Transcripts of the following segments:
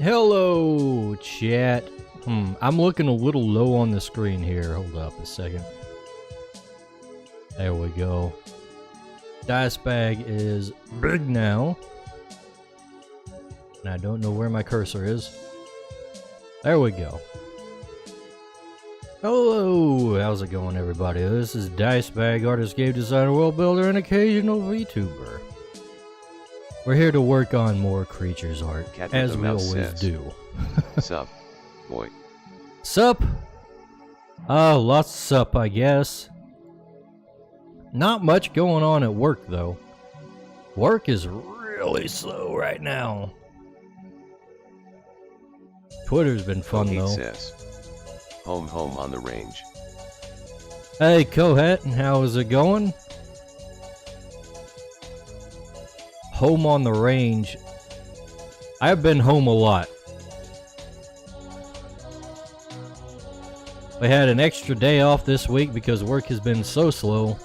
Hello, chat. I'm looking a little low on the screen here. Hold up a second. There we go. Dice bag is big now. And I don't know where my cursor is. There we go. Hello, how's it going, everybody? This is Dice Bag, artist, game designer, world builder, and occasional Vtuber. We're here to work on more Crytures art, as we always do. Sup, boy. Sup? Oh, lots of sup, I guess. Not much going on at work, though. Work is really slow right now. Twitter's been fun, though. Says, home on the range. Hey, Cohet, how is it going? Home on the range. I've been home a lot. We had an extra day off this week because work has been so slow.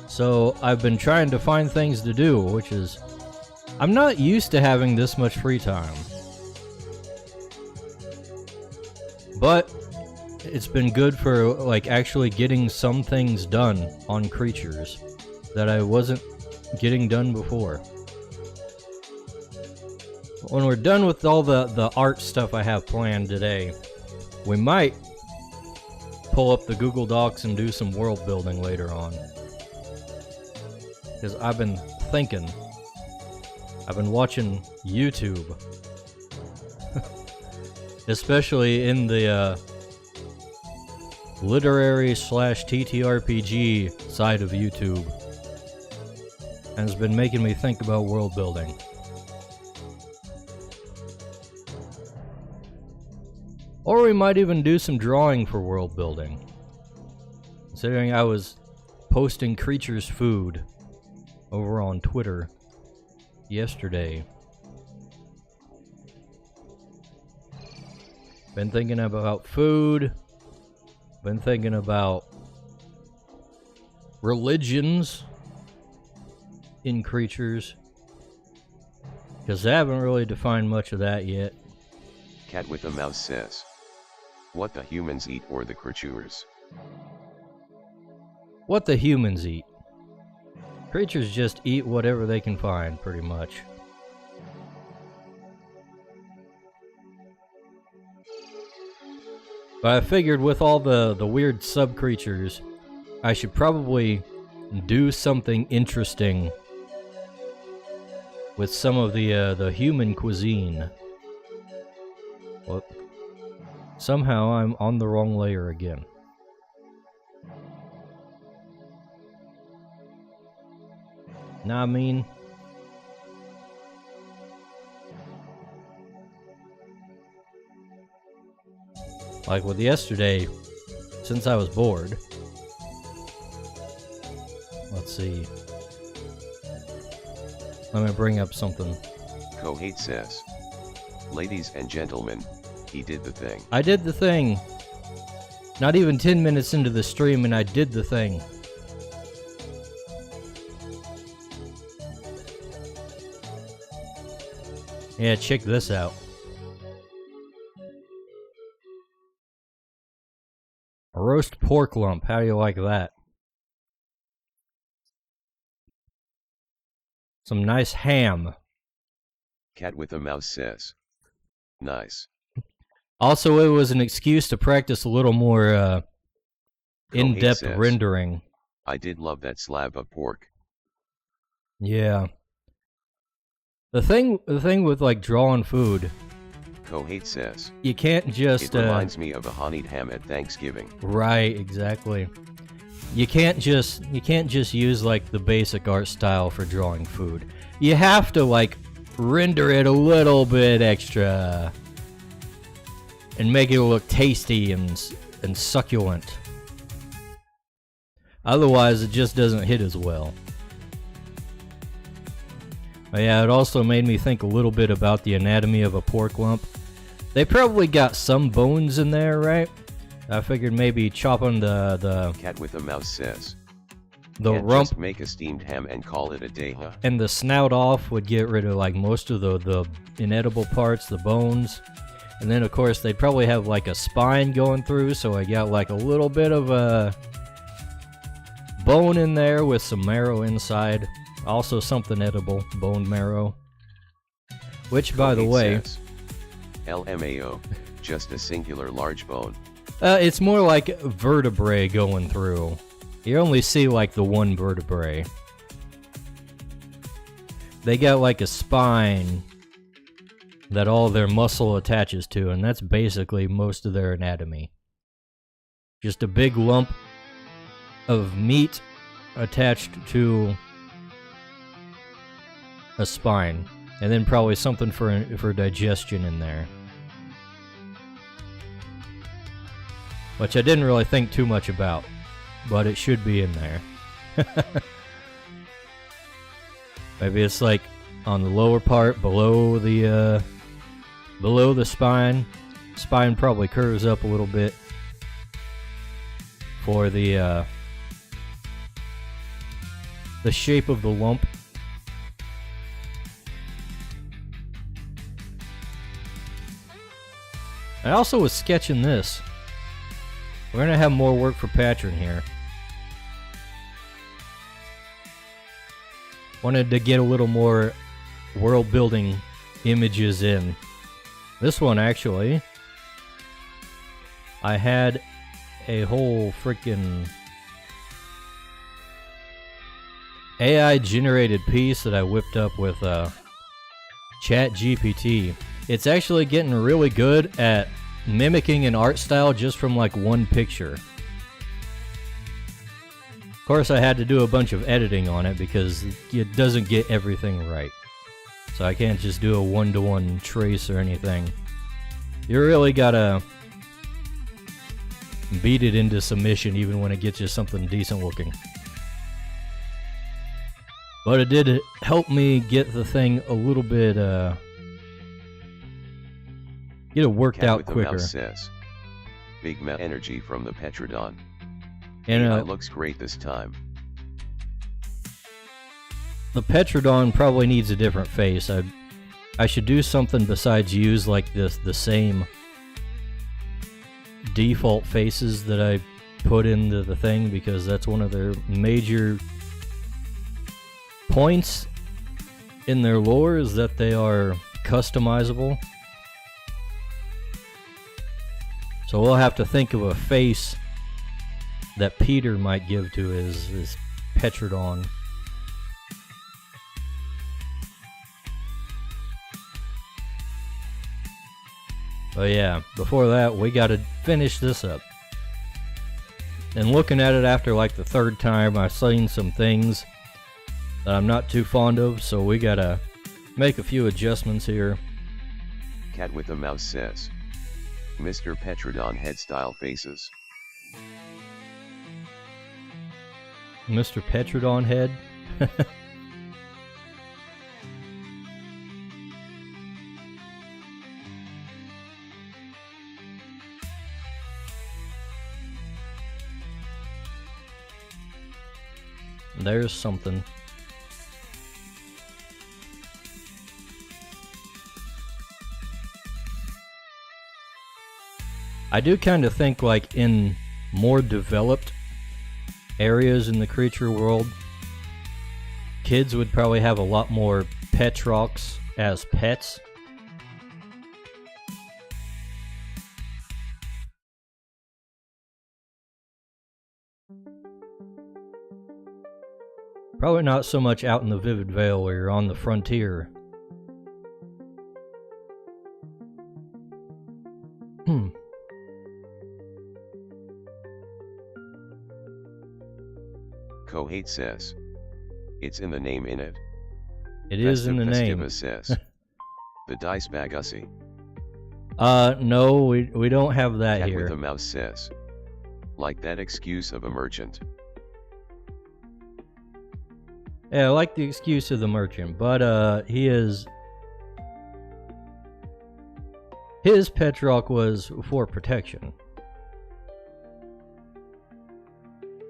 So I've been trying to find things to do, which is... I'm not used to having this much free time. But it's been good for like actually getting some things done on Crytures that I wasn't getting done before. When we're done with all the art stuff I have planned today, we might pull up the Google Docs and do some world building later on. Because I've been thinking, I've been watching YouTube, especially in the literary / TTRPG side of YouTube, and it's been making me think about world building. Or we might even do some drawing for world building, considering I was posting Crytures food over on Twitter yesterday. Been thinking about food, been thinking about religions in Crytures, because I haven't really defined much of that yet. Cat with a mouse says, what the humans eat or the Crytures? What the humans eat. Crytures just eat whatever they can find, pretty much. But I figured with all the weird sub-creatures, I should probably do something interesting with some of the human cuisine. Well, somehow I'm on the wrong layer again. Nah, I mean... like with yesterday, since I was bored... let's see... let me bring up something. Kohate says, ladies and gentlemen, he did the thing. I did the thing. Not even 10 minutes into the stream and I did the thing. Yeah, check this out. A roast pork lump. How do you like that? Some nice ham. Cat with a mouse says, nice. Also, it was an excuse to practice a little more in-depth rendering. I did love that slab of pork. Yeah. The thing with like drawing food, Kohate says, you can't just... it reminds me of a honeyed ham at Thanksgiving. Right, exactly. You can't just use like the basic art style for drawing food. You have to like render it a little bit extra and make it look tasty and succulent. Otherwise, it just doesn't hit as well. Yeah, it also made me think a little bit about the anatomy of a pork lump. They probably got some bones in there, right? I figured maybe chopping the Cat with a mouse says. rump, just make a steamed ham and call it a day, huh? and the snout off would get rid of like most of the inedible parts, the bones. And then of course they'd probably have like a spine going through, so I got like a little bit of a bone in there with some marrow inside. Also something edible, bone marrow. Which, by the way, says, LMAO, just a singular large bone. It's more like vertebrae going through. You only see like the one vertebrae. They got like a spine that all their muscle attaches to, and that's basically most of their anatomy. Just a big lump of meat attached to a spine, and then probably something for digestion in there. Which I didn't really think too much about, but it should be in there. Maybe it's like on the lower part, below the spine. Spine probably curves up a little bit for the shape of the lump. I also was sketching this. We're gonna have more work for Patron here. Wanted to get a little more world building images in. This one actually, I had a whole freaking AI generated piece that I whipped up with ChatGPT. It's actually getting really good at mimicking an art style just from like one picture. Of course, I had to do a bunch of editing on it because it doesn't get everything right. So I can't just do a one-to-one trace or anything. You really gotta beat it into submission even when it gets you something decent looking. But it did help me get the thing a little bit, get it worked Cat out with the quicker. mouse says. Big energy from the Petrodon. And AI looks great this time. the Petrodon probably needs a different face. I should do something besides use like the same default faces that I put into the thing, because that's one of their major points in their lore, is that they are customizable. So we'll have to think of a face that Peter might give to his Petrodon. But yeah, before that, we gotta finish this up. And looking at it after like the third time, I've seen some things that I'm not too fond of, so we gotta make a few adjustments here. Cat with a mouse says. Mr. Petrodon head style faces. Mr. Petrodon head? There's something. I do kind of think like in more developed areas in the creature world, kids would probably have a lot more Petrox as pets. Probably not so much out in the Vivid Vale where you're on the frontier. Kohate says. It's in the name in it. It is in the name. Festiva says. The dice bagussy. No, we don't have that Cat here. with a mouse says. Like that excuse of a merchant. Yeah, I like the excuse of the merchant, but his Petrock was for protection.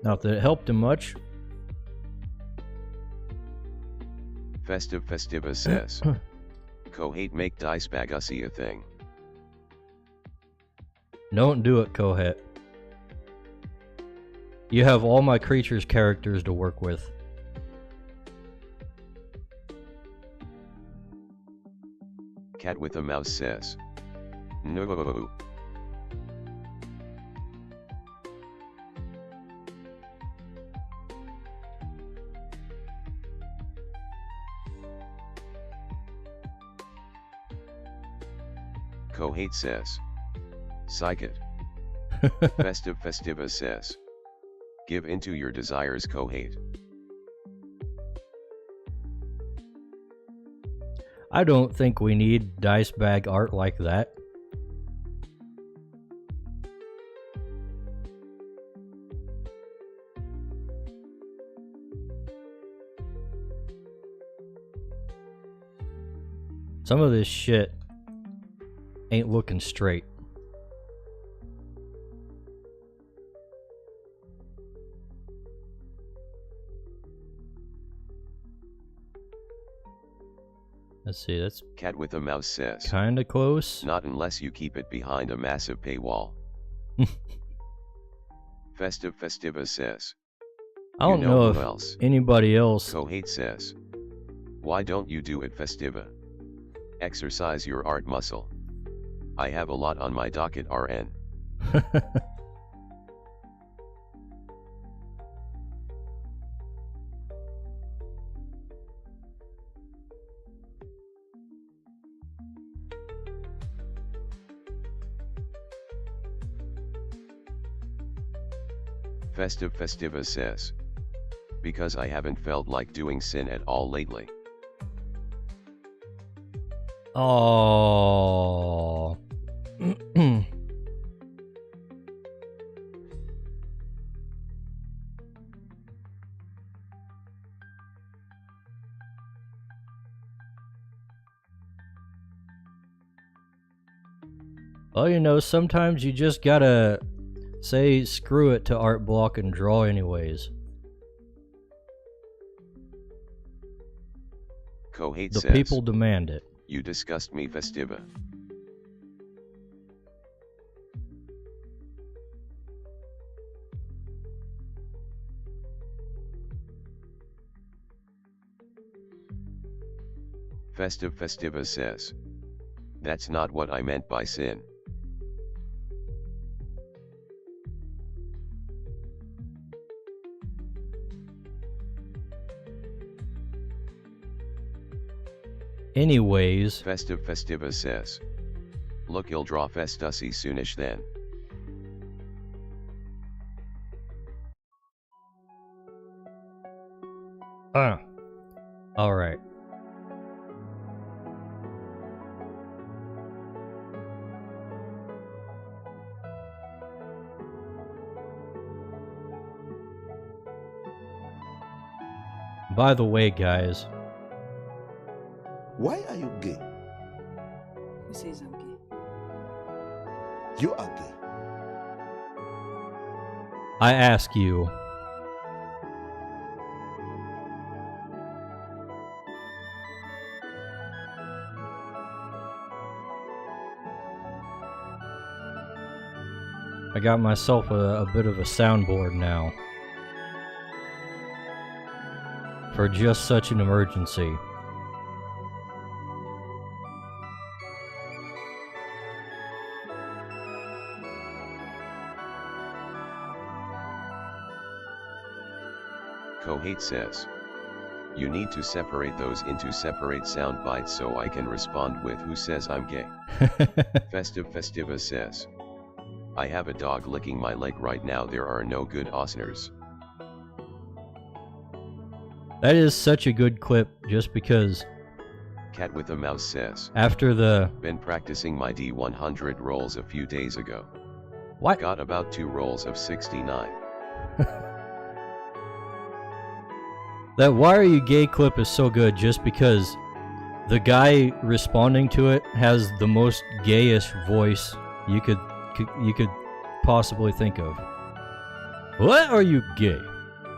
Not that it helped him much. Festiva says. Kohate make dice bag a thing. Don't do it, Kohet. You have all my creatures' characters to work with. Cat with a mouse says. No. Kohate says. Psych it. Festiva says. Give into your desires, Kohate. I don't think we need dice bag art like that. Some of this shit ain't looking straight. Let's see, that's Cat with a mouse says. kinda close. Not unless you keep it behind a massive paywall. Festiva says. I don't know who if else? anybody else. Kohate says. Why don't you do it, Festiva? Exercise your art muscle. I have a lot on my docket, RN. Festiva says. Because I haven't felt like doing sin at all lately. Oh. Well, you know, sometimes you just gotta say screw it to art block and draw anyways. Kohate The says. people demand it. You disgust me, Festiva. Festiva says. That's not what I meant by sin. Anyways. Festiva says. Look, he'll draw Festussy soonish then. Alright. By the way, guys. Why are you gay? Who says I'm gay? You are gay. I ask you. I got myself a bit of a soundboard now. For just such an emergency. Kohate says. You need to separate those into separate sound bites so I can respond with who says I'm gay. Festiva says. I have a dog licking my leg right now. There are no good listeners. That is such a good clip just because Cat with a mouse says. after the... Been practicing my D100 rolls a few days ago. What? Got about 2 rolls of 69. That "Why Are You Gay" clip is so good just because the guy responding to it has the most gayish voice you could possibly think of. What are you gay?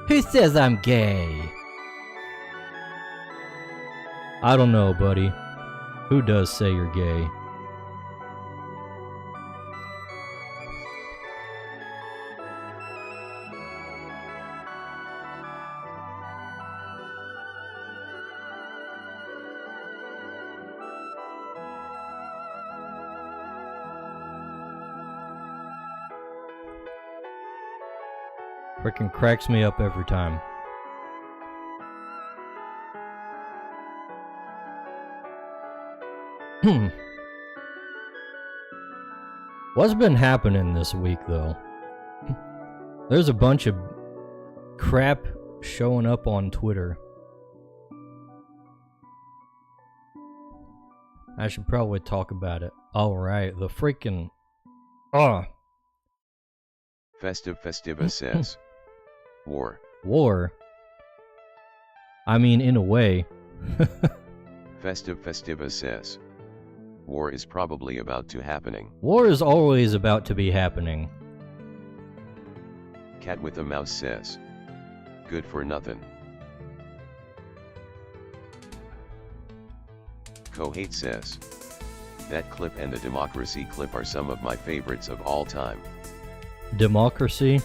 Who says I'm gay? I don't know, buddy. Who does say you're gay? Frickin' cracks me up every time. What's been happening this week, though? There's a bunch of crap showing up on Twitter. I should probably talk about it. Alright, the freaking... Festiva says. War. War? I mean, in a way. Festiva says. War is probably about to happening. War is always about to be happening. Cat with a mouse says. Good for nothing. Kohate says. That clip and the democracy clip are some of my favorites of all time. Democracy?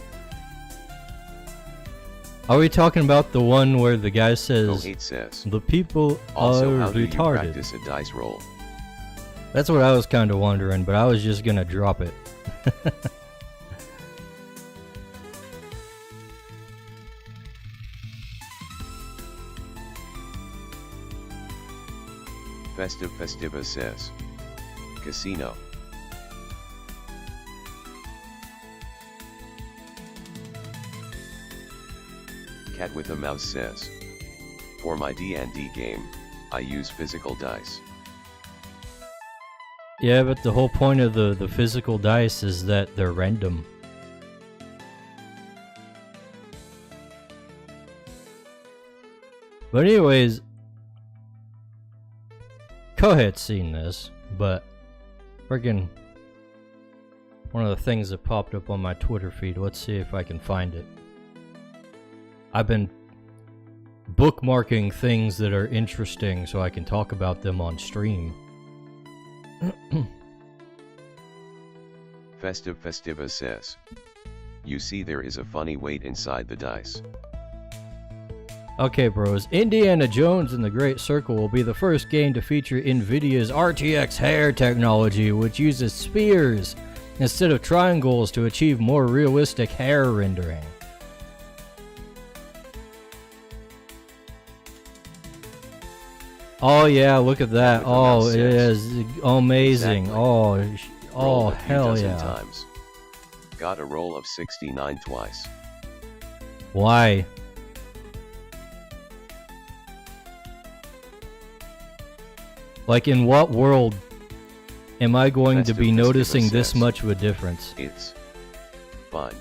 Are we talking about the one where the guy says, Kohate says. the people Also, are how do you retarded? practice a dice roll? That's what I was kind of wondering, but I was just gonna drop it. Festiva says. Casino. Cat with a mouse says. For my D&D game, I use physical dice. Yeah, but the whole point of the physical dice is that they're random. But anyways, Kohet's seen this, but friggin' one of the things that popped up on my Twitter feed, let's see if I can find it. I've been bookmarking things that are interesting so I can talk about them on stream. Festiva says. You see, there is a funny weight inside the dice. Okay, bros. Indiana Jones and the Great Circle will be the first game to feature NVIDIA's RTX hair technology, which uses spheres instead of triangles to achieve more realistic hair rendering. Oh yeah, look at that. Oh, it is amazing. Exactly. Oh, hell yeah. Times. Got a roll of 69 twice. Why? Like, in what world am I going to be noticing this much of a difference? It's fun.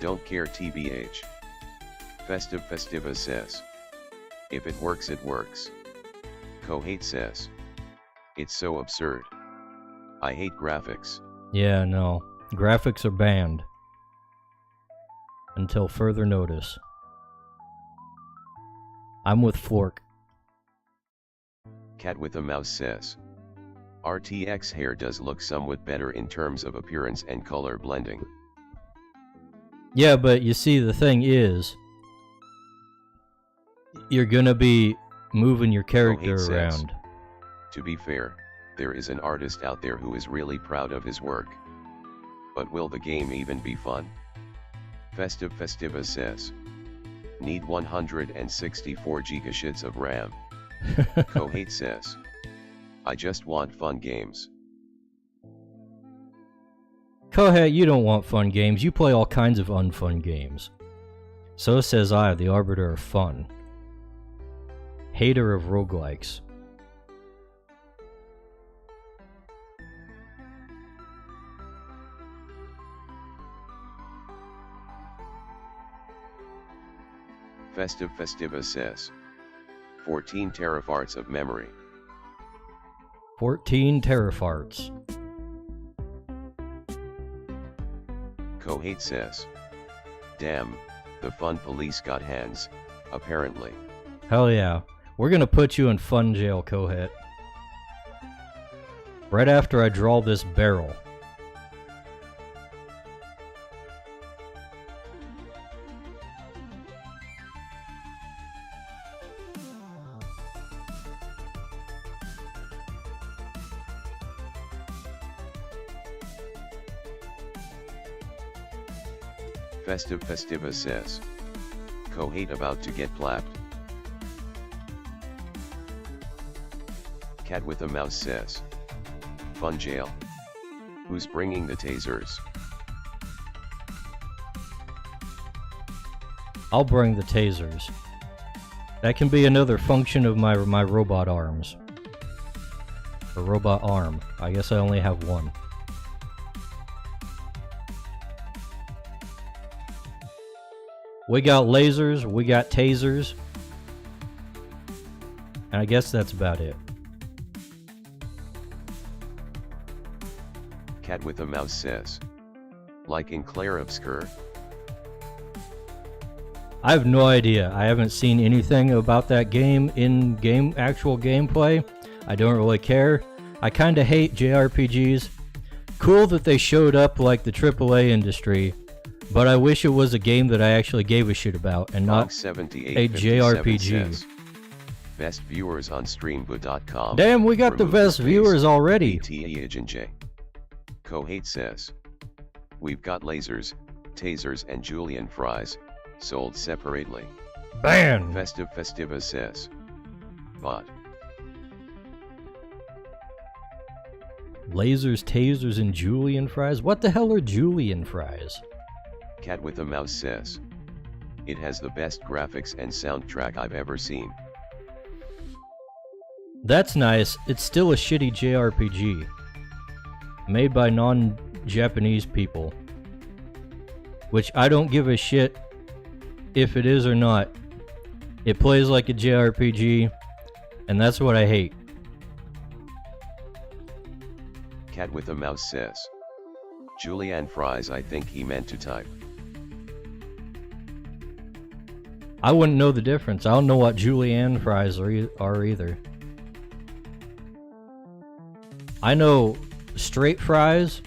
Don't care TBH. Festiva says. If it works, it works. Kohate says. It's so absurd. I hate graphics. Yeah, no. Graphics are banned. Until further notice. I'm with Fork. Cat with a mouse says. RTX hair does look somewhat better in terms of appearance and color blending. Yeah, but you see, the thing is, you're gonna be moving your character Kohate around. Says, to be fair, there is an artist out there who is really proud of his work. But will the game even be fun? Festiva says. Need 164 gigabytes of RAM. Kohate says. I just want fun games. Kohate, you don't want fun games. You play all kinds of unfun games. So says I, the arbiter of fun. Hater of roguelikes. Festiva says 14 terafarts of memory. 14 terafarts. Kohate says, damn, the fun police got hands, apparently. Hell yeah. We're gonna put you in fun jail, Kohet. Right after I draw this barrel. Festiva says, Kohate about to get plapped. Cat with a mouse says, fun jail. Who's bringing the tasers? I'll bring the tasers. That can be another function of my robot arms. Or robot arm. I guess I only have one. We got lasers, we got tasers. And I guess that's about it. Cat with a mouse says, like in Claire Obscure. I have no idea. I haven't seen anything about that game in actual gameplay. I don't really care. I kinda hate JRPGs. Cool that they showed up like the AAA industry, but I wish it was a game that I actually gave a shit about and not a JRPG. Says, best viewers on streambo.com. Damn, we got the best viewers already. Kohate says, we've got lasers, tasers and julienne fries, sold separately. Ban! Festiva says, bot. Lasers, tasers, and julienne fries? What the hell are julienne fries? Cat with a mouse says, it has the best graphics and soundtrack I've ever seen. That's nice. It's still a shitty JRPG. Made by non-Japanese people. Which I don't give a shit if it is or not. It plays like a JRPG, and that's what I hate. Cat with a mouse says, julienne fries. I think he meant to type. I wouldn't know the difference. I don't know what julienne fries are either. I know straight fries,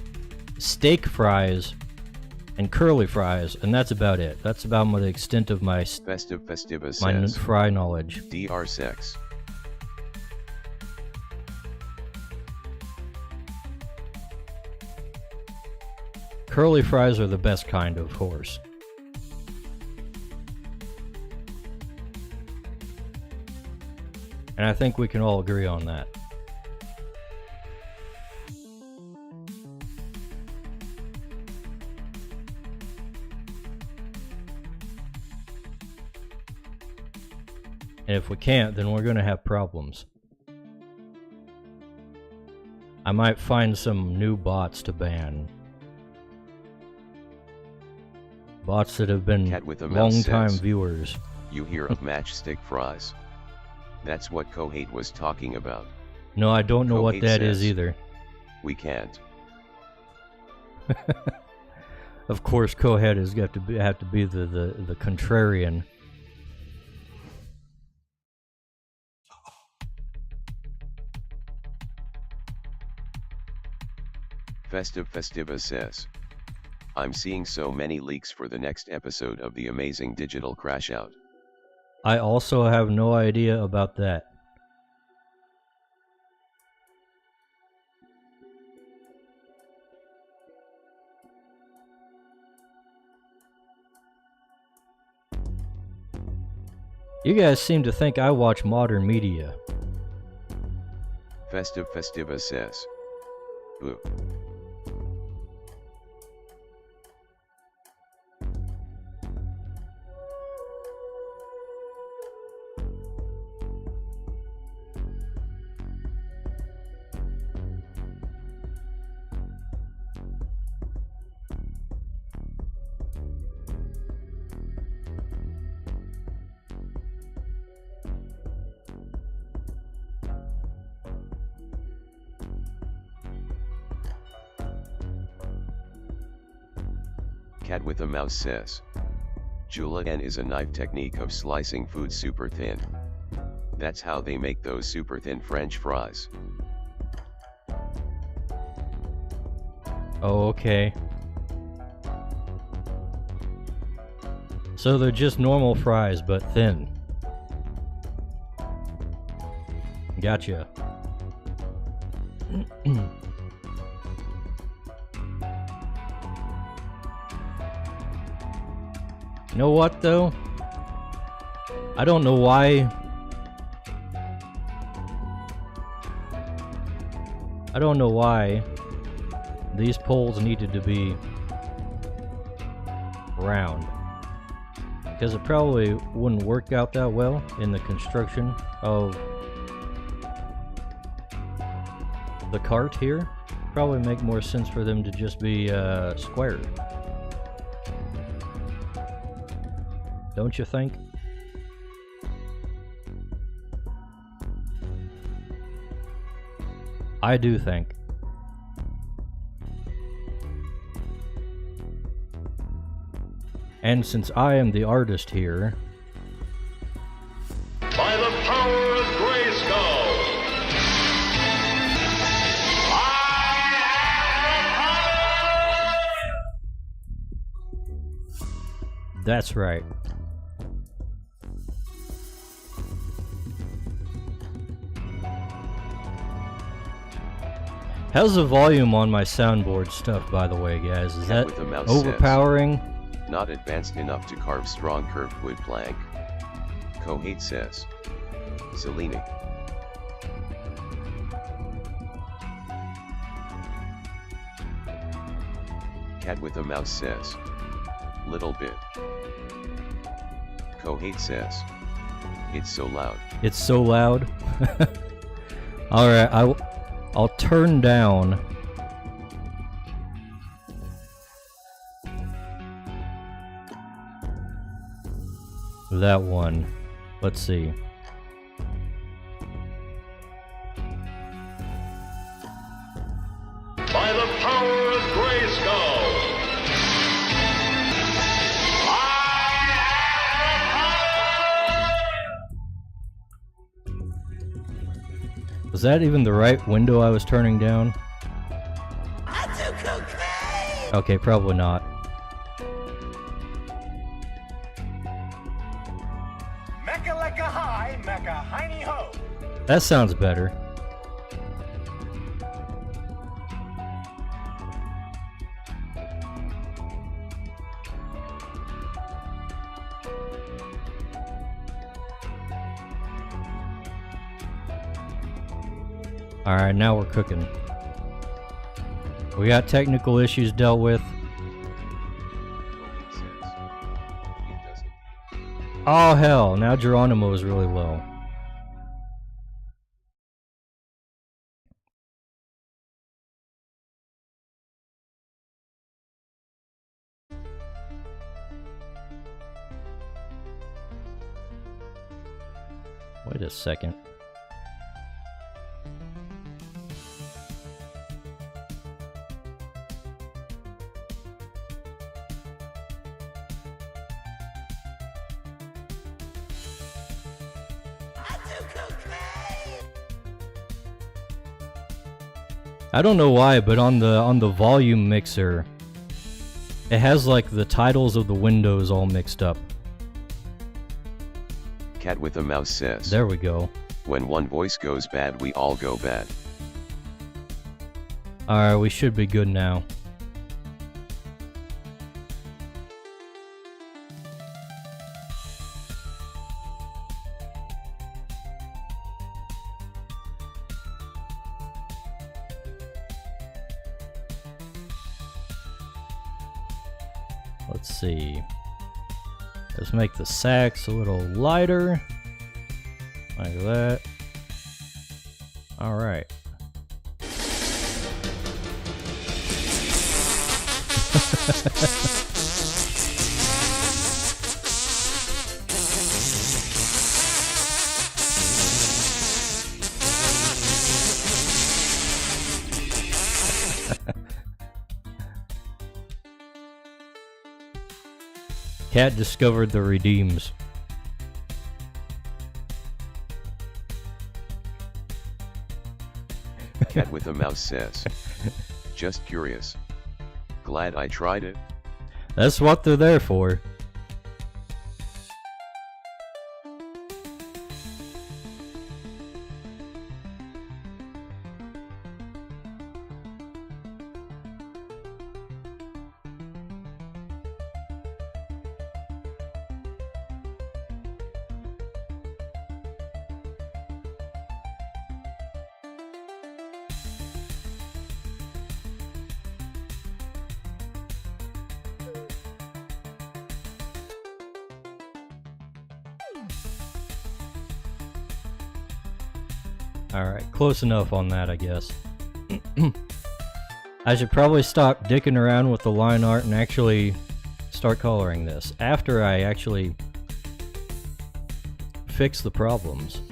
steak fries, and curly fries, and that's about it. That's about the extent of my Festiva my says, fry knowledge. DR sex. Curly fries are the best kind, of course. And I think we can all agree on that. And if we can't, then we're going to have problems. I might find some new bots to ban. Bots that have been long-time viewers. You hear of matchstick fries? That's what Kohate was talking about. No, I don't know what that says, is either. We can't. Of course, Kohet has got to have to be the contrarian. Festiva says, I'm seeing so many leaks for the next episode of the amazing Digital Crash Out. I also have no idea about that. You guys seem to think I watch modern media. Festiva says, boo. Cat with a mouse says, Julienne is a knife technique of slicing food super thin. That's how they make those super thin French fries. Oh, okay. So they're just normal fries, but thin. Gotcha. You know what, though? I don't know why. I don't know why these poles needed to be round. Because it probably wouldn't work out that well in the construction of the cart here. Probably make more sense for them to just be square. Don't you think? I do think. And since I am the artist here, by the power of Grayskull, that's right. How's the volume on my soundboard stuff, by the way, guys? Is that With a mouse overpowering? Says, not advanced enough to carve strong curved wood plank. Kohate says, Zelini. Cat with a mouse says, little bit. Kohate says, it's so loud. It's so loud. Alright, I'll turn down that one. Let's see. by the power of Grayskull, Was that even the right window I was turning down? Okay, probably not. Mecca like a high, Mecca hiney ho. That sounds better. Alright, now we're cooking. We got technical issues dealt with. Kohate says, it doesn't. Oh hell, now Geronimo is really low. Wait a second. I don't know why, but on the volume mixer, it has like the titles of the windows all mixed up. Cat with a mouse says, There we go. when one voice goes bad we all go bad. Alright, we should be good now. Let's see. Let's make the sax a little lighter. Like that. Alright. Cat discovered the redeems. Cat with a mouse says, just curious. Glad I tried it. That's what they're there for. Alright, close enough on that, I guess. I should probably stop dicking around with the line art and actually start coloring this after I actually fix the problems.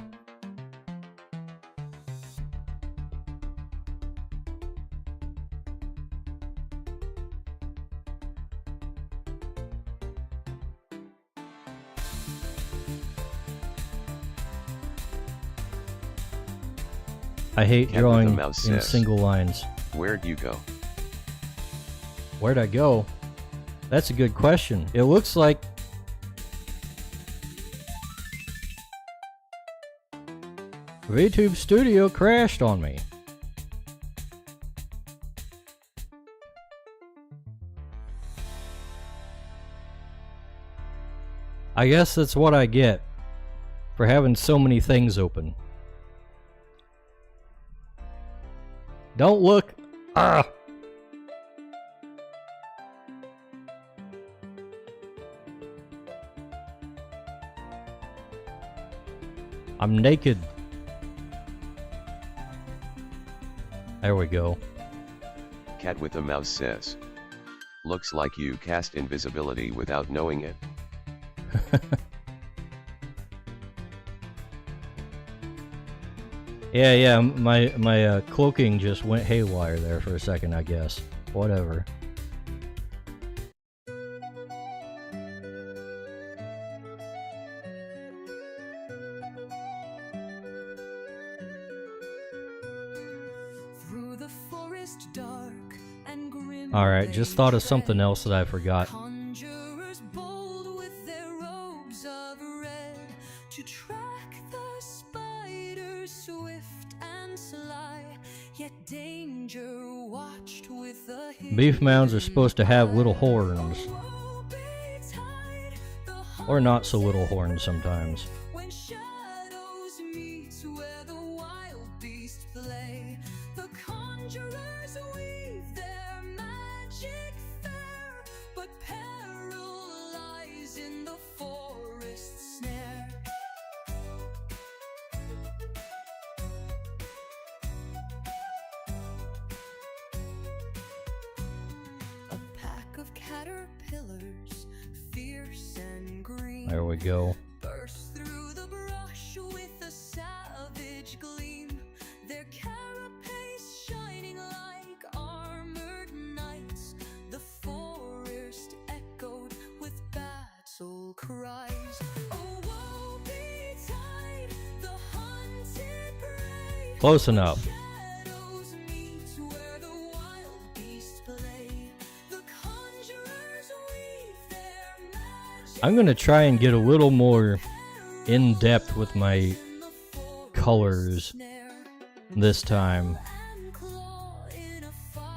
I hate Cat with drawing a mouse in says, single lines. Where'd you go? Where'd I go? That's a good question. It looks like VTube Studio crashed on me. I guess that's what I get for having so many things open. Don't look. Ah! I'm naked. There we go. Cat with a mouse says, looks like you cast invisibility without knowing it. Yeah, my cloaking just went haywire there for a second, I guess. Whatever. Through the forest dark and grim, Alright, just thought of something else that I forgot. conjurers bold with their robes of red to track the spiders swift and sly, yet danger watched with a Beef mounds are supposed to have little horns. Or not so little horns sometimes. When shadows meet where the wild beasts play, the conjurers weave their magic fair, but peril lies in the forest snare. A pack of caterpillars, fierce and green, There we go. burst through the brush with a savage gleam, their carapace shining like armored knights. The forest echoed with battle cries. Oh, woe betide the hunted prey. Close enough. Shadows meet where the wild beasts play. The conjurers weave their magic. I'm gonna try and get a little more in depth with my colors this time.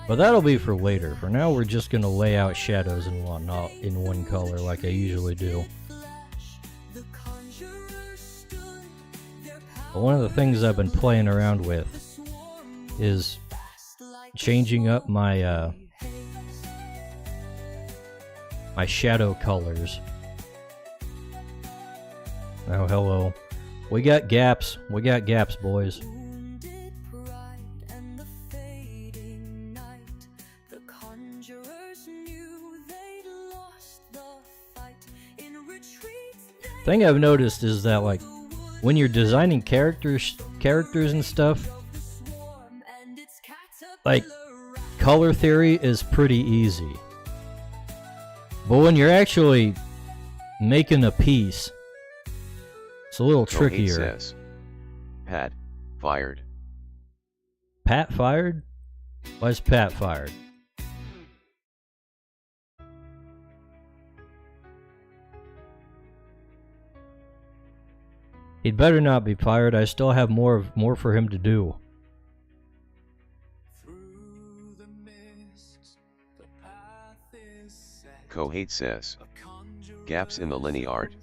But that'll be for later. For now, we're just gonna lay out shadows and whatnot in one color like I usually do. But one of the things I've been playing around with is changing up my my shadow colors. Oh, hello. We got gaps. We got gaps, boys. Wounded pride and the fading night. The conjurers knew they'd lost the fight. In retreat, they Thing I've noticed is that, like, when you're designing characters and stuff, the swarm and its like, caterpillar color theory is pretty easy. But when you're actually making a piece. It's a little Kohei trickier. says. Pat, fired. Pat fired? Why is Pat fired? He'd better not be fired. I still have more for him to do. Kohei says. Gaps in the linear art.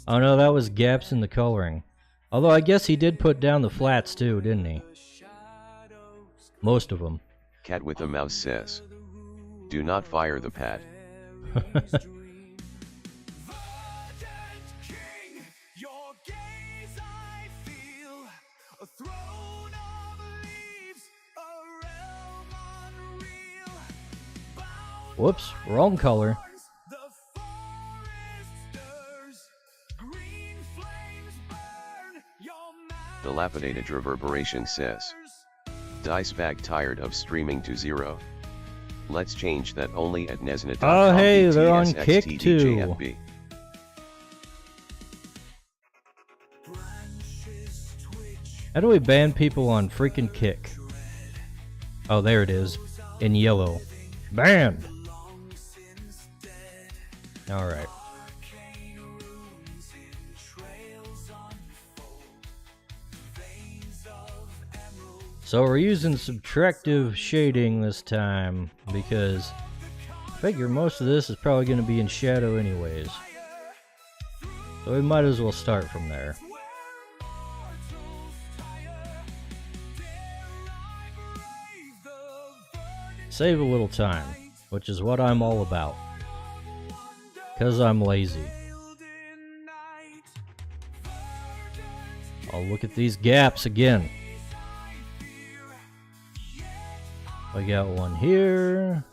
Oh no, that was gaps in the coloring. Although I guess he did put down the flats too, didn't he? Most of them. Cat with a mouse says. Do not fire the Pat. Whoops, wrong color. Dilapidated reverberation says. Dice bag tired of streaming to 0. Let's change that only at Nesna.com. Oh hey, they're on Kick too. How do we ban people on freaking Kick? Oh, there it is. In yellow. Banned! Alright. So we're using subtractive shading this time because I figure most of this is probably going to be in shadow anyways. So we might as well start from there. Save a little time, which is what I'm all about. 'Cause I'm lazy. I'll look at these gaps again. We got one here.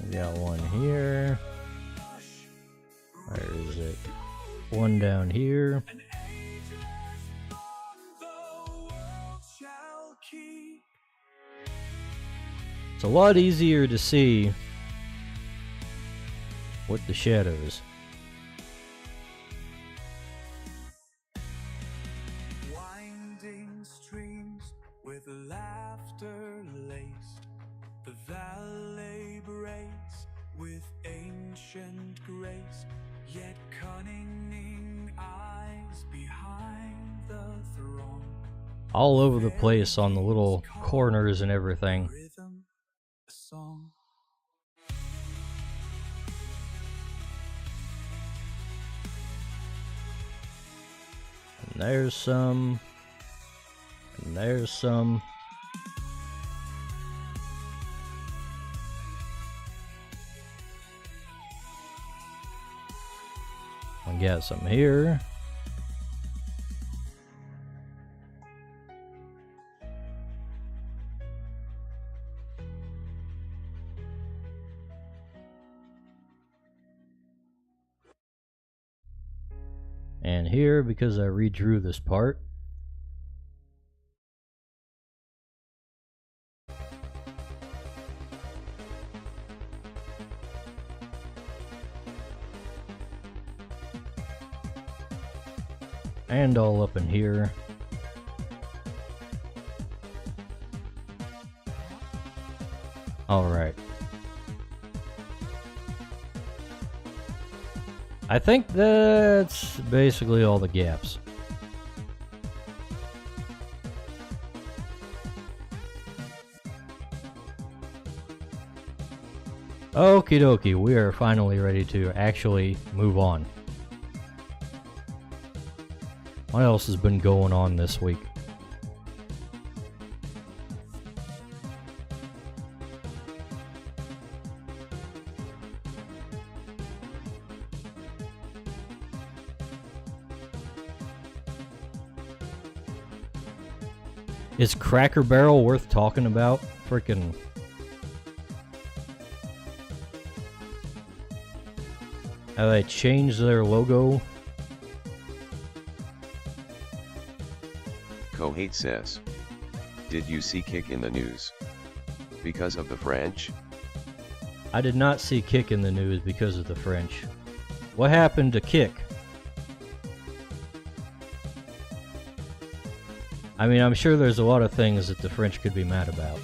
We got one here. Where is it? One down here. It's a lot easier to see with the shadows. Winding streams with laughter laced, the valley braced with ancient grace, yet cunning eyes behind the throng. All over the place on the little corners and everything. Rhythm, a song. And there's some. And there's some. We got some here. And here, because I redrew this part. And all up in here. Alright. I think that's basically all the gaps. Okie dokie, we are finally ready to actually move on. What else has been going on this week? Is Cracker Barrel worth talking about? Freaking. How they changed their logo? Kohei says. Did you see Kick in the news? Because of the French? I did not see Kick in the news because of the French. What happened to Kick? I mean, I'm sure there's a lot of things that the French could be mad about.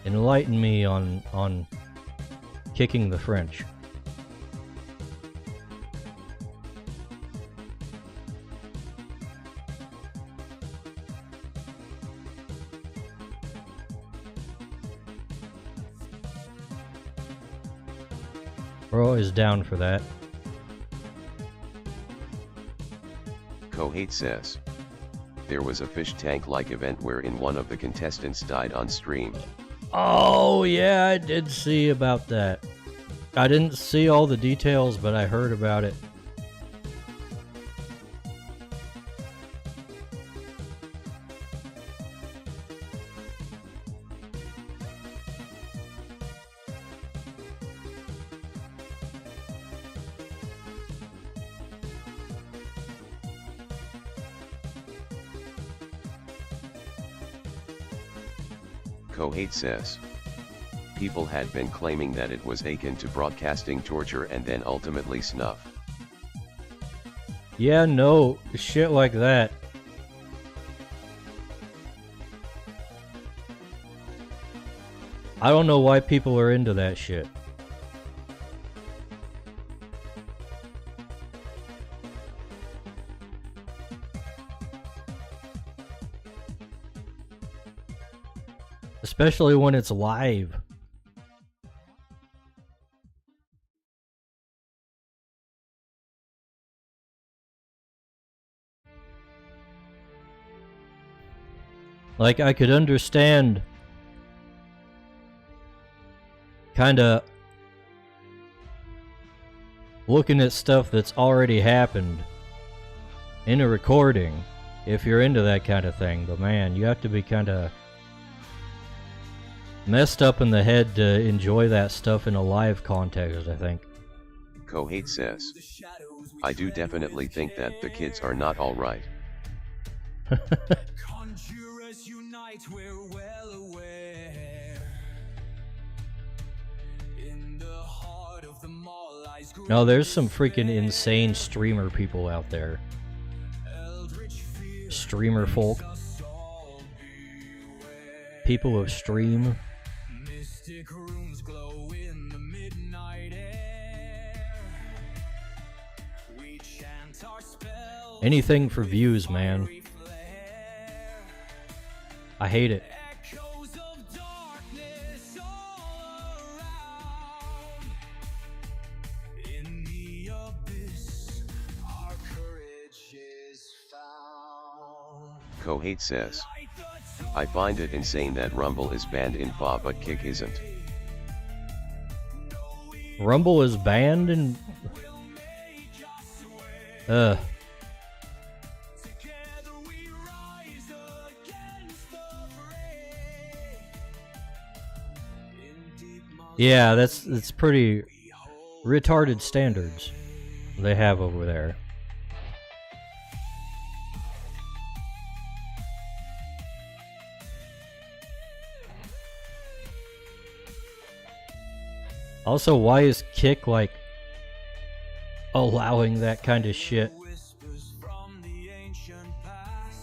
Enlighten me on kicking the French. We're always down for that. Kohate says, there was a fish tank-like event wherein one of the contestants died on stream. Oh yeah, I did see about that. I didn't see all the details, but I heard about it. Kohate says, people had been claiming that it was akin to broadcasting torture and then ultimately snuff. Yeah, no, shit like that. I don't know why people are into that shit. Especially when it's live. Like, I could understand kinda looking at stuff that's already happened in a recording if you're into that kind of thing, but man, you have to be kinda messed up in the head to enjoy that stuff in a live context, I think. Kohate says, I do definitely think that the kids are not alright. Conjurers unite, we're well aware. In the heart of the mall lies No, there's some freaking insane streamer people out there. Streamer folk. People of stream. Mystic runes glow in the midnight air. We chant our spells. Anything for views, man. I hate it. Echoes of darkness all around. In the abyss, our courage is found. Kohate says, I find it insane that Rumble is banned in FA but Kick isn't. Rumble is banned and yeah, that's pretty retarded standards they have over there. Also, why is Kick like allowing that kind of shit?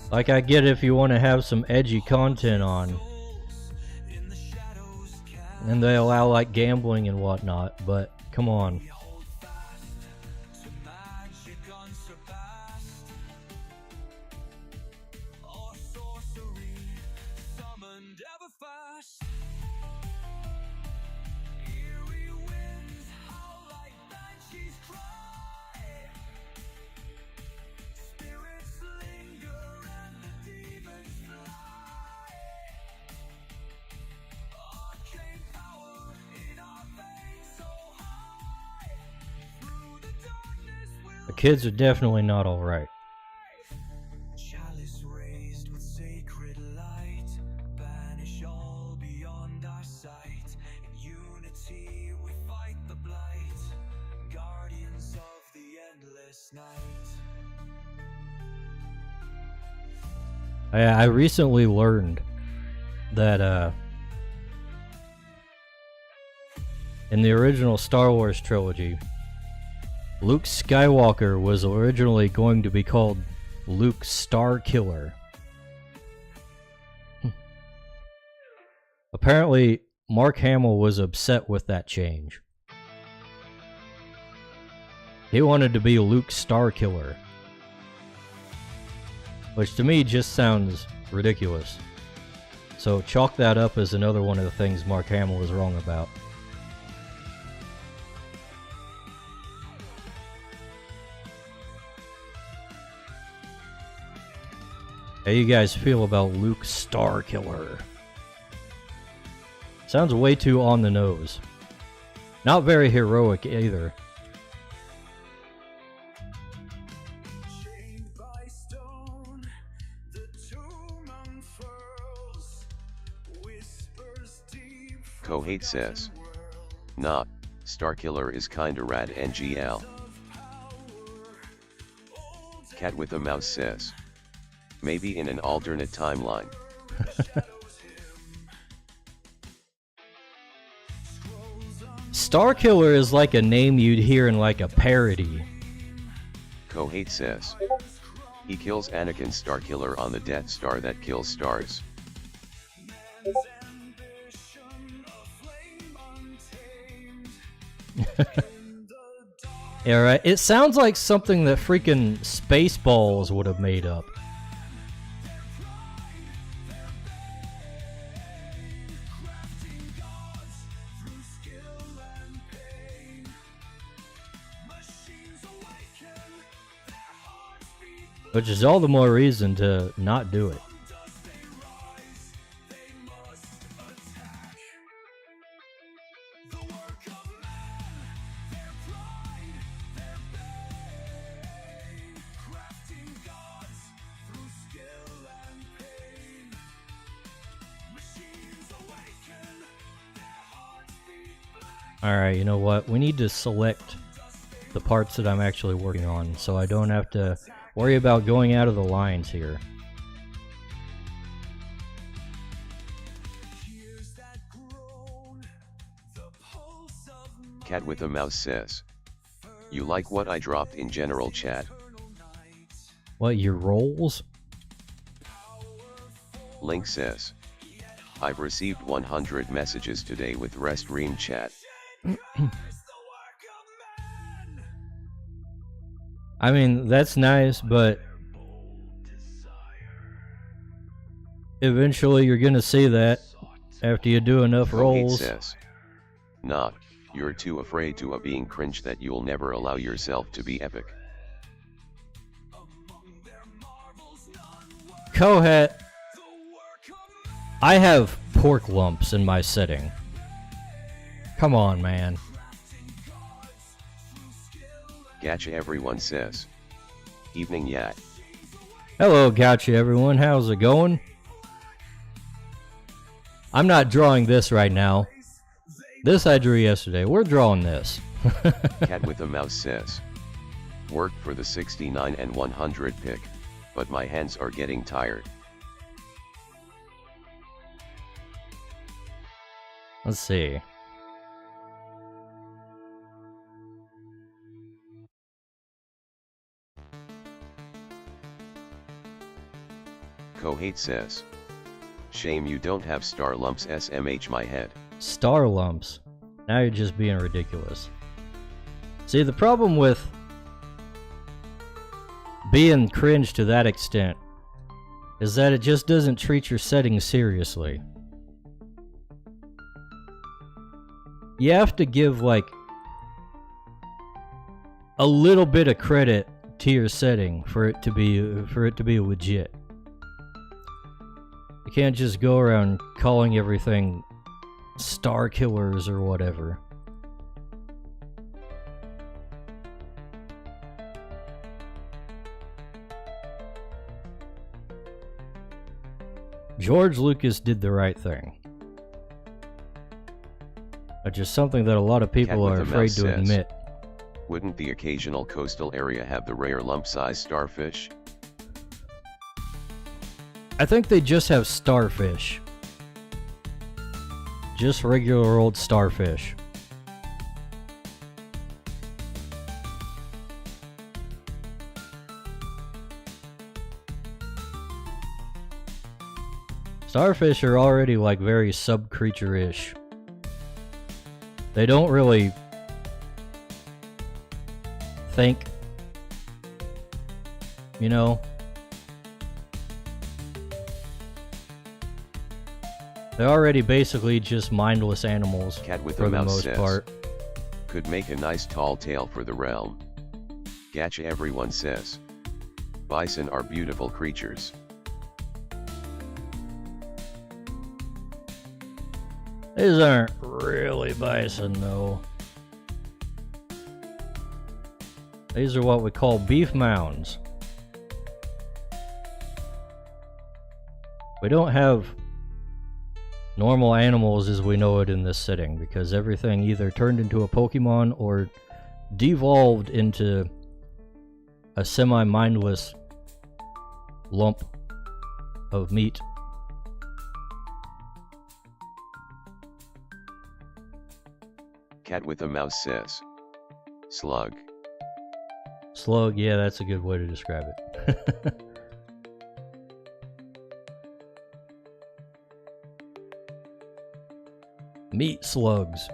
Like, I get if you want to have some edgy content on, and they allow like gambling and whatnot, but come on. The kids are definitely not alright. Chalice raised with sacred light, banish all beyond our sight. In unity we fight the blight, guardian I recently learned that in the original Star Wars trilogy, Luke Skywalker was originally going to be called Luke Starkiller. Apparently, Mark Hamill was upset with that change. He wanted to be Luke Starkiller, which to me just sounds ridiculous. So chalk that up as another one of the things Mark Hamill was wrong about. How you guys feel about Luke Starkiller? Sounds way too on the nose. Not very heroic either. Kohate says. Nah, Starkiller is kinda rad NGL. Cat with a Mouse says. Maybe in an alternate timeline. Starkiller is like a name you'd hear in like a parody. Kohate says. He kills Anakin Starkiller on the Death Star that kills stars. Yeah, right. It sounds like something that freaking Spaceballs would have made up. Which is all the more reason to not do it. Alright, you know what? We need to select the parts that I'm actually working on so I don't have to worry about going out of the lines here. Cat with a Mouse says. You like what I dropped in general chat? What, your rolls? Link says. I've received 100 messages today with rest ream chat. I mean, that's nice, but eventually you're gonna see that after you do enough rolls. Says, nah, you're too afraid to being cringe that you'll never allow yourself to be epic. Kohet, I have pork lumps in my setting. Come on, man. Gotcha everyone says. Evening yat. Hello, gotcha everyone. How's it going? I'm not drawing this right now. This I drew yesterday. We're drawing this. Cat with a Mouse says. Worked for the 69 and 100 pick, but my hands are getting tired. Let's see. Kohate says. Shame you don't have star lumps SMH my head. Star lumps. Now you're just being ridiculous. See, the problem with being cringe to that extent is that it just doesn't treat your settings seriously. You have to give like a little bit of credit to your setting for it to be legit. You can't just go around calling everything star killers or whatever. George Lucas did the right thing. Which is something that a lot of people are afraid to admit. Wouldn't the occasional coastal area have the rare lump-sized starfish? I think they just have starfish. Just regular old starfish. Starfish are already like very sub-creature-ish. They don't really think, you know? They're already basically just mindless animals Cat with for a the mouse most says, part. could make a nice tall tail for the realm. Gotcha, everyone says. Bison are beautiful creatures. These aren't really bison, though. These are what we call beef mounds. We don't have normal animals as we know it in this setting, because everything either turned into a Pokemon or devolved into a semi-mindless lump of meat. Cat with a mouse says. Slug. Slug, yeah, that's a good way to describe it. Meat slugs.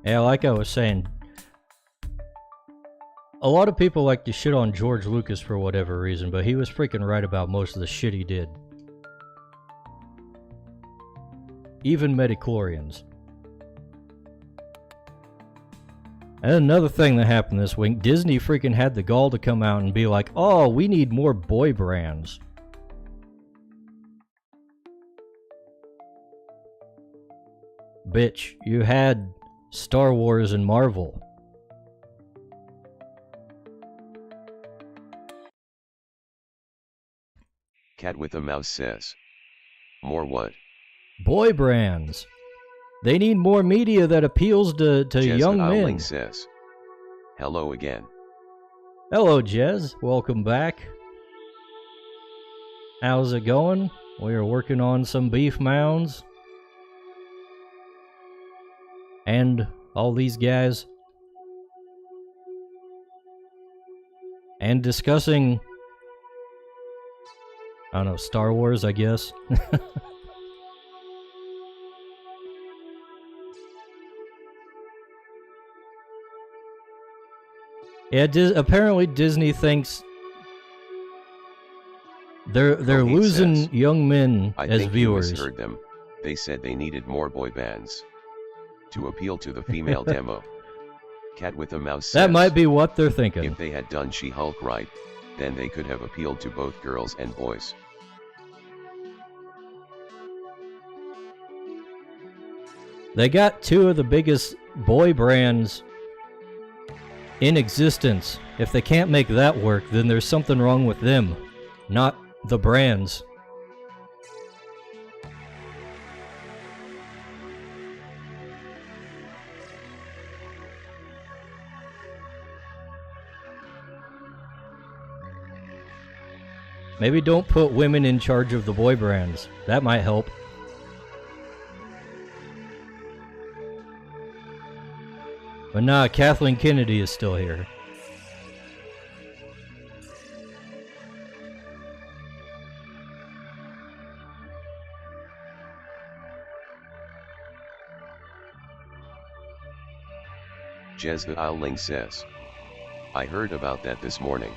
Yeah, like I was saying, a lot of people like to shit on George Lucas for whatever reason, but he was freaking right about most of the shit he did. Even midichlorians. And another thing that happened this week, Disney freaking had the gall to come out and be like, oh, we need more boy brands. Bitch, you had Star Wars and Marvel. Cat with a mouse says. More what? Boy brands. They need more media that appeals to Jez young the men. Owling says. Hello again. Hello, Jez. Welcome back. How's it going? We are working on some beef mounds. And all these guys. And discussing, I don't know, Star Wars, I guess. Yeah, apparently Disney thinks they're Coheed losing says, young men I as think viewers. you misheard them. They said they needed more boy bands to appeal to the female demo. Cat with a mouse says, That might be what they're thinking. if they had done She-Hulk right, then they could have appealed to both girls and boys. They got two of the biggest boy brands in existence. If they can't make that work, then there's something wrong with them, not the brands. Maybe don't put women in charge of the boy brands. That might help. But nah, Kathleen Kennedy is still here. Jez the Owling says. I heard about that this morning.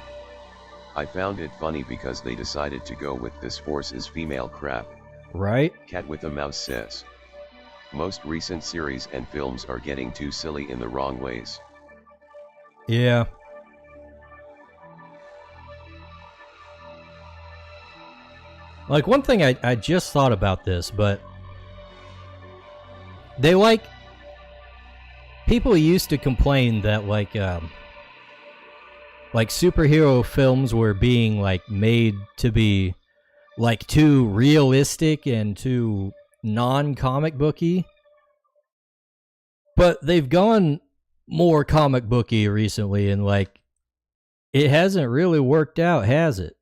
I found it funny because they decided to go with this force is female crap, Right? Cat with a Mouse says, most recent series and films are getting too silly in the wrong ways. Yeah. Like, one thing I just thought about this, but they like, people used to complain that like superhero films were being like made to be like too realistic and too non-comic booky. But they've gone more comic booky recently, and like it hasn't really worked out, has it?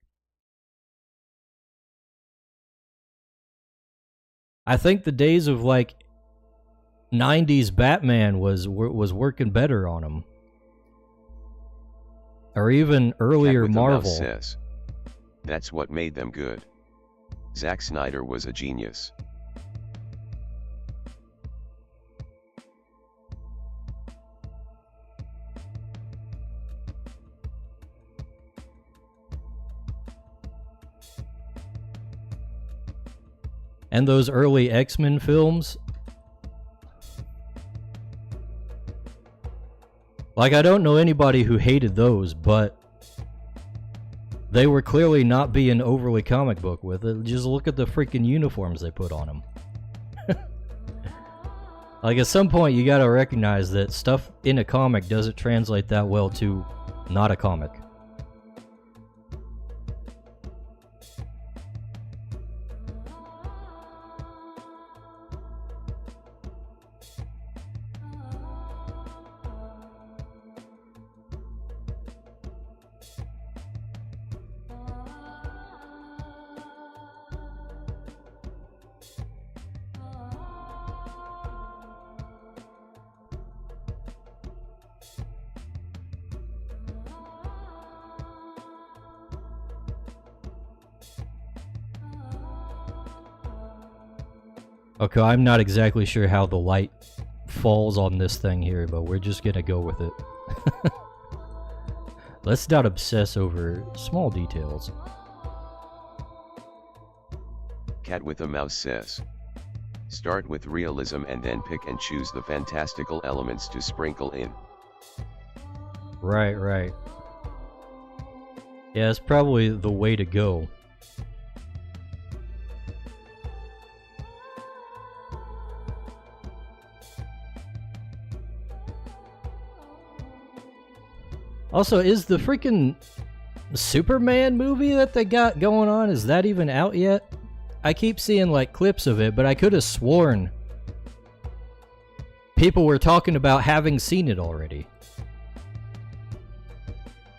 I think the days of like 90s Batman was working better on them. Or even earlier Cat with a Marvel. Mouse says, that's what made them good. Zack Snyder was a genius. And those early X-Men films. Like, I don't know anybody who hated those, but they were clearly not being overly comic book with it. Just look at the freaking uniforms they put on them. Like, at some point you gotta recognize that stuff in a comic doesn't translate that well to not a comic. Okay, I'm not exactly sure how the light falls on this thing here, but we're just gonna go with it. Let's not obsess over small details. Cat with a Mouse says, start with realism and then pick and choose the fantastical elements to sprinkle in. Right, right. Yeah, it's probably the way to go. Also, is the freaking Superman movie that they got going on, is that even out yet? I keep seeing like clips of it, but I could have sworn people were talking about having seen it already.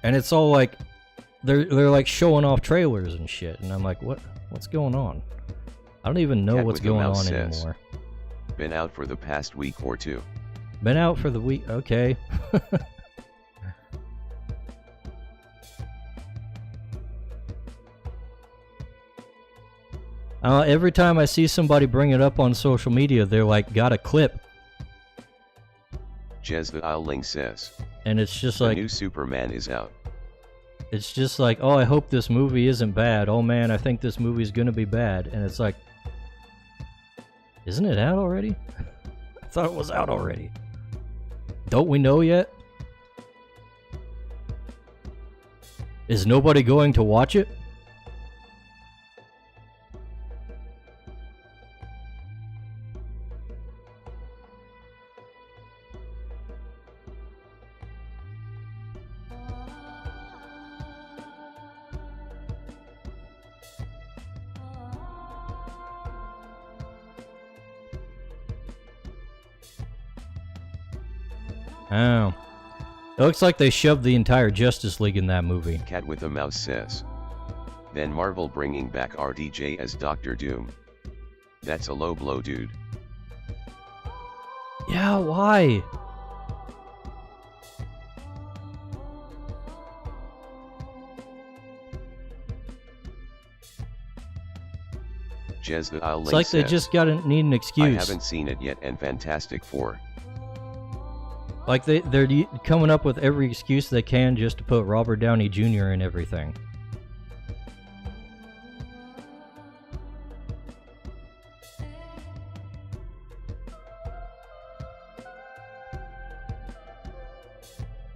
And it's all like they're like showing off trailers and shit, and I'm like, what's going on? I don't even know Cat what's with a going Mouse on says, anymore. been out for the past week or two. Been out for the week, okay. Every time I see somebody bring it up on social media, they're like, got a clip. Jez the Owling says, And it's just the like, new Superman is out. it's just like, oh, I hope this movie isn't bad. Oh man, I think this movie's gonna be bad. And it's like, isn't it out already? I thought it was out already. Don't we know yet? Is nobody going to watch it? Oh. It looks like they shoved the entire Justice League in that movie. Cat with a Mouse says, then Marvel bringing back RDJ as Doctor Doom. That's a low blow, dude. Yeah, why? Jez the Owling It's like says, they just need an excuse. I haven't seen it yet and Fantastic Four. Like they're coming up with every excuse they can just to put Robert Downey Jr. in everything.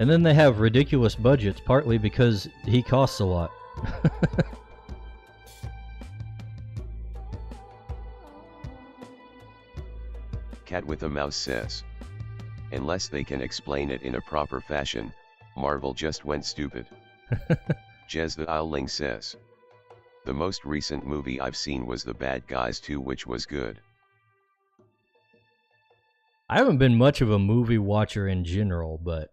And then they have ridiculous budgets, partly because he costs a lot. Cat with a Mouse says, unless they can explain it in a proper fashion, Marvel just went stupid. Jez the Owling says, the most recent movie I've seen was The Bad Guys 2, which was good. I haven't been much of a movie watcher in general, but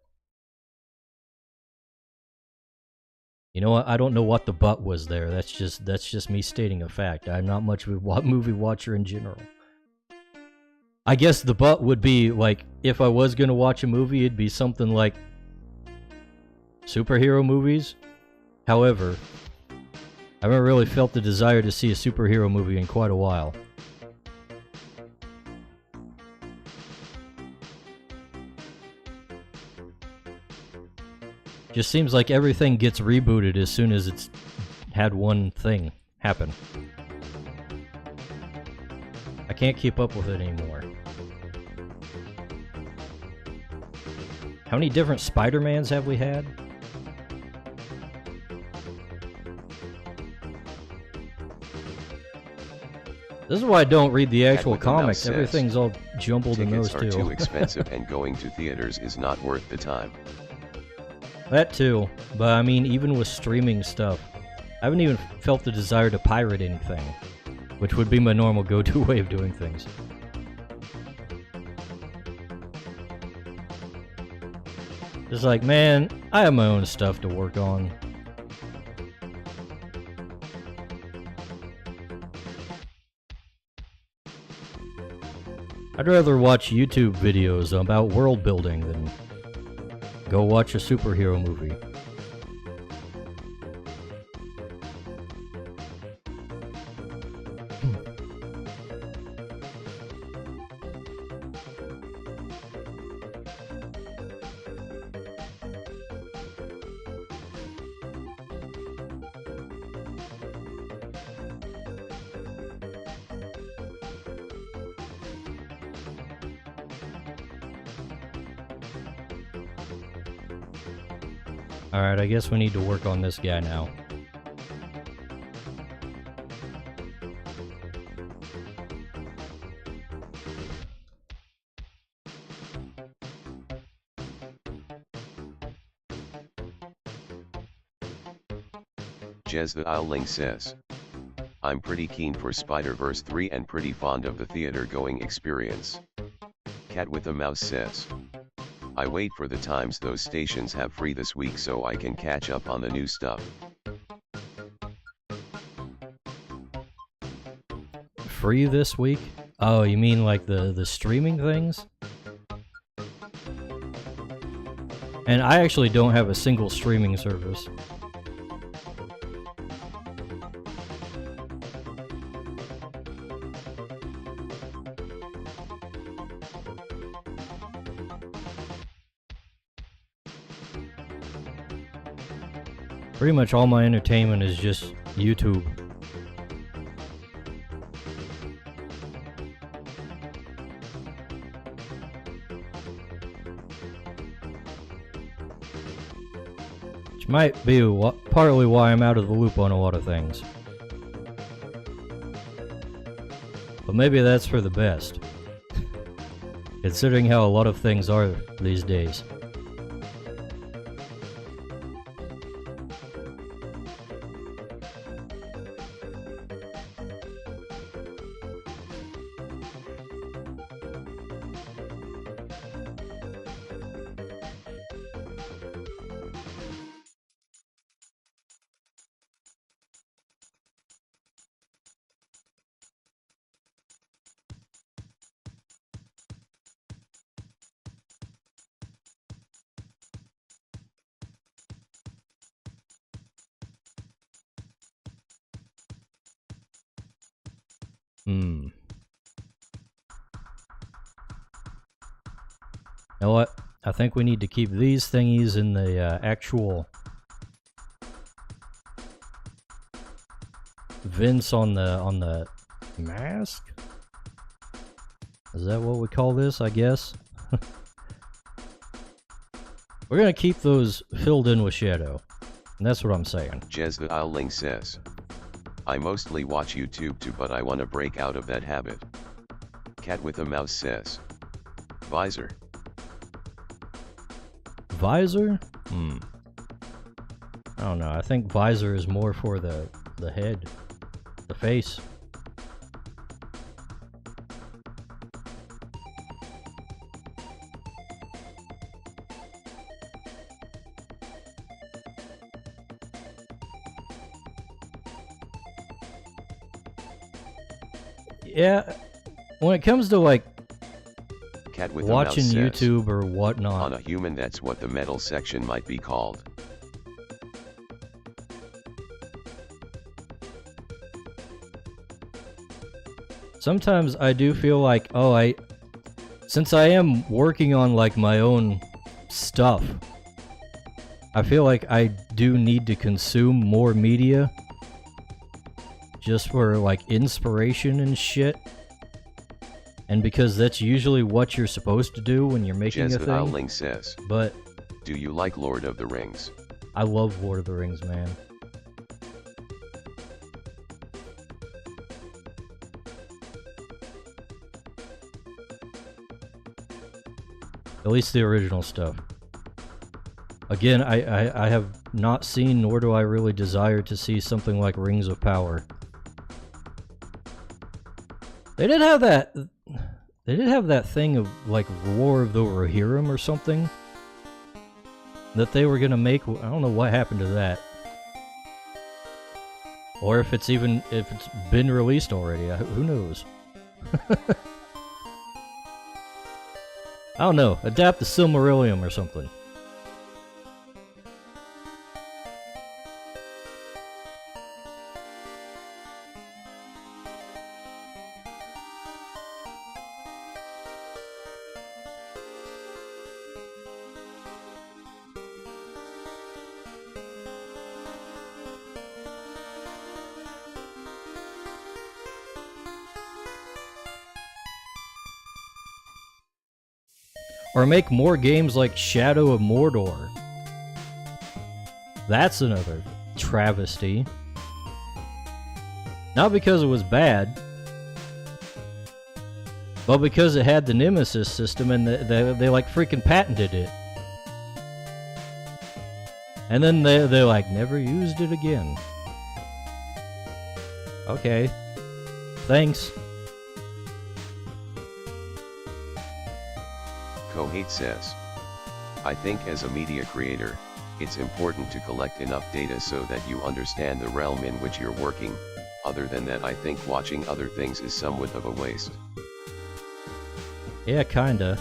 you know what? I don't know what the but was there. That's just me stating a fact. I'm not much of a movie watcher in general. I guess the but would be, like, if I was gonna watch a movie, it'd be something like superhero movies. However, I haven't really felt the desire to see a superhero movie in quite a while. Just seems like everything gets rebooted as soon as it's had one thing happen. I can't keep up with it anymore. How many different Spider-Mans have we had? This is why I don't read the actual comics. Everything's all jumbled in those two. Tickets are too expensive and going to theaters is not worth the time. That too, but I mean, even with streaming stuff, I haven't even felt the desire to pirate anything, which would be my normal go-to way of doing things. It's like, man, I have my own stuff to work on. I'd rather watch YouTube videos about world building than go watch a superhero movie. Alright, I guess we need to work on this guy now. Jez the Owling says, I'm pretty keen for Spider-Verse 3 and pretty fond of the theater-going experience. Cat with a Mouse says, I wait for the times those stations have free this week so I can catch up on the new stuff. Free this week? Oh, you mean like the streaming things? And I actually don't have a single streaming service. Pretty much all my entertainment is just YouTube. Which might be partly why I'm out of the loop on a lot of things. But maybe that's for the best. Considering how a lot of things are these days. You know what? I think we need to keep these thingies in the actual vents on the mask? Is that what we call this, I guess? We're gonna keep those filled in with shadow. And that's what I'm saying. Jez the Owling says, I mostly watch YouTube too, but I wanna break out of that habit. Cat with a mouse says, visor. Visor? I don't know. I think visor is more for the head, the face. Yeah, when it comes to like Cat with watching a mouse says, YouTube or whatnot, on a human, that's what the metal section might be called. sometimes I do feel like, oh, since I am working on like my own stuff, I feel like I do need to consume more media just for like inspiration and shit. And because that's usually what you're supposed to do when you're making Jez a the thing. Owling says, But do you like Lord of the Rings? I love Lord of the Rings, man. At least the original stuff. Again, I have not seen, nor do I really desire to see something like Rings of Power. They did have that. They did have that thing of like War of the Rohirrim or something that they were gonna make. I don't know what happened to that, or if it's been released already. Who knows? I don't know. Adapt the Silmarillion or something. Or make more games like Shadow of Mordor. That's another travesty. Not because it was bad, but because it had the Nemesis system and they like freaking patented it. And then they like never used it again. Okay. Thanks. Kohate says, I think as a media creator, it's important to collect enough data so that you understand the realm in which you're working. Other than that, I think watching other things is somewhat of a waste. Yeah, kinda.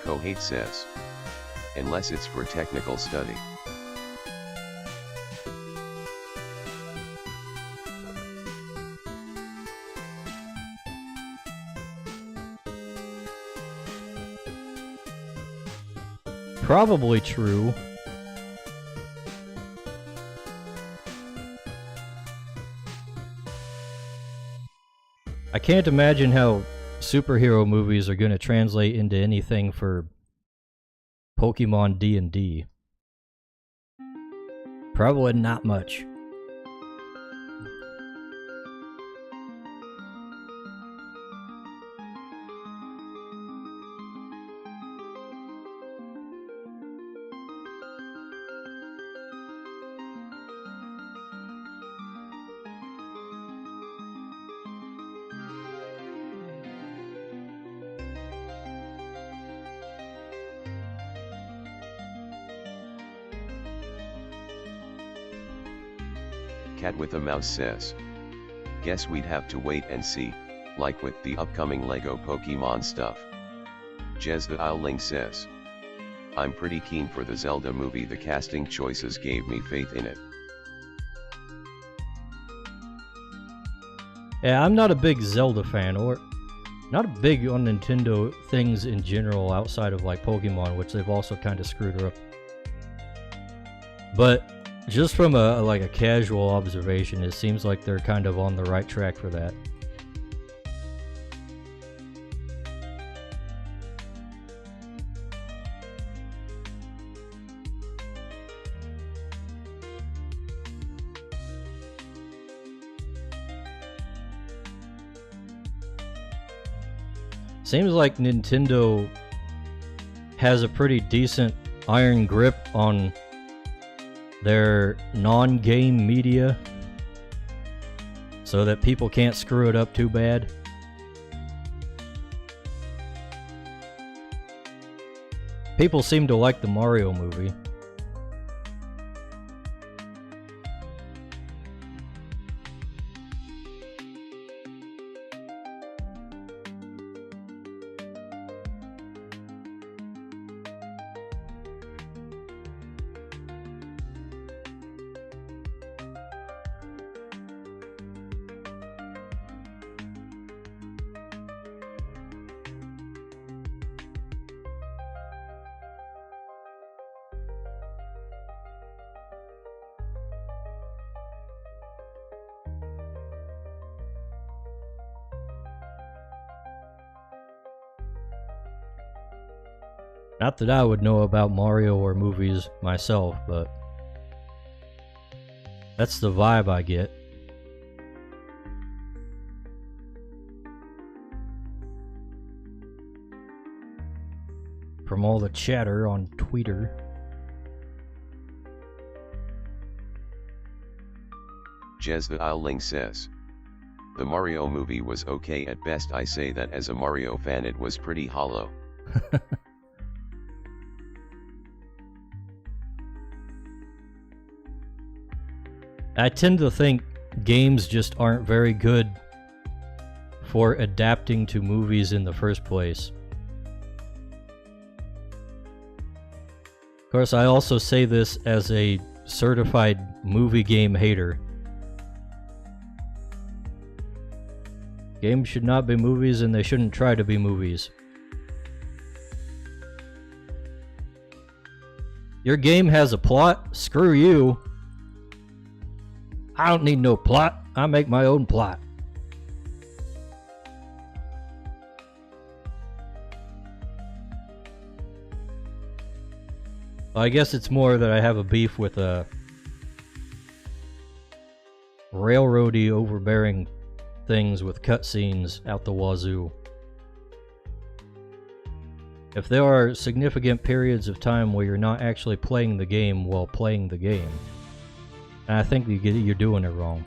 Kohate says, unless it's for technical study. Probably true. I can't imagine how superhero movies are going to translate into anything for Pokemon D&D. Probably not much. Cat with a mouse says, guess we'd have to wait and see, like with the upcoming Lego Pokemon stuff. Jez the Owling says, I'm pretty keen for the Zelda movie. The casting choices gave me faith in it. Yeah, I'm not a big Zelda fan, or not big on Nintendo things in general outside of like Pokemon, which they've also kind of screwed up. But just from a casual observation, it seems like they're kind of on the right track for that. Seems like Nintendo has a pretty decent iron grip on their non-game media so that people can't screw it up too bad. People seem to like the Mario movie. Not that I would know about Mario or movies myself, but that's the vibe I get. From all the chatter on Twitter. Jez the Owling says, the Mario movie was okay at best. I say that as a Mario fan, it was pretty hollow. I tend to think games just aren't very good for adapting to movies in the first place. Of course, I also say this as a certified movie game hater. Games should not be movies, and they shouldn't try to be movies. Your game has a plot? Screw you. I don't need no plot. I make my own plot. Well, I guess it's more that I have a beef with railroady overbearing things with cutscenes out the wazoo. If there are significant periods of time where you're not actually playing the game while playing the game, and I think you're doing it wrong.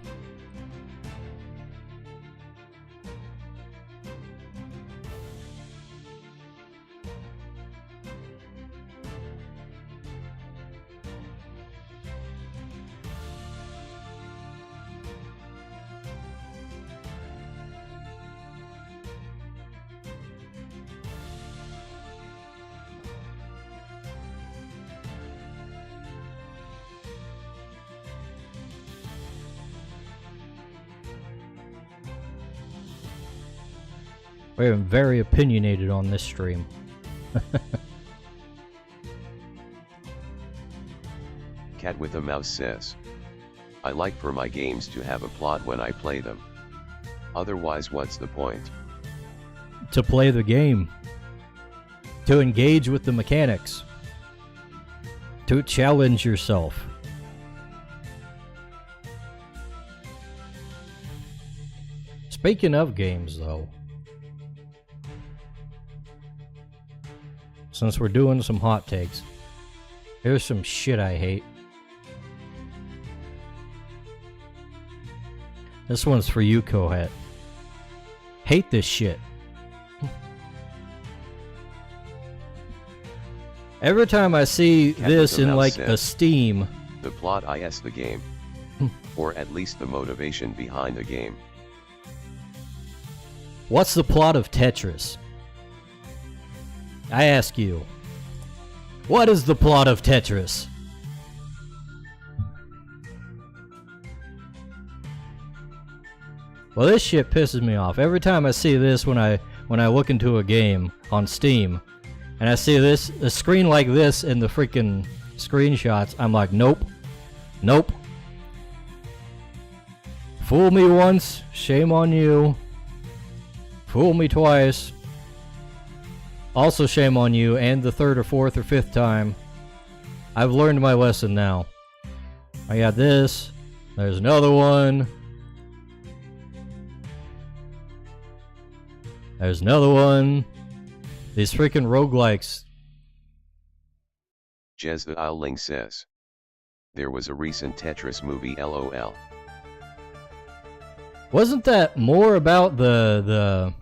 We're very opinionated on this stream. Cat with a Mouse says, I like for my games to have a plot when I play them. Otherwise, what's the point? To play the game. To engage with the mechanics. To challenge yourself. Speaking of games, though, since we're doing some hot takes, here's some shit I hate. This one's for you, Kohet. Hate this shit. Every time I see this in like a Steam, the plot is the game, or at least the motivation behind the game. What's the plot of Tetris? I ask you, what is the plot of Tetris? Well, this shit pisses me off. Every time I see this when I look into a game on Steam, and I see a screen like this in the freaking screenshots, I'm like, nope. Nope. Fool me once, shame on you. Fool me twice. Also shame on you, and the third or fourth or fifth time. I've learned my lesson now. I got this. There's another one. There's another one. These freaking roguelikes. Jez the Owling says. There was a recent Tetris movie LOL. Wasn't that more about the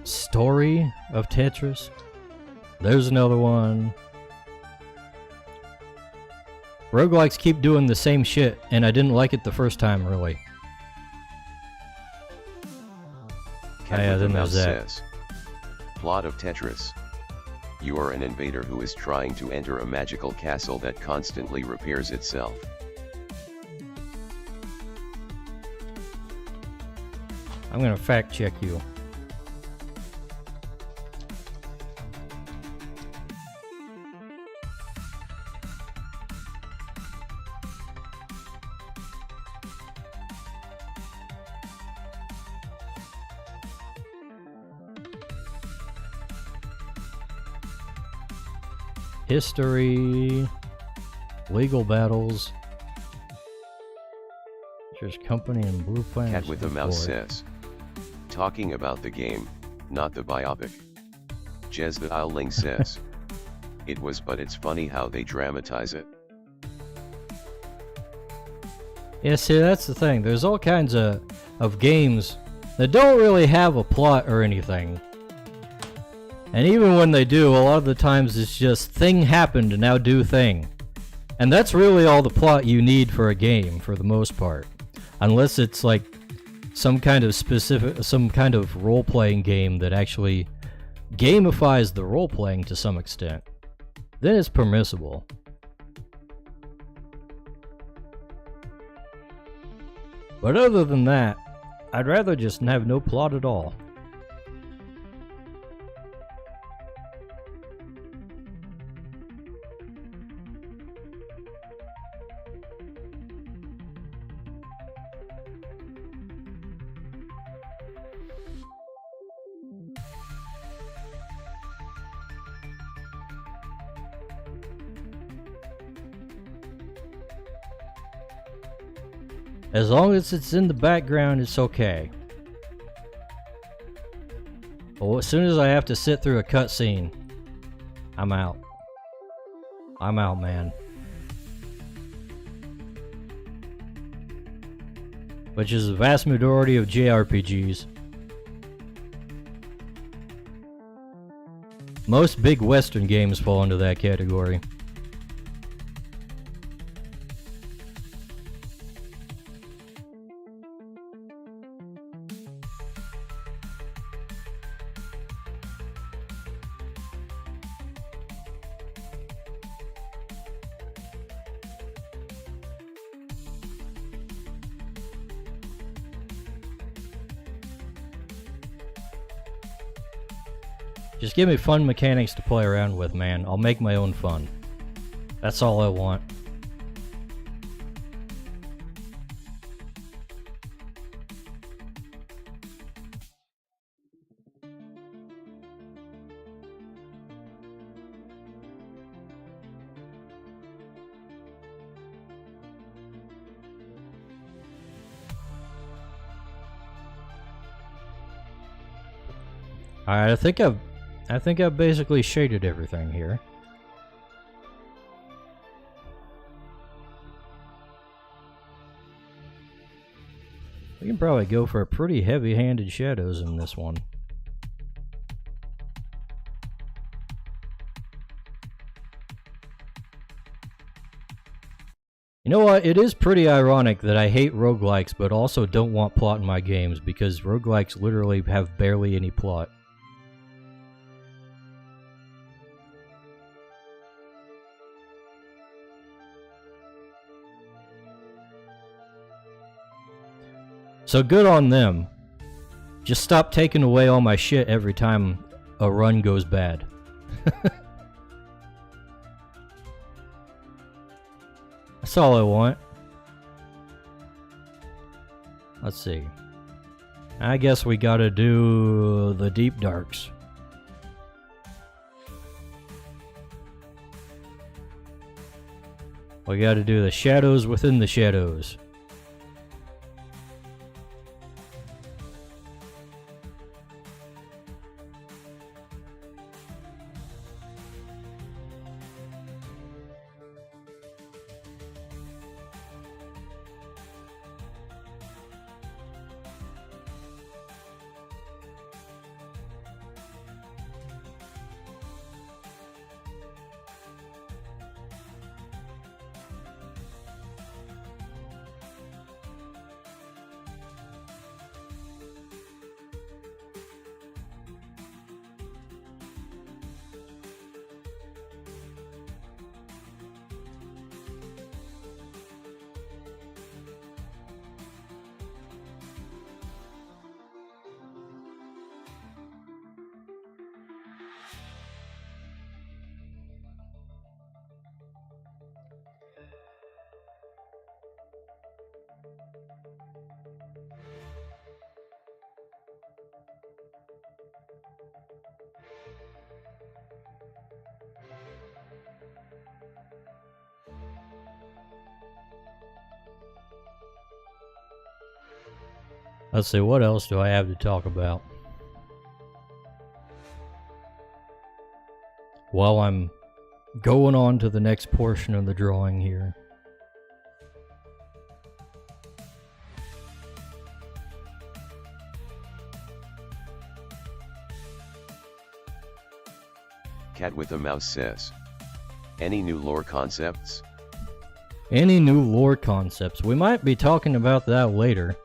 story of Tetris? There's another one. Roguelikes keep doing the same shit, and I didn't like it the first time, really. Cat with the then Mouse there's that. says. Plot of Tetris. You are an invader who is trying to enter a magical castle that constantly repairs itself. I'm gonna fact check you. History, legal battles, just company and Blue Planet. Cat with the Mouse says. Talking about the game, not the biopic. Jez the Owling says. It was, but it's funny how they dramatize it. Yeah, see, that's the thing. There's all kinds of games that don't really have a plot or anything. And even when they do, a lot of the times it's just thing happened and now do thing. And that's really all the plot you need for a game, for the most part. Unless it's like some kind of role-playing game that actually gamifies the role-playing to some extent. Then it's permissible. But other than that, I'd rather just have no plot at all. As long as it's in the background, it's okay. But as soon as I have to sit through a cutscene, I'm out. I'm out, man. Which is the vast majority of JRPGs. Most big Western games fall into that category. Just give me fun mechanics to play around with, man. I'll make my own fun. That's all I want. Alright, I think I've basically shaded everything here. We can probably go for pretty heavy-handed shadows in this one. You know what? It is pretty ironic that I hate roguelikes but also don't want plot in my games, because roguelikes literally have barely any plot. So good on them. Just stop taking away all my shit every time a run goes bad. That's all I want. Let's see. I guess we gotta do the deep darks. We gotta do the shadows within the shadows. Let's see, what else do I have to talk about? While I'm going on to the next portion of the drawing here. Cat with a Mouse says, any new lore concepts? Any new lore concepts? We might be talking about that later.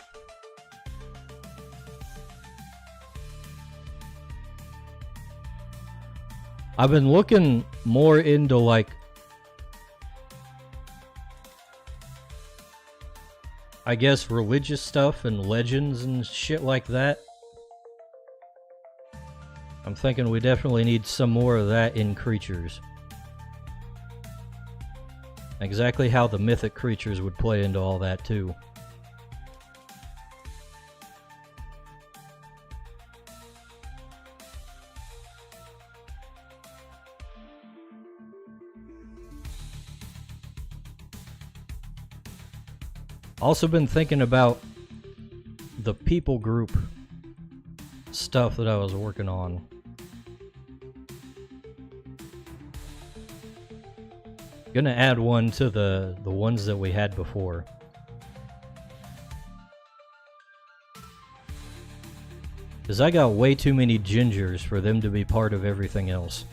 I've been looking more into like, I guess, religious stuff and legends and shit like that. I'm thinking we definitely need some more of that in Crytures. Exactly how the mythic creatures would play into all that too. Also been thinking about the people group stuff that I was working on. Gonna add one to the ones that we had before. Cause I got way too many gingers for them to be part of everything else.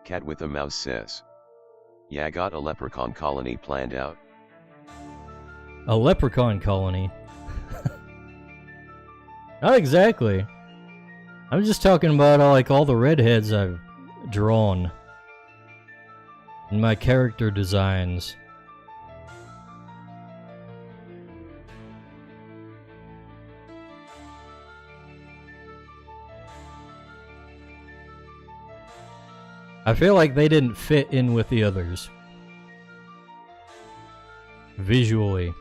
Cat with a Mouse says, yeah, got a leprechaun colony planned out. A leprechaun colony? Not exactly. I'm just talking about like all the redheads I've drawn in my character designs. I feel like they didn't fit in with the others. Visually.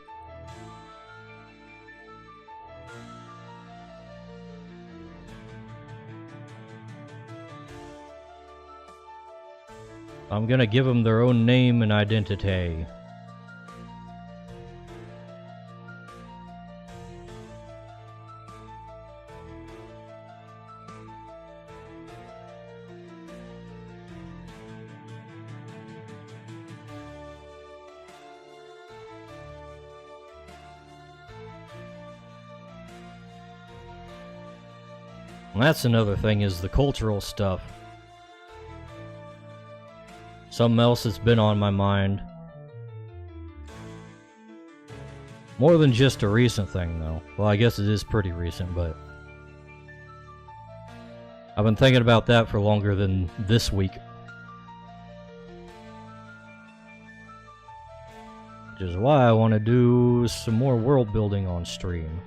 I'm gonna give them their own name and identity. And that's another thing, is the cultural stuff. Something else that's been on my mind. More than just a recent thing, though. Well, I guess it is pretty recent, but I've been thinking about that for longer than this week. Which is why I want to do some more world building on stream.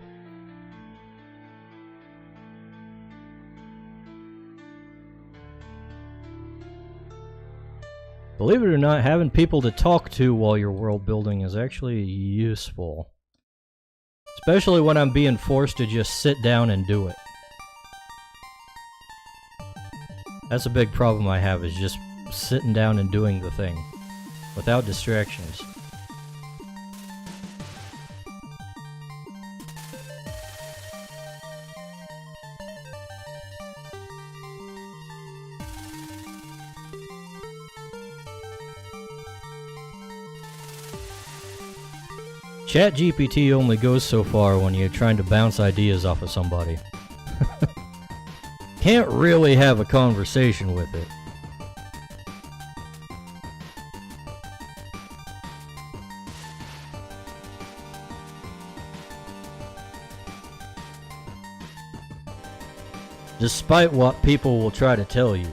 Believe it or not, having people to talk to while you're world building is actually useful. Especially when I'm being forced to just sit down and do it. That's a big problem I have, is just sitting down and doing the thing without distractions. ChatGPT only goes so far when you're trying to bounce ideas off of somebody. Can't really have a conversation with it. Despite what people will try to tell you.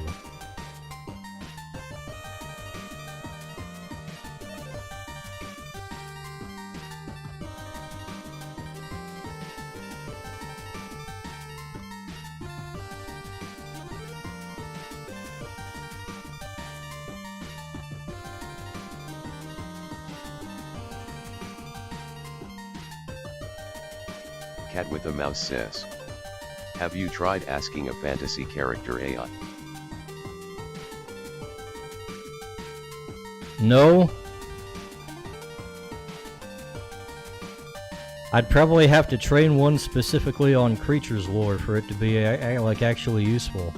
Cat with a mouse says, have you tried asking a fantasy character AI? No. I'd probably have to train one specifically on Crytures lore for it to be like actually useful.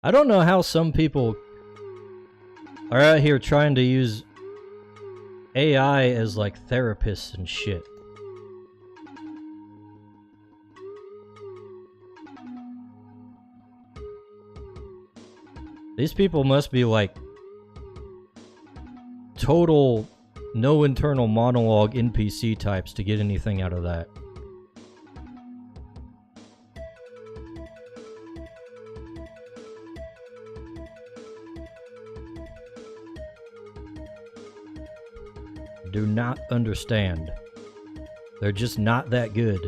I don't know how some people are out here trying to use AI as like therapists and shit. These people must be like total no internal monologue NPC types to get anything out of that. Do not understand. They're just not that good.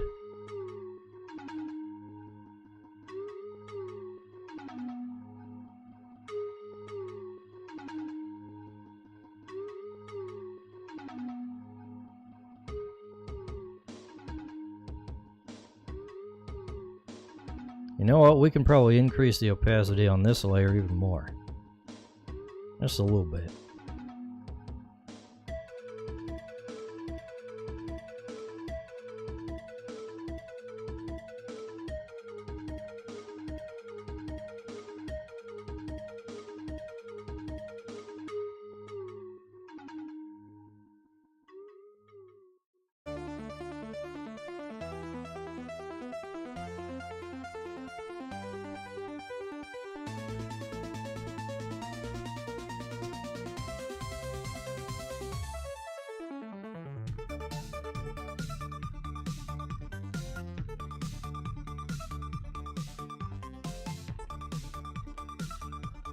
You know what? We can probably increase the opacity on this layer even more. Just a little bit.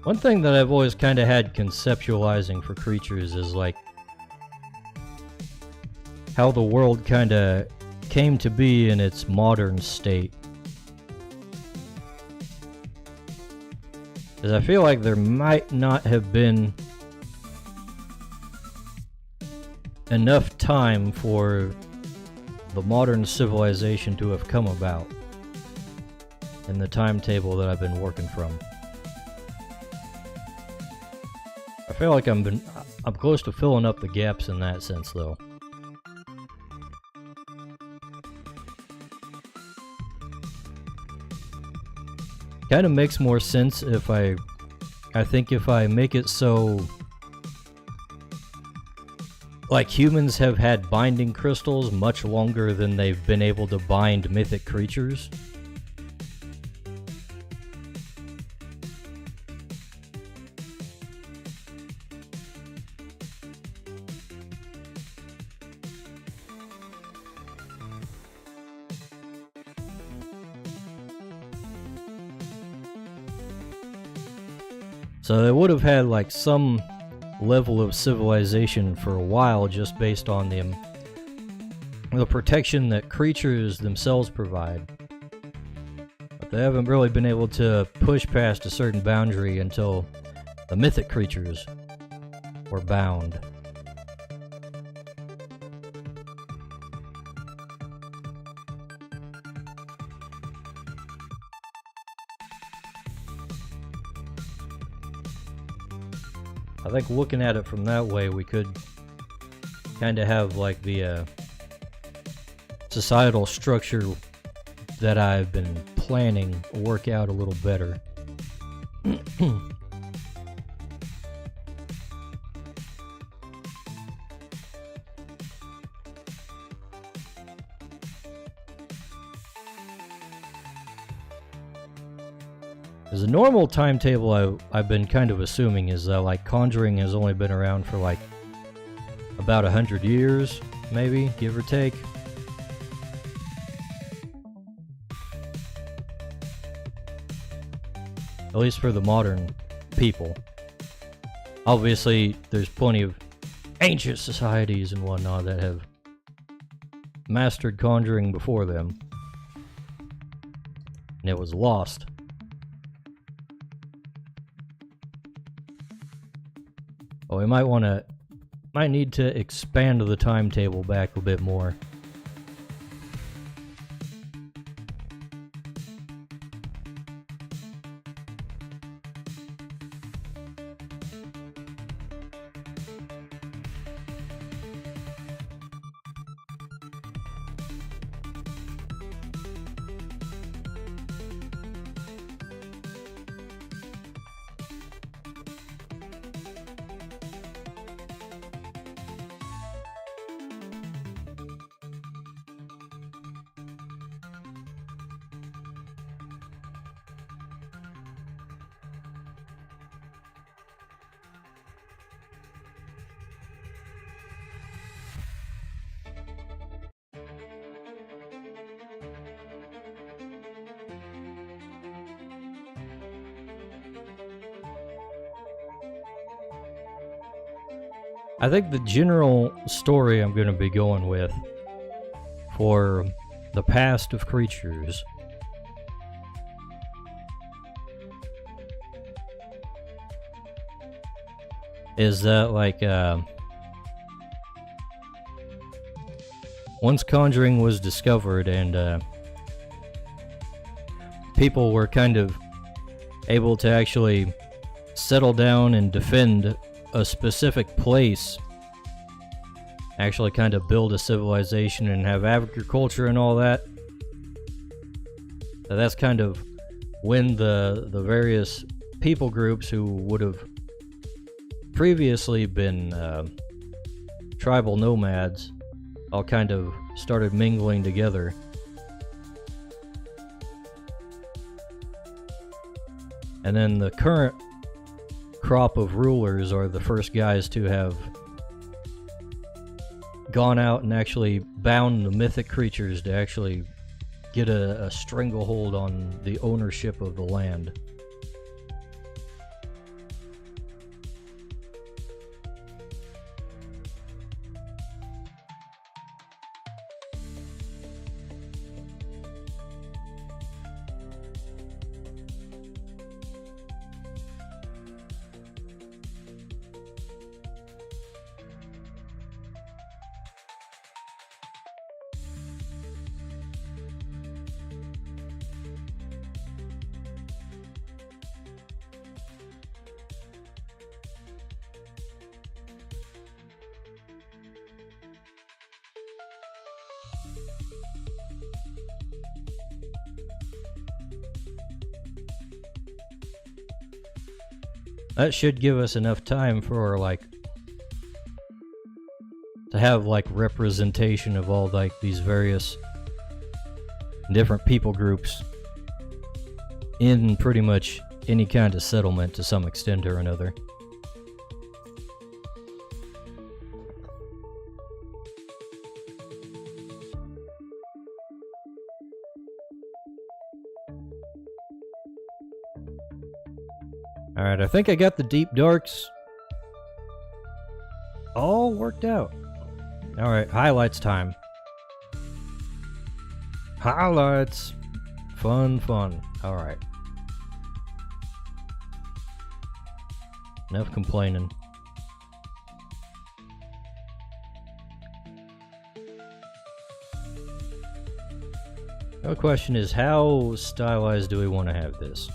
One thing that I've always kind of had conceptualizing for Crytures is like how the world kind of came to be in its modern state. Because I feel like there might not have been enough time for the modern civilization to have come about in the timetable that I've been working from. I feel like I'm close to filling up the gaps in that sense, though. Kind of makes more sense if I think if I make it so like humans have had binding crystals much longer than they've been able to bind mythic creatures. So they would have had like some level of civilization for a while just based on the protection that creatures themselves provide. But they haven't really been able to push past a certain boundary until the mythic creatures were bound. I think looking at it from that way, we could kind of have like the societal structure that I've been planning work out a little better. As a normal timetable, I've been kind of assuming is that like conjuring has only been around for like about 100 years, maybe, give or take. At least for the modern people. Obviously, there's plenty of ancient societies and whatnot that have mastered conjuring before them. And it was lost. Oh, we might need to expand the timetable back a bit more. I think the general story I'm going to be going with for the past of Crytures is that like once conjuring was discovered and people were kind of able to actually settle down and defend a specific place, actually kind of build a civilization and have agriculture and all that. So that's kind of when the various people groups who would have previously been tribal nomads all kind of started mingling together. And then the current crop of rulers are the first guys to have gone out and actually bound the mythic creatures to actually get a stranglehold on the ownership of the land. That should give us enough time for like to have like representation of all like these various different people groups in pretty much any kind of settlement to some extent or another. Alright, I think I got the deep darks all worked out. Alright, highlights time. Highlights. Fun. Alright. Enough complaining. The question is, how stylized do we want to have this?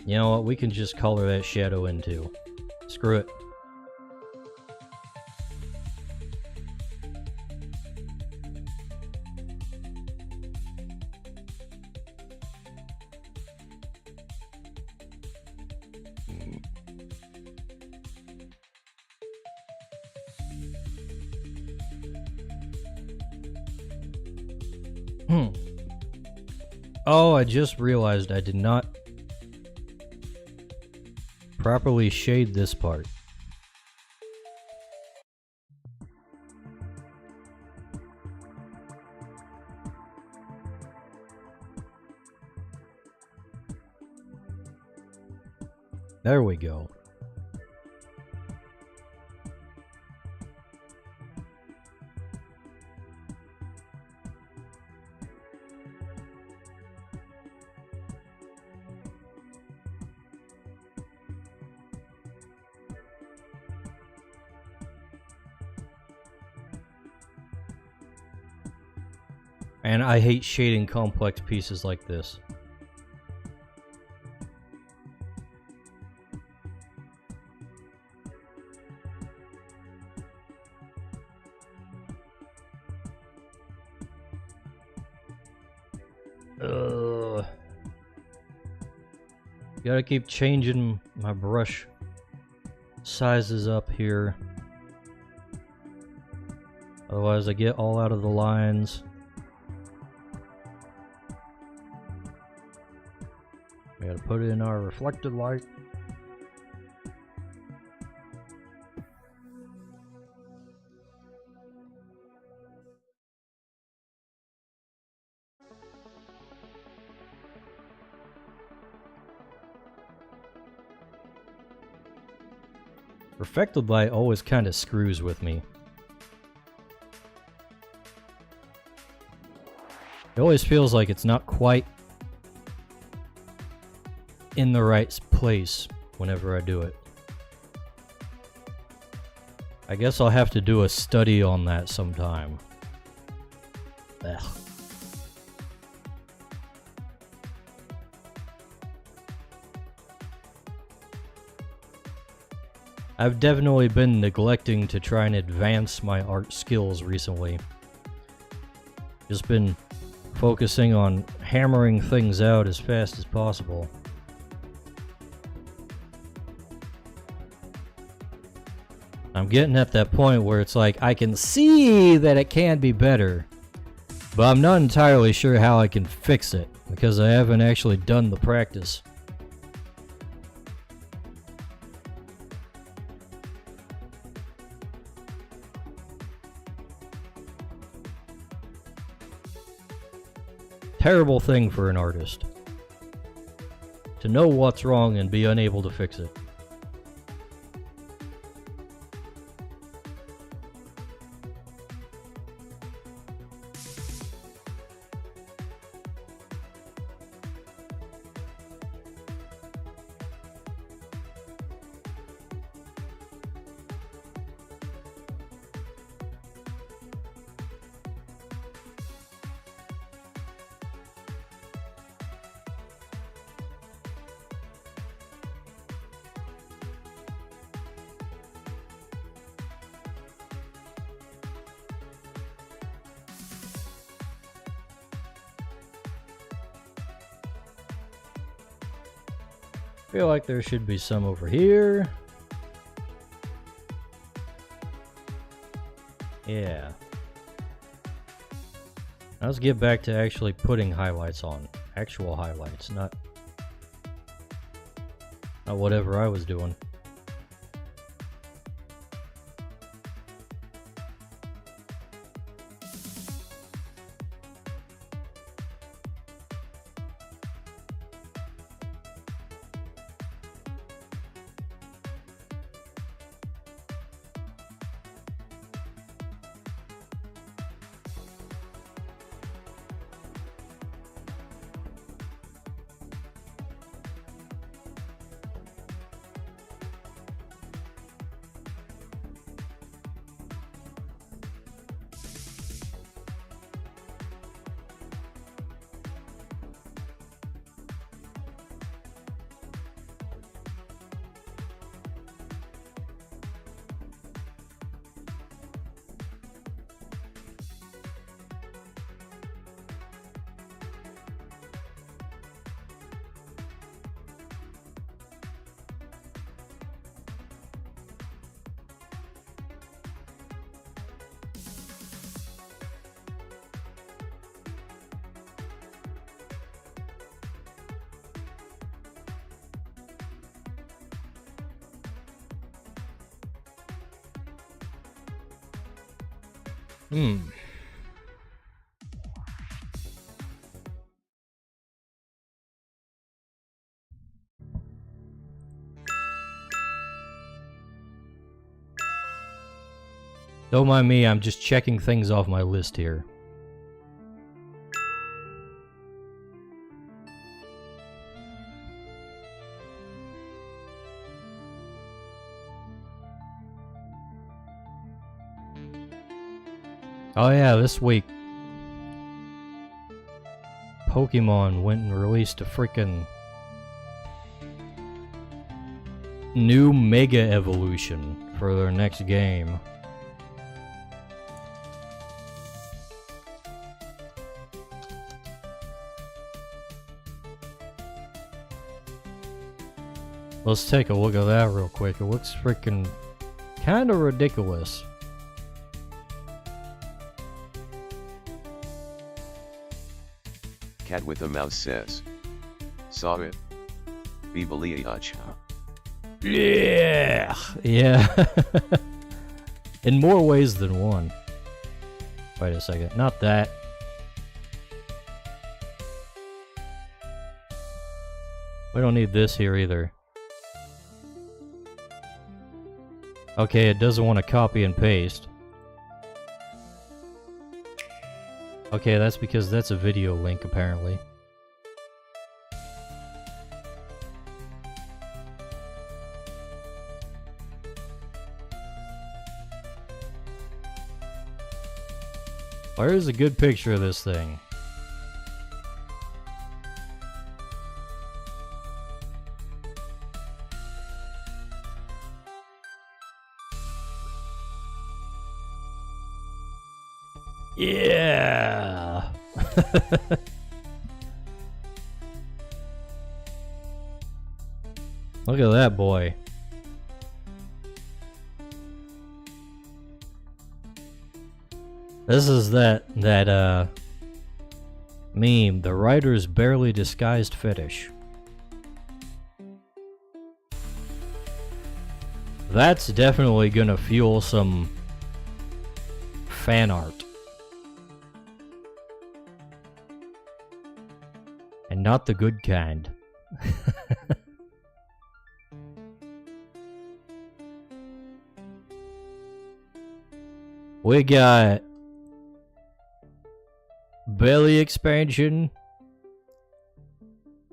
You know what? We can just color that shadow in too. Screw it. Oh, I just realized I did not properly shade this part. There we go. And I hate shading complex pieces like this. Gotta keep changing my brush sizes up here. Otherwise I get all out of the lines. We gotta put in our reflected light. Reflected light always kind of screws with me. It always feels like it's not quite in the right place whenever I do it. I guess I'll have to do a study on that sometime. Ugh. I've definitely been neglecting to try and advance my art skills recently. Just been focusing on hammering things out as fast as possible. I'm getting at that point where it's like I can see that it can be better, but I'm not entirely sure how I can fix it because I haven't actually done the practice. Terrible thing for an artist to know what's wrong and be unable to fix it. Feel like there should be some over here. Yeah. Now let's get back to actually putting highlights on. Actual highlights, not whatever I was doing. Hmm. Don't mind me, I'm just checking things off my list here. Oh yeah, this week Pokemon went and released a freaking new Mega Evolution for their next game. Let's take a look at that real quick. It looks freaking kind of ridiculous. Cat with a mouse says. Saw it. Bibaliach. Yeah! Yeah. In more ways than one. Wait a second. Not that. We don't need this here either. Okay, it doesn't want to copy and paste. Okay, that's because that's a video link, apparently. Where's a good picture of this thing? Yeah. Look at that boy. This is that meme, the writer's barely disguised fetish. That's definitely gonna fuel some fan art. And not the good kind. We got belly expansion,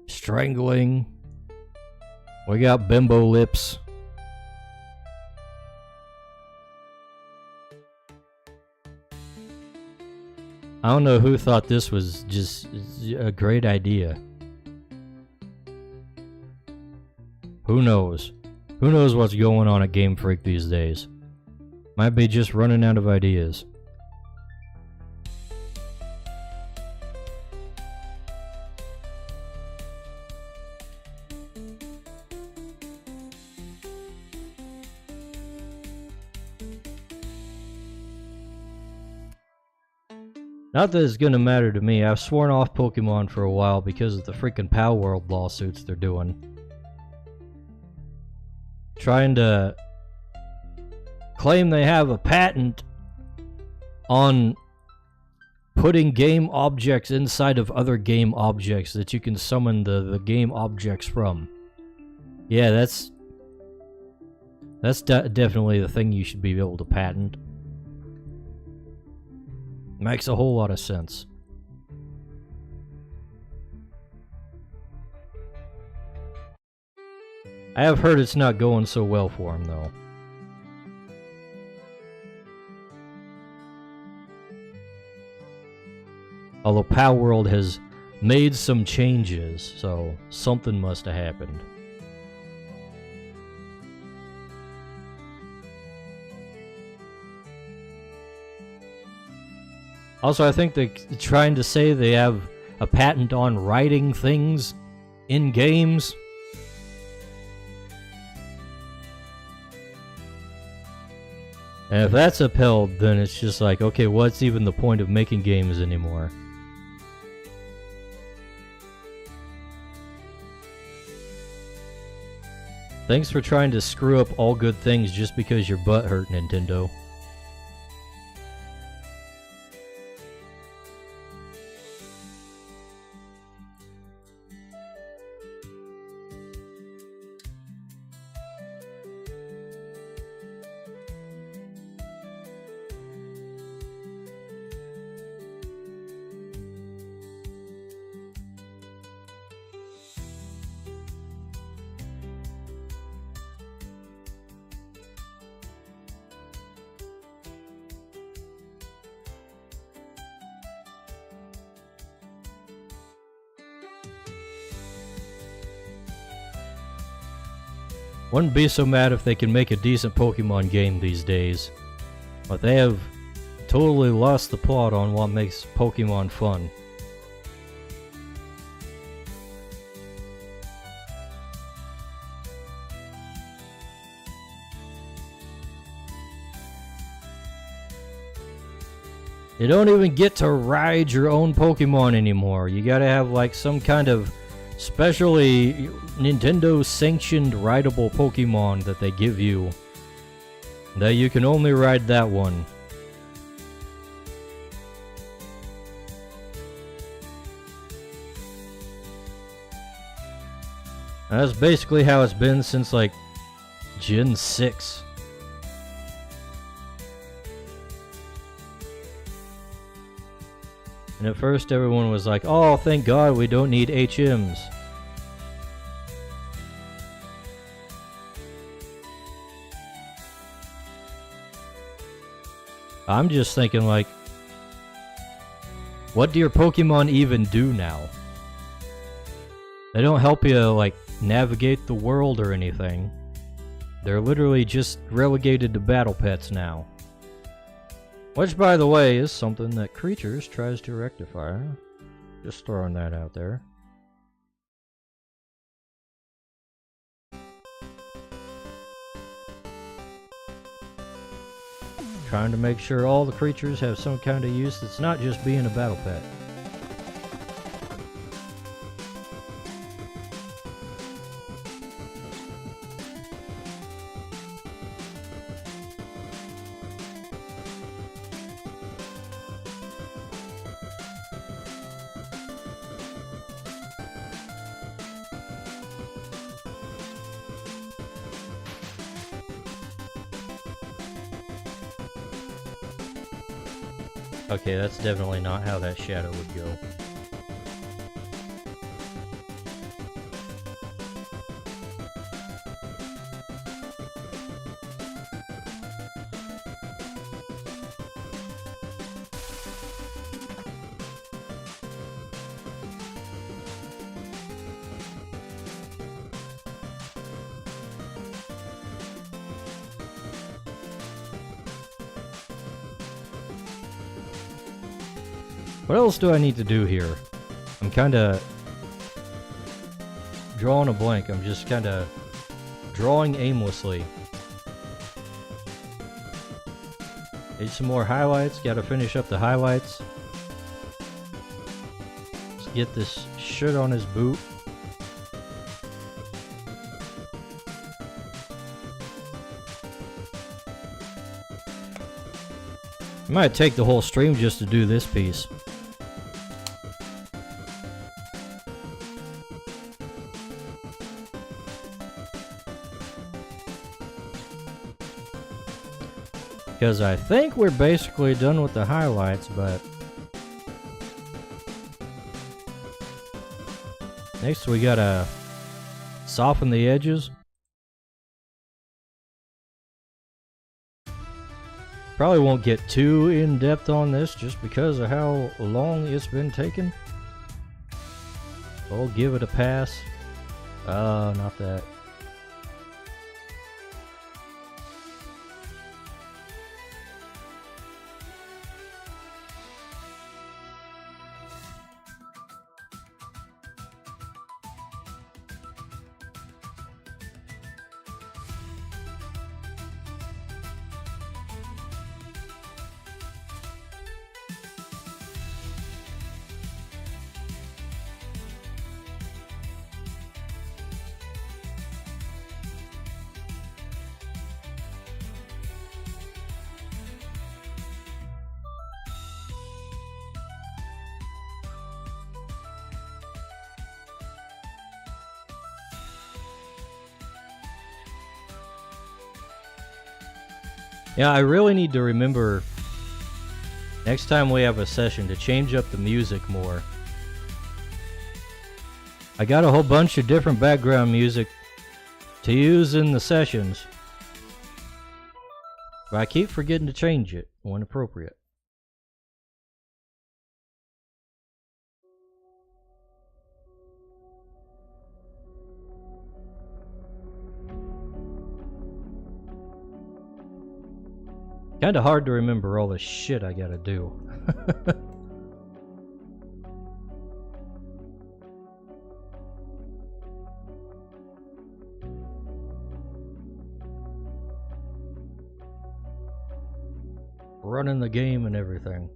strangling. We got bimbo lips. I don't know who thought this was just a great idea. Who knows? Who knows what's going on at Game Freak these days? Might be just running out of ideas. Not that it's gonna matter to me. I've sworn off Pokemon for a while because of the freaking Pow World lawsuits they're doing. Trying to claim they have a patent on putting game objects inside of other game objects that you can summon the game objects from. Yeah, that's definitely the thing you should be able to patent. Makes a whole lot of sense. I have heard it's not going so well for him, though. Although Pow World has made some changes, so something must have happened. Also, I think they're trying to say they have a patent on writing things in games. And if that's upheld, then it's just like, okay, what's even the point of making games anymore? Thanks for trying to screw up all good things just because your butt hurt, Nintendo. Wouldn't be so mad if they can make a decent Pokemon game these days. But they have totally lost the plot on what makes Pokemon fun. You don't even get to ride your own Pokemon anymore. You gotta have like some kind of specially Nintendo sanctioned rideable Pokemon that they give you. That you can only ride that one. And that's basically how it's been since like Gen 6. And at first everyone was like, oh, thank God we don't need HMs. I'm just thinking like, what do your Pokemon even do now? They don't help you like navigate the world or anything. They're literally just relegated to battle pets now. Which, by the way, is something that Crytures tries to rectify. Just throwing that out there. Trying to make sure all the creatures have some kind of use that's not just being a battle pet. Okay, that's definitely not how that shadow would go. What else do I need to do here? I'm kinda drawing a blank. I'm just kinda drawing aimlessly. Need some more highlights. Gotta finish up the highlights. Let's get this shit on his boot. I might take the whole stream just to do this piece. Because I think we're basically done with the highlights, but next we gotta soften the edges. Probably won't get too in depth on this just because of how long it's been taking. So I'll give it a pass. Not that. Yeah, I really need to remember next time we have a session to change up the music more. I got a whole bunch of different background music to use in the sessions, but I keep forgetting to change it when appropriate. Kinda hard to remember all the shit I gotta do. Running the game and everything.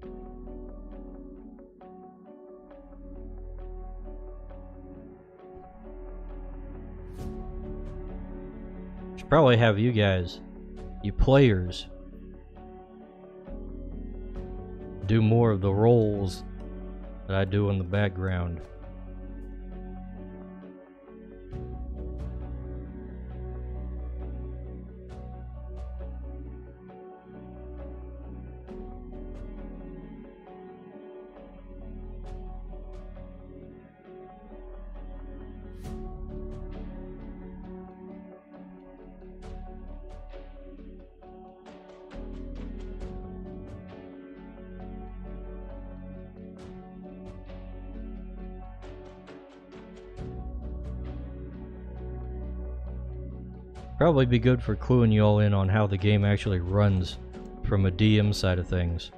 Should probably have you guys, you players, do more of the roles that I do in the background. Probably be good for cluing you all in on how the game actually runs from a DM side of things.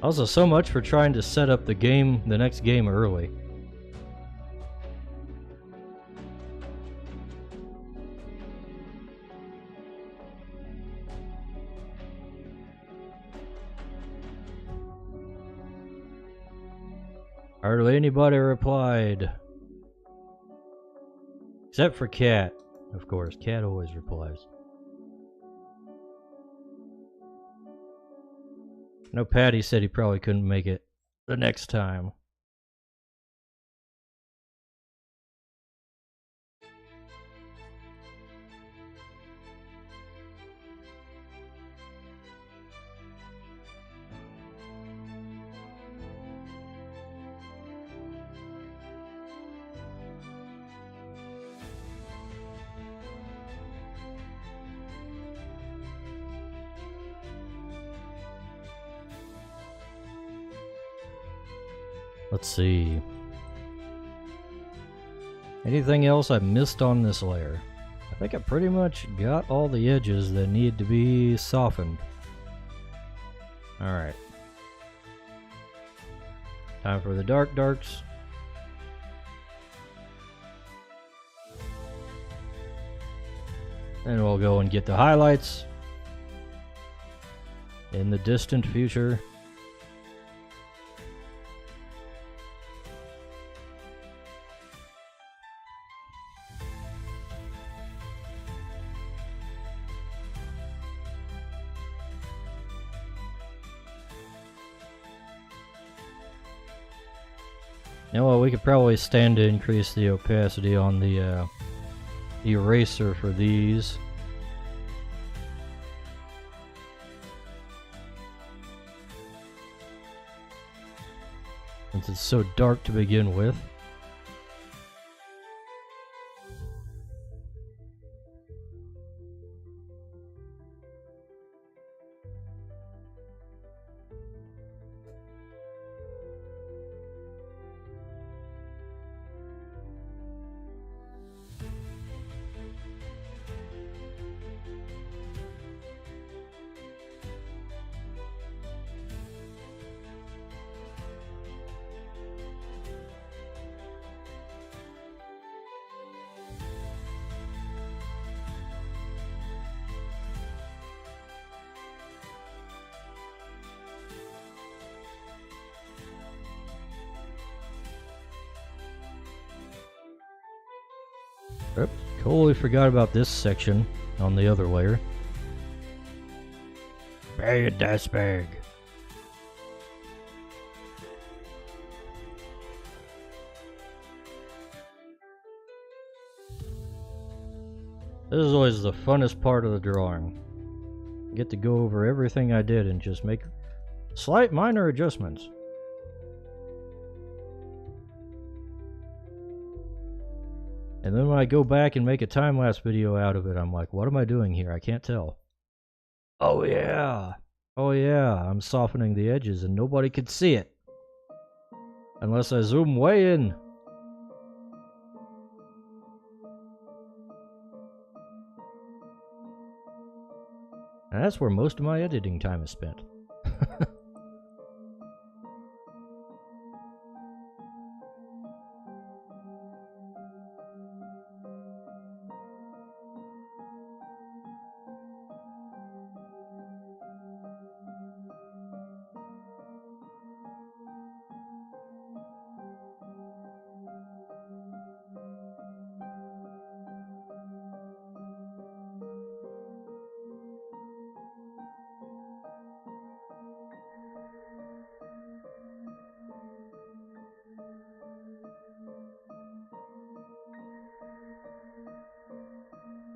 Also, so much for trying to set up the next game early. Hardly anybody replied. Except for Cat, of course. Cat always replies. No, Patty said he probably couldn't make it the next time. Let's see. Anything else I missed on this layer? I think I pretty much got all the edges that need to be softened. Alright. Time for the darks. Then we'll go and get the highlights in the distant future. You know what, we could probably stand to increase the opacity on the eraser for these. Since it's so dark to begin with. Oops, totally forgot about this section on the other layer. Bad dice bag. This is always the funnest part of the drawing. I get to go over everything I did and just make slight minor adjustments. And then when I go back and make a time-lapse video out of it, I'm like, what am I doing here? I can't tell. Oh yeah! Oh yeah, I'm softening the edges and nobody could see it. Unless I zoom way in. And that's where most of my editing time is spent.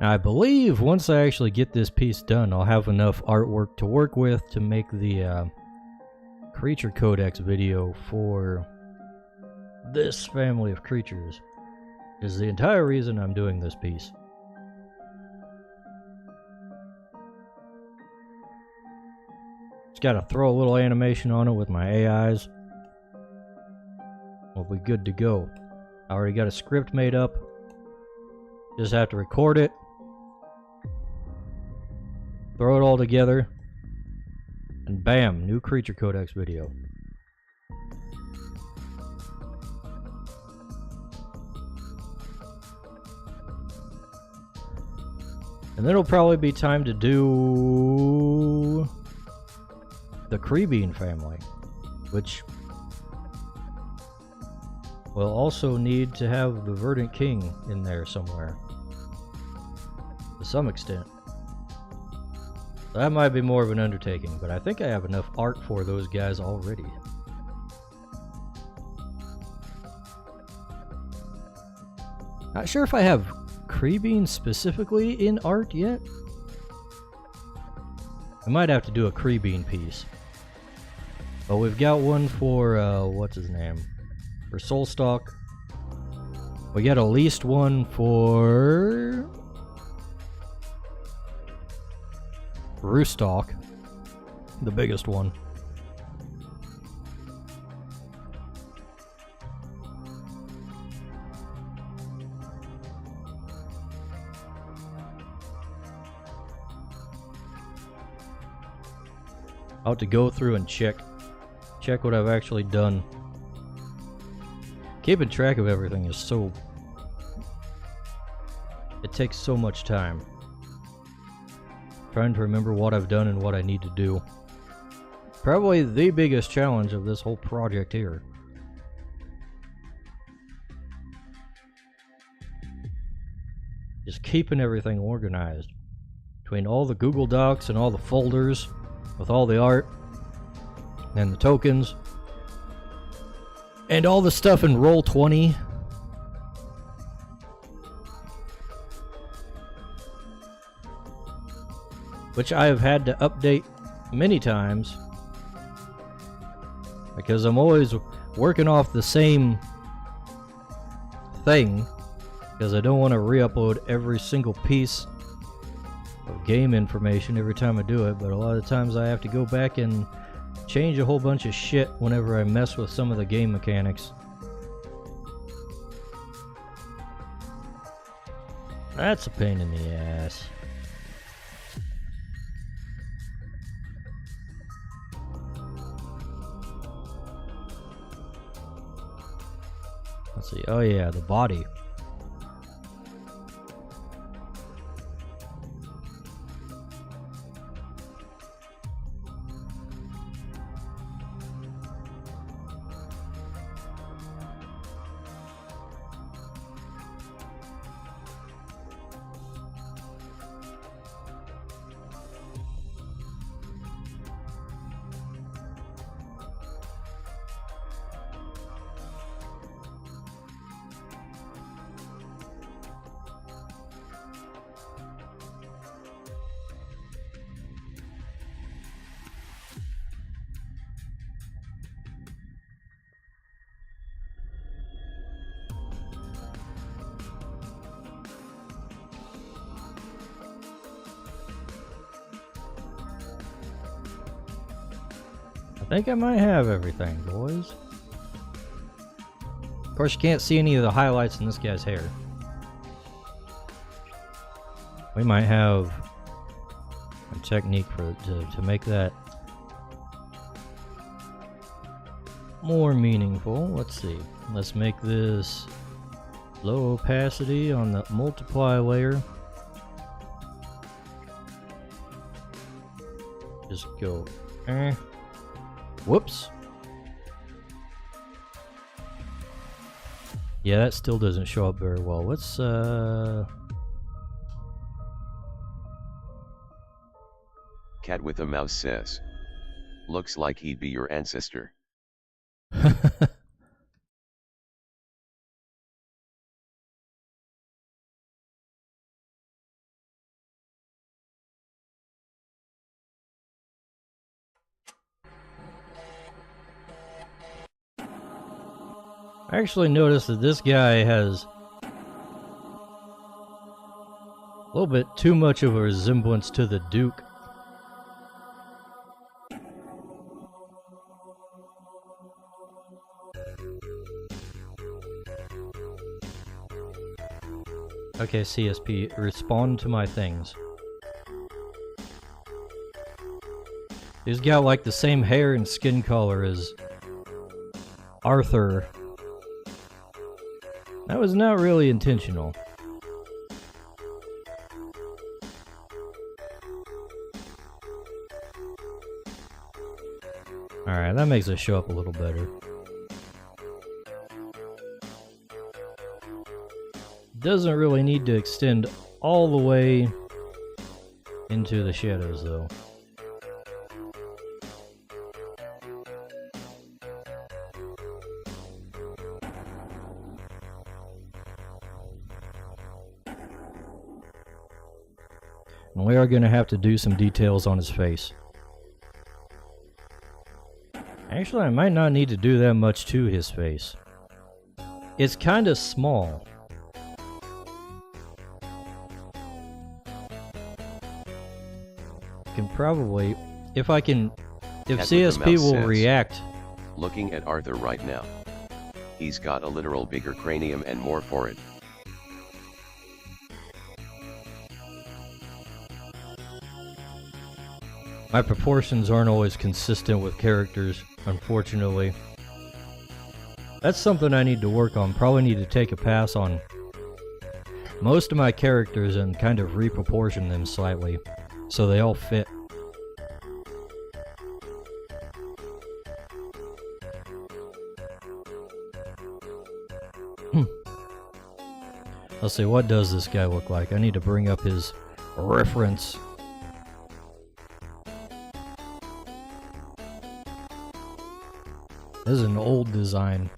Now, I believe once I actually get this piece done, I'll have enough artwork to work with to make the Creature Codex video for this family of creatures. Is the entire reason I'm doing this piece. Just gotta throw a little animation on it with my AIs. We'll be good to go. I already got a script made up. Just have to record it. Throw it all together. And bam, new Creature Codex video. And then it'll probably be time to do the Creebean family, which will also need to have the Verdant King in there somewhere, to some extent. That might be more of an undertaking, but I think I have enough art for those guys already. Not sure if I have Creebean specifically in art yet. I might have to do a Creebean piece. But we've got one for, what's his name? For Soulstalk. We got at least one for Roostalk, the biggest one. I'll have to go through and check what I've actually done. Keeping track of everything is so... it takes so much time. Trying to remember what I've done and what I need to do. Probably the biggest challenge of this whole project here. Just keeping everything organized. Between all the Google Docs and all the folders with all the art and the tokens and all the stuff in Roll20. Which I have had to update many times because I'm always working off the same thing because I don't want to re-upload every single piece of game information every time I do it, but a lot of times I have to go back and change a whole bunch of shit whenever I mess with some of the game mechanics. That's a pain in the ass. Let's see. Oh yeah, the body. I think I might have everything, boys. Of course, you can't see any of the highlights in this guy's hair. We might have a technique to make that more meaningful. Let's see. Let's make this low opacity on the multiply layer. Just go. Whoops. Yeah, that still doesn't show up very well. Let's Cat with a mouse says. Looks like he'd be your ancestor. I actually noticed that this guy has a little bit too much of a resemblance to the Duke. Okay, CSP, respond to my things. He's got like the same hair and skin color as Arthur. That was not really intentional. Alright, that makes it show up a little better. Doesn't really need to extend all the way into the shadows though. And we are going to have to do some details on his face. Actually, I might not need to do that much to his face. It's kind of small. Can probably, if Cat with CSP the mouse will says, react. Looking at Arthur right now. He's got a literal bigger cranium and more for it. My proportions aren't always consistent with characters, unfortunately. That's something I need to work on. Probably need to take a pass on most of my characters and kind of reproportion them slightly so they all fit. Let's see, what does this guy look like? I need to bring up his reference. This is an old design.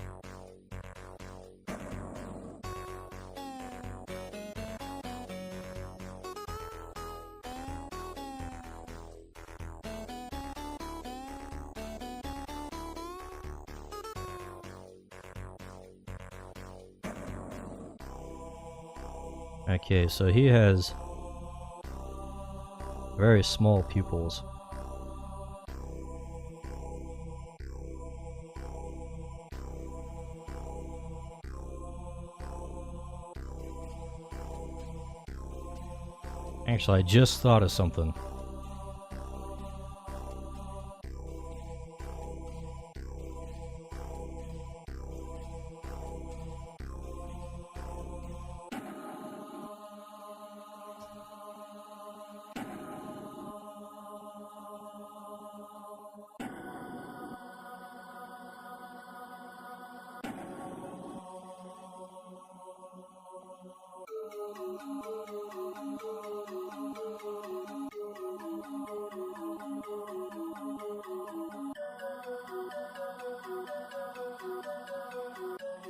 Okay, so he has very small pupils. Actually, I just thought of something.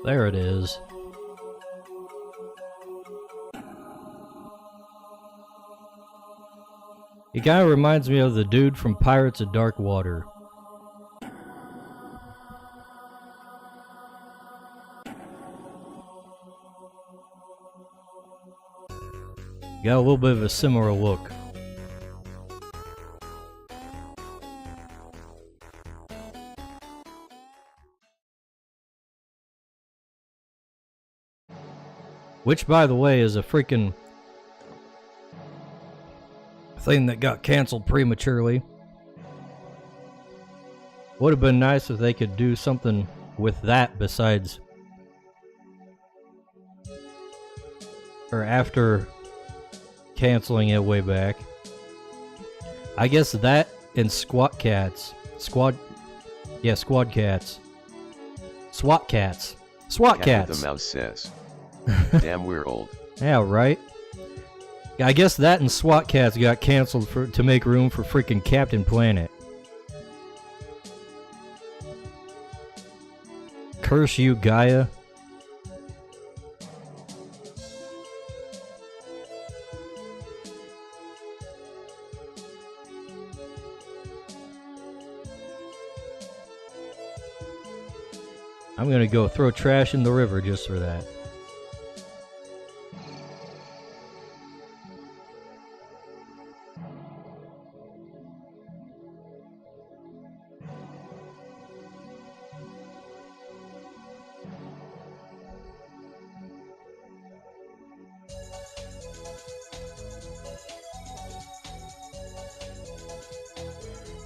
There it is. He kind of reminds me of the dude from Pirates of Dark Water. Got a little bit of a similar look. Which, by the way, is a freaking thing that got canceled prematurely. Would have been nice if they could do something with that besides, or after canceling it way back. I guess that and SWAT cats. SWAT cats. SWAT cats. SWAT Cat with cats. the mouse says. Damn, we're old. Yeah, right? I guess that and SWAT cats got canceled to make room for freaking Captain Planet. Curse you, Gaia. I'm gonna go throw trash in the river just for that.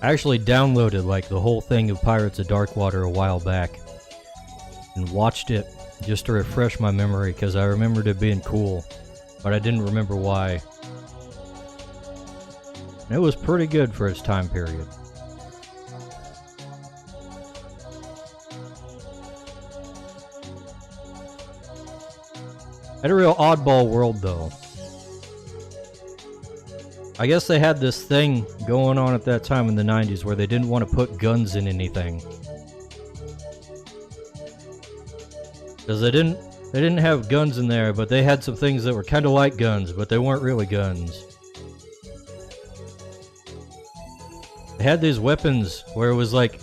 I actually downloaded like the whole thing of Pirates of Darkwater a while back and watched it just to refresh my memory because I remembered it being cool, but I didn't remember why. And it was pretty good for its time period. Had a real oddball world though. I guess they had this thing going on at that time in the 90s where they didn't want to put guns in anything. Because they didn't have guns in there, but they had some things that were kind of like guns, but they weren't really guns. They had these weapons where it was like...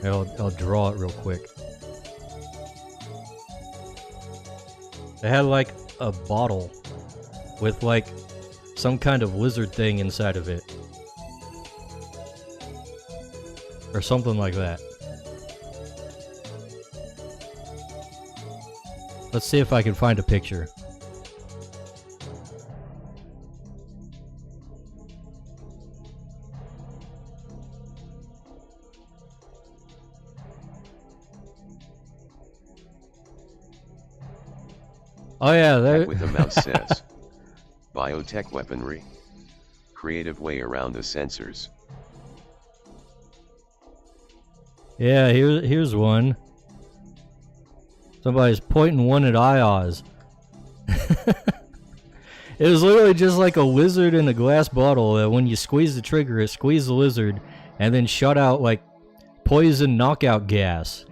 I'll draw it real quick. They had like a bottle with like some kind of lizard thing inside of it. Or something like that. Let's see if I can find a picture. Oh yeah, there. Cat with the mouse says. Biotech weaponry. Creative way around the sensors. Yeah, here's one. Somebody's pointing one at Ioz. It was literally just like a lizard in a glass bottle that when you squeeze the trigger, it squeezed the lizard and then shot out like poison knockout gas.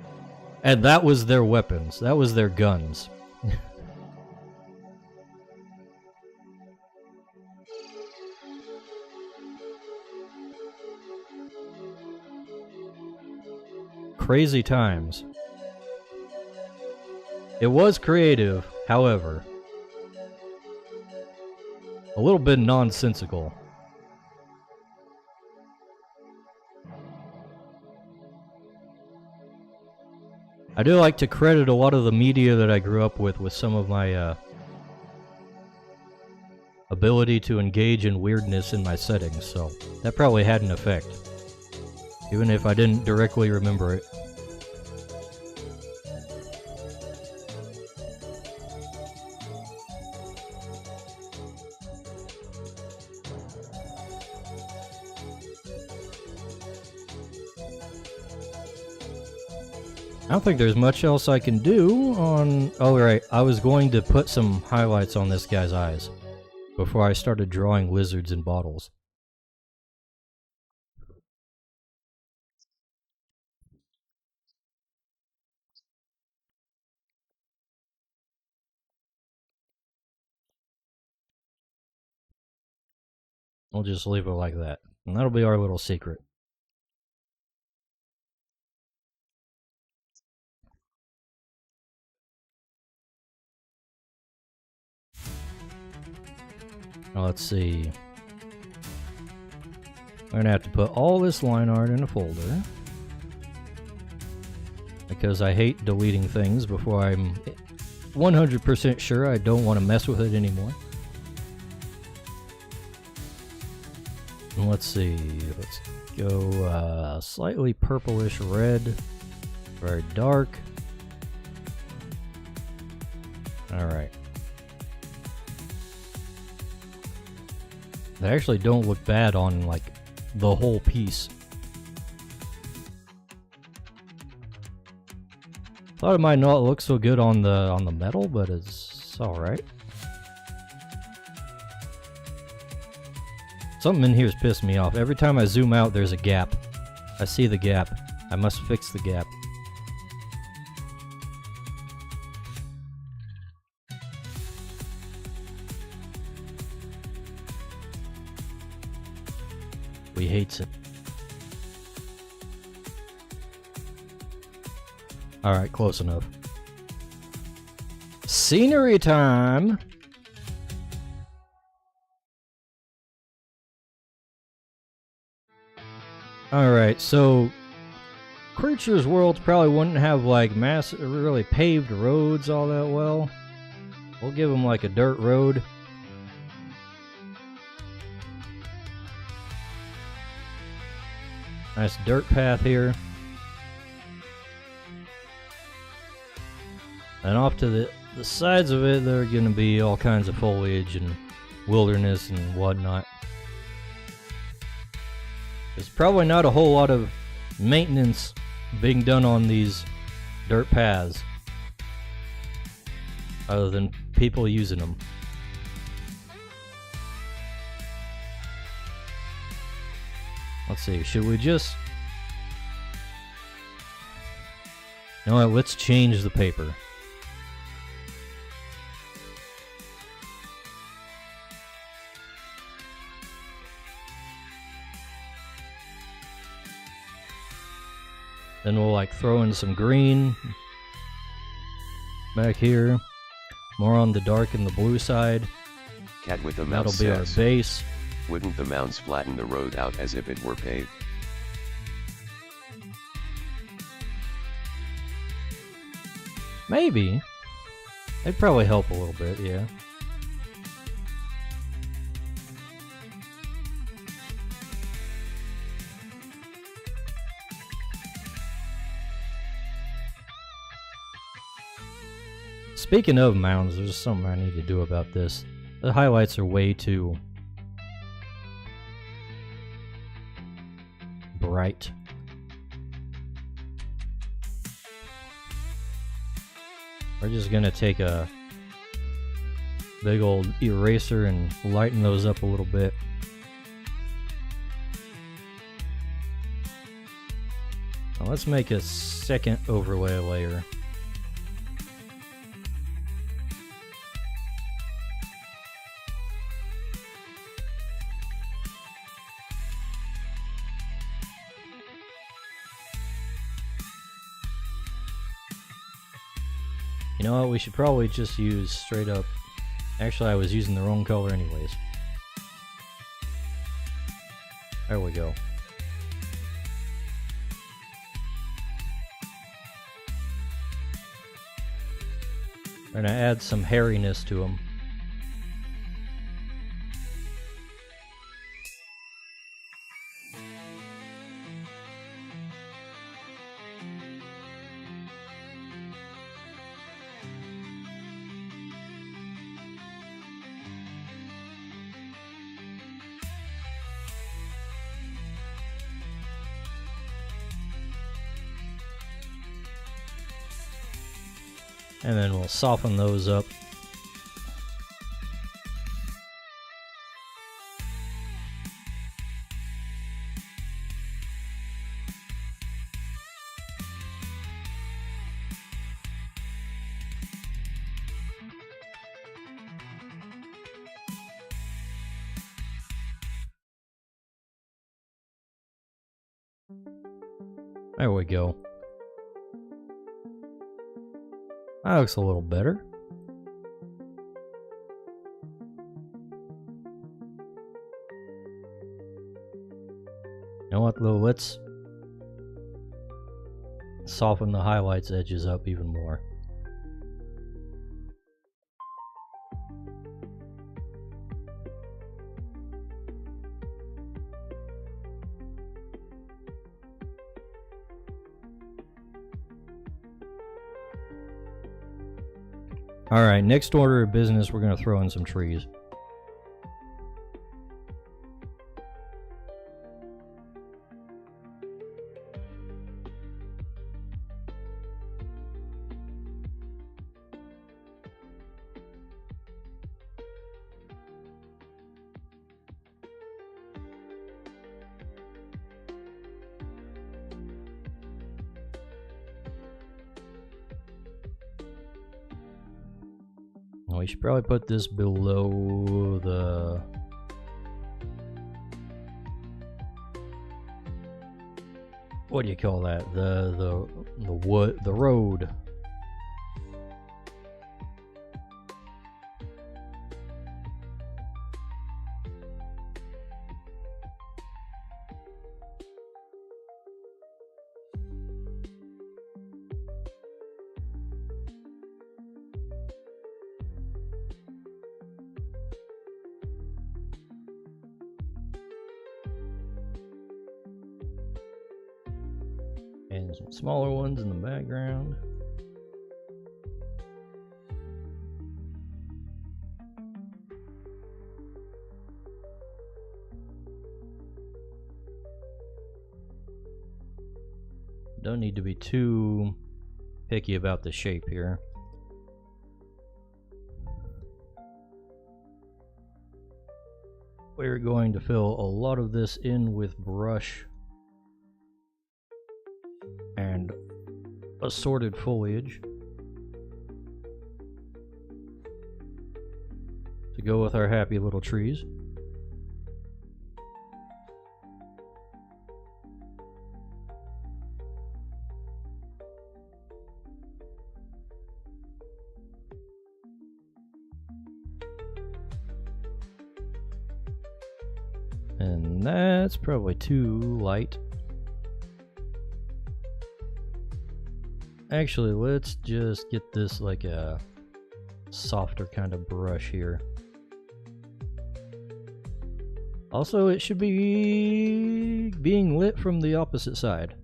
And that was their weapons. That was their guns. Crazy times. It was creative, however. A little bit nonsensical. I do like to credit a lot of the media that I grew up with some of my ability to engage in weirdness in my settings, so that probably had an effect. Even if I didn't directly remember it. I don't think there's much else I can do on... Oh, right. I was going to put some highlights on this guy's eyes before I started drawing lizards in bottles. We'll just leave it like that. And that'll be our little secret. Now let's see. I'm gonna have to put all this line art in a folder. Because I hate deleting things before I'm 100% sure I don't want to mess with it anymore. And let's see, let's go slightly purplish red, very dark. Alright. They actually don't look bad on like the whole piece. Thought it might not look so good on the metal, but it's alright. Something in here is pissing me off. Every time I zoom out, there's a gap. I see the gap. I must fix the gap. He hates it. Alright, close enough. Scenery time! Alright, so Crytures worlds probably wouldn't have like really paved roads all that well. We'll give them like a dirt road. Nice dirt path here. And off to the sides of it, there are going to be all kinds of foliage and wilderness and whatnot. There's probably not a whole lot of maintenance being done on these dirt paths, other than people using them. Let's see, should we just... You know what, let's change the paper. Then we'll like throw in some green back here. More on the dark and the blue side. Cat with the mouse That'll be our says, base. wouldn't the mounds flatten the road out as if it were paved? Maybe. They'd probably help a little bit, yeah. Speaking of mounds, there's something I need to do about this. The highlights are way too bright. We're just gonna take a big old eraser and lighten those up a little bit. Now let's make a second overlay layer. You know what, we should probably just use straight up... Actually, I was using the wrong color anyways. There we go. We're gonna add some hairiness to them. And then we'll soften those up. There we go. That looks a little better. You know what though, let's soften the highlights edges up even more. Alright, next order of business, we're going to throw in some trees. We should probably put this below the... What do you call that? The wood, the road. And some smaller ones in the background. Don't need to be too picky about the shape here. We're going to fill a lot of this in with brush and assorted foliage to go with our happy little trees. And that's probably too light. Actually, let's just get this like a softer kind of brush here. Also, it should be being lit from the opposite side.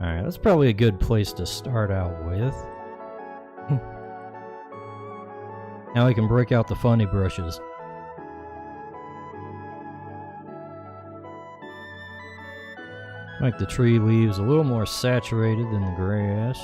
Alright, that's probably a good place to start out with. Now we can break out the funny brushes. Make the tree leaves a little more saturated than the grass.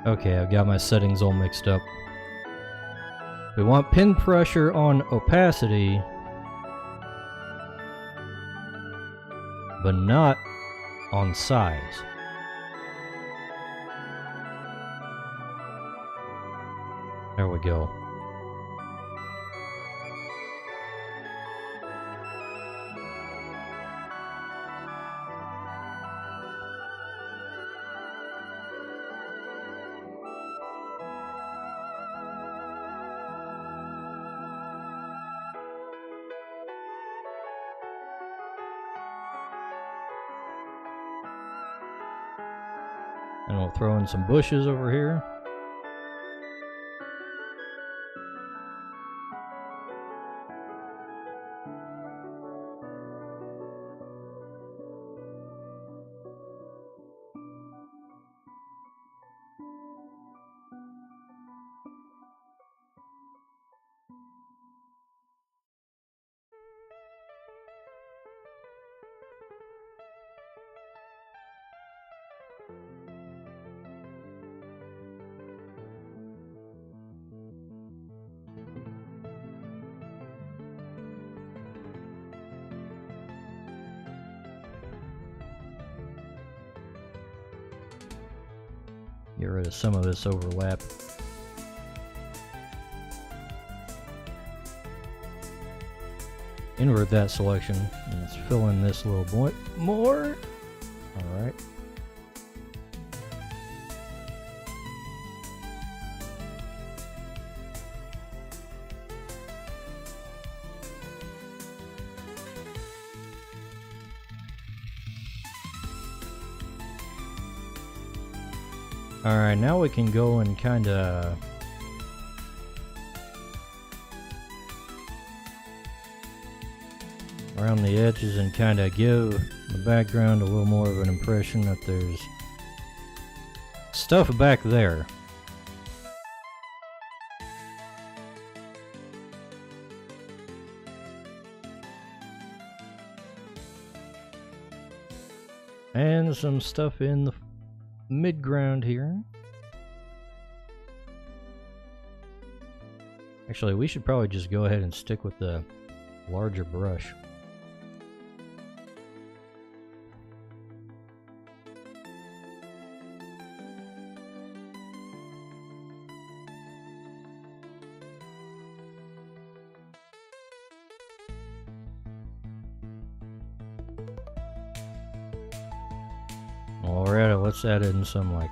Okay, I've got my settings all mixed up. We want pin pressure on opacity, but not on size. There we go. And we'll throw in some bushes over here. Get rid of some of this overlap. Invert that selection, and let's fill in this little bit more. Alright. Alright, now we can go and kinda around the edges and kinda give the background a little more of an impression that there's stuff back there. And some stuff in the mid-ground here. Actually, we should probably just go ahead and stick with the larger brush. Alright, let's add in some like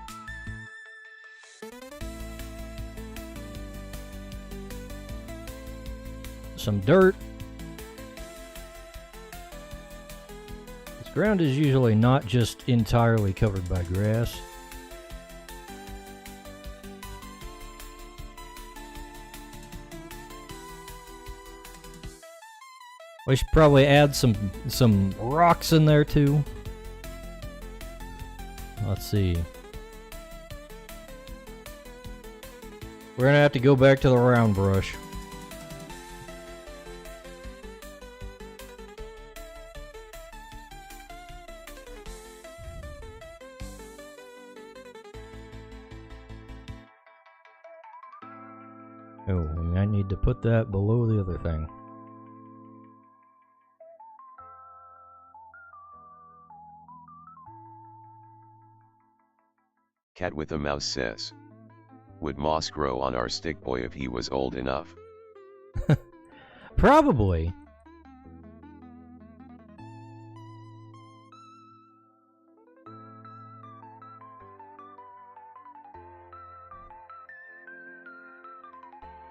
some dirt. This ground is usually not just entirely covered by grass. We should probably add some rocks in there too. Let's see. We're gonna have to go back to the round brush. Oh, and I need to put that below the other thing. Cat with a mouse says, would moss grow on our stick boy if he was old enough? Probably.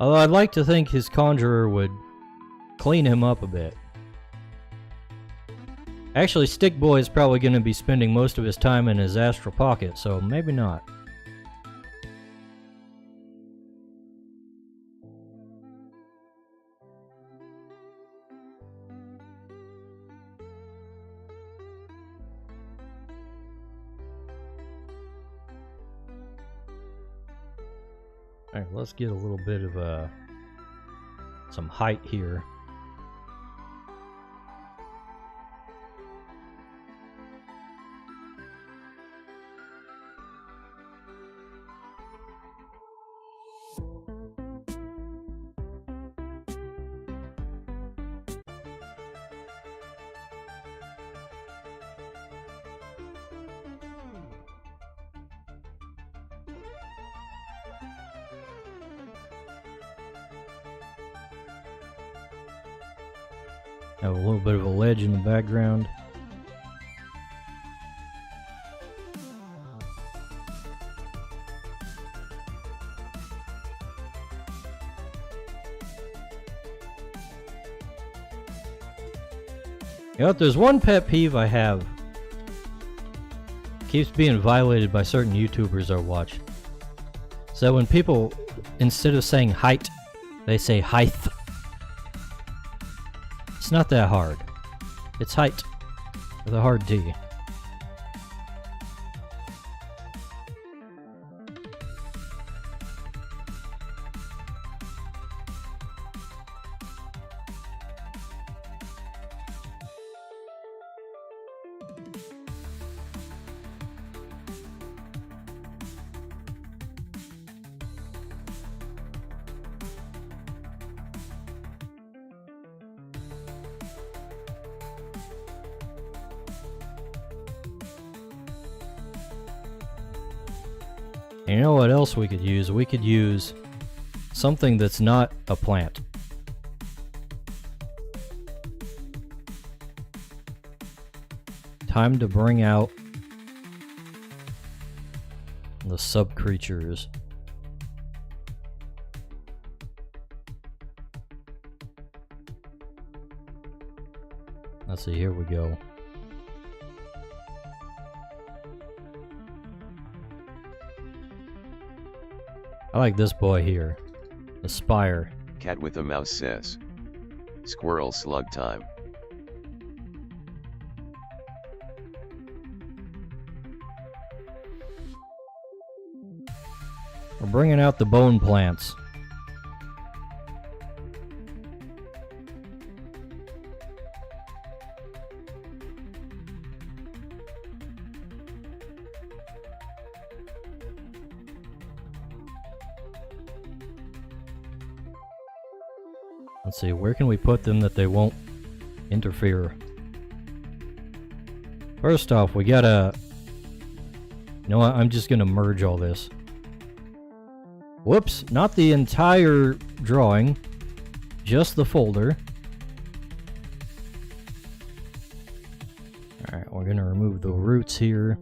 Although I'd like to think his conjurer would clean him up a bit. Actually, Stick Boy is probably going to be spending most of his time in his astral pocket, so maybe not. Alright, let's get a little bit of some height here. Have a little bit of a ledge in the background. You know what, there's one pet peeve I have. Keeps being violated by certain YouTubers I watch. So when people, instead of saying height, they say height. It's not that hard. It's height with a hard T. And you know what else we could use? We could use something that's not a plant. Time to bring out the sub-creatures. Let's see, here we go. I like this boy here. The spire. Cat with a mouse says. Squirrel slug time. We're bringing out the bone plants. Let's see, where can we put them that they won't interfere? First off, we gotta... You know what, I'm just gonna merge all this. Whoops, not the entire drawing, just the folder. Alright, we're gonna remove the roots here.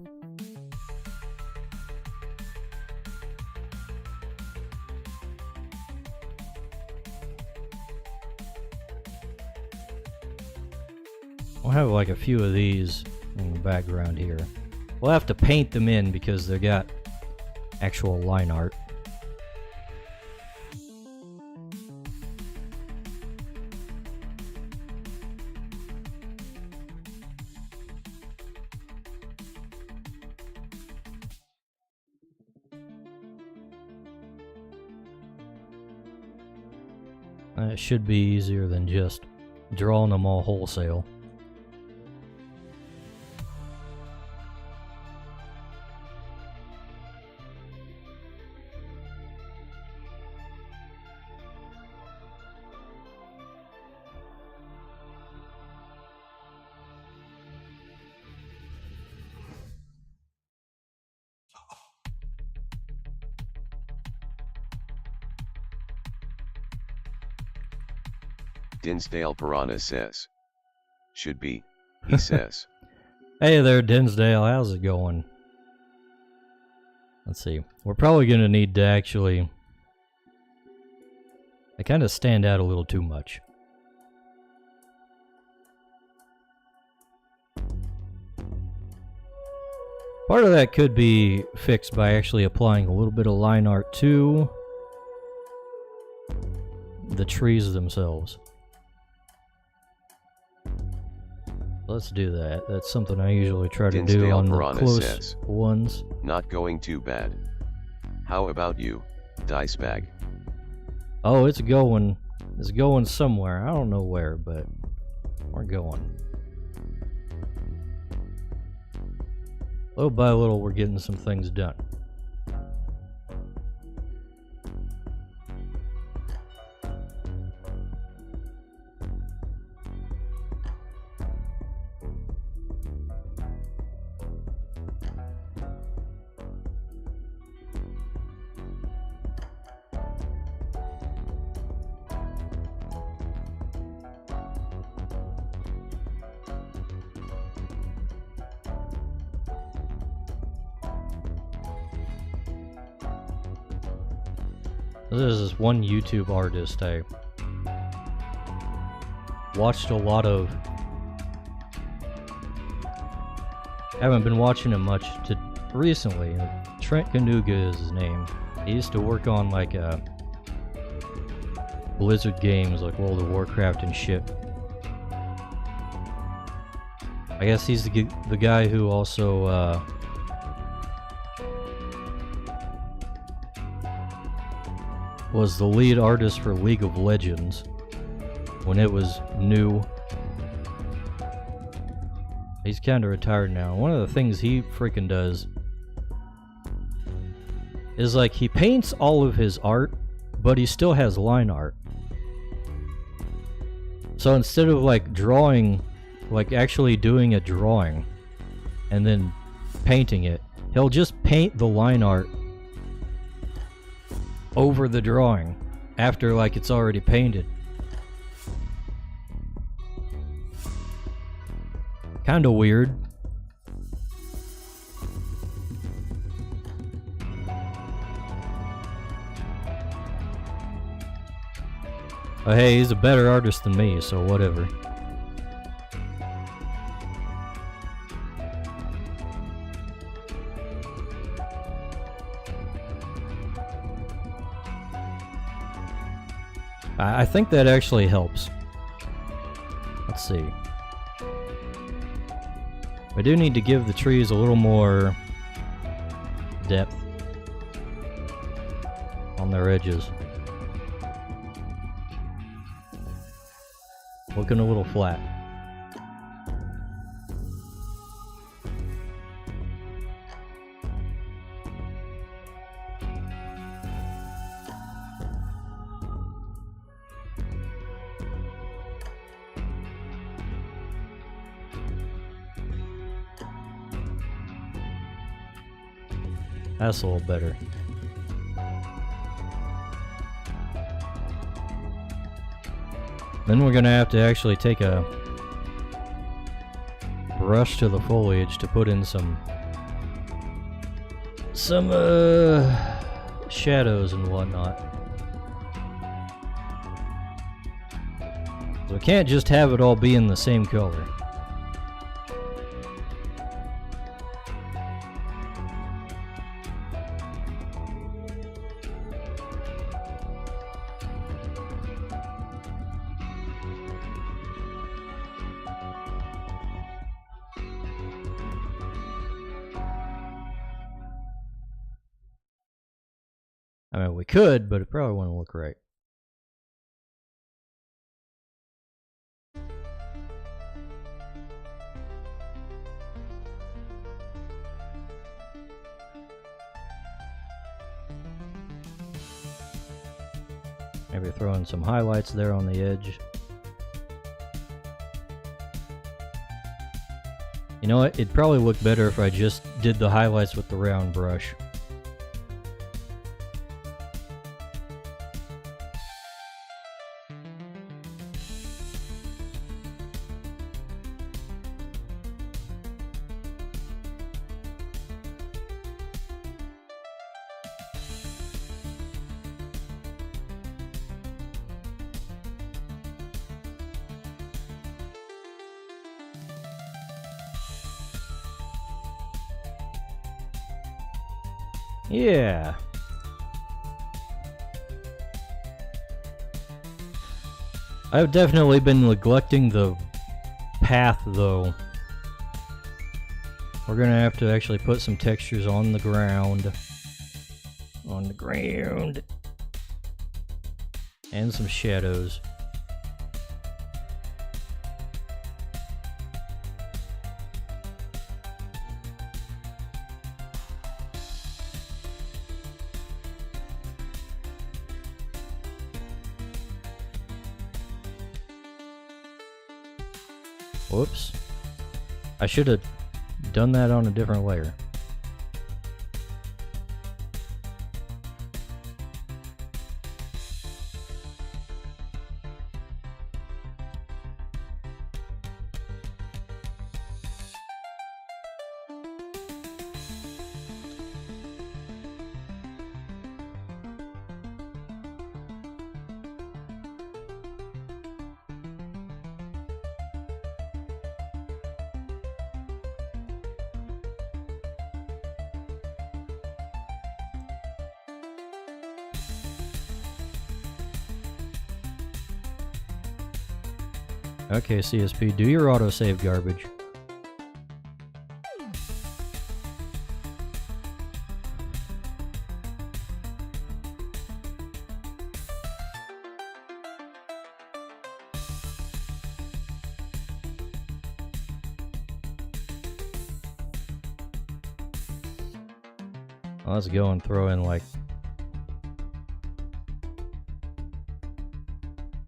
We'll have like a few of these in the background here. We'll have to paint them in because they got actual line art. It should be easier than just drawing them all wholesale. Dinsdale Piranha says. Should be, he says. Hey there, Dinsdale, how's it going? Let's see. We're probably going to need to actually... They kind of stand out a little too much. Part of that could be fixed by actually applying a little bit of line art to the trees themselves. Let's do that. That's something I usually try to do on the close ones. Not going too bad. How about you, Dice Bag? Oh, it's going somewhere. I don't know where, but we're going. Little by little, we're getting some things done. There's this one YouTube artist I watched a lot of. Haven't been watching him much recently. Trent Kanuga is his name. He used to work on like Blizzard games like World of Warcraft and shit. I guess he's the guy who also was the lead artist for League of Legends when it was new. He's kind of retired now. One of the things he freaking does is like he paints all of his art, but he still has line art. So instead of like drawing, like actually doing a drawing and then painting it, he'll just paint the line art over the drawing after like it's already painted. Kinda weird. But hey, he's a better artist than me, so whatever. I think that actually helps. Let's see. I do need to give the trees a little more depth on their edges. Looking a little flat. That's a little better. Then we're gonna have to actually take a brush to the foliage to put in some shadows and whatnot. So we can't just have it all be in the same color. I mean, we could, but it probably wouldn't look right. Maybe throw in some highlights there on the edge. You know what? It'd probably look better if I just did the highlights with the round brush. Yeah. I've definitely been neglecting the path though. We're gonna have to actually put some textures on the ground. And some shadows. Whoops. I should have done that on a different layer. Okay, CSP, do your autosave garbage. Let's go and throw in like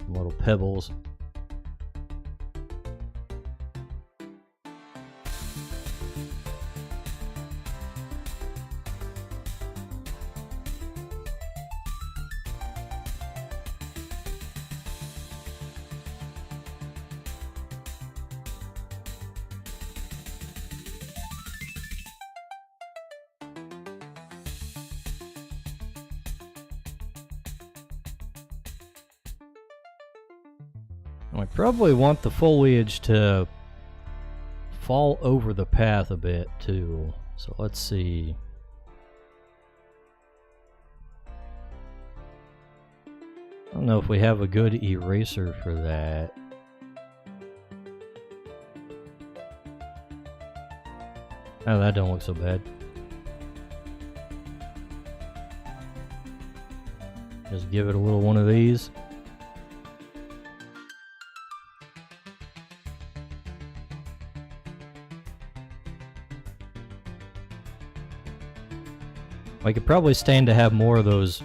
little pebbles. I probably want the foliage to fall over the path a bit too. So let's see. I don't know if we have a good eraser for that. Oh, that don't look so bad. Just give it a little one of these. I could probably stand to have more of those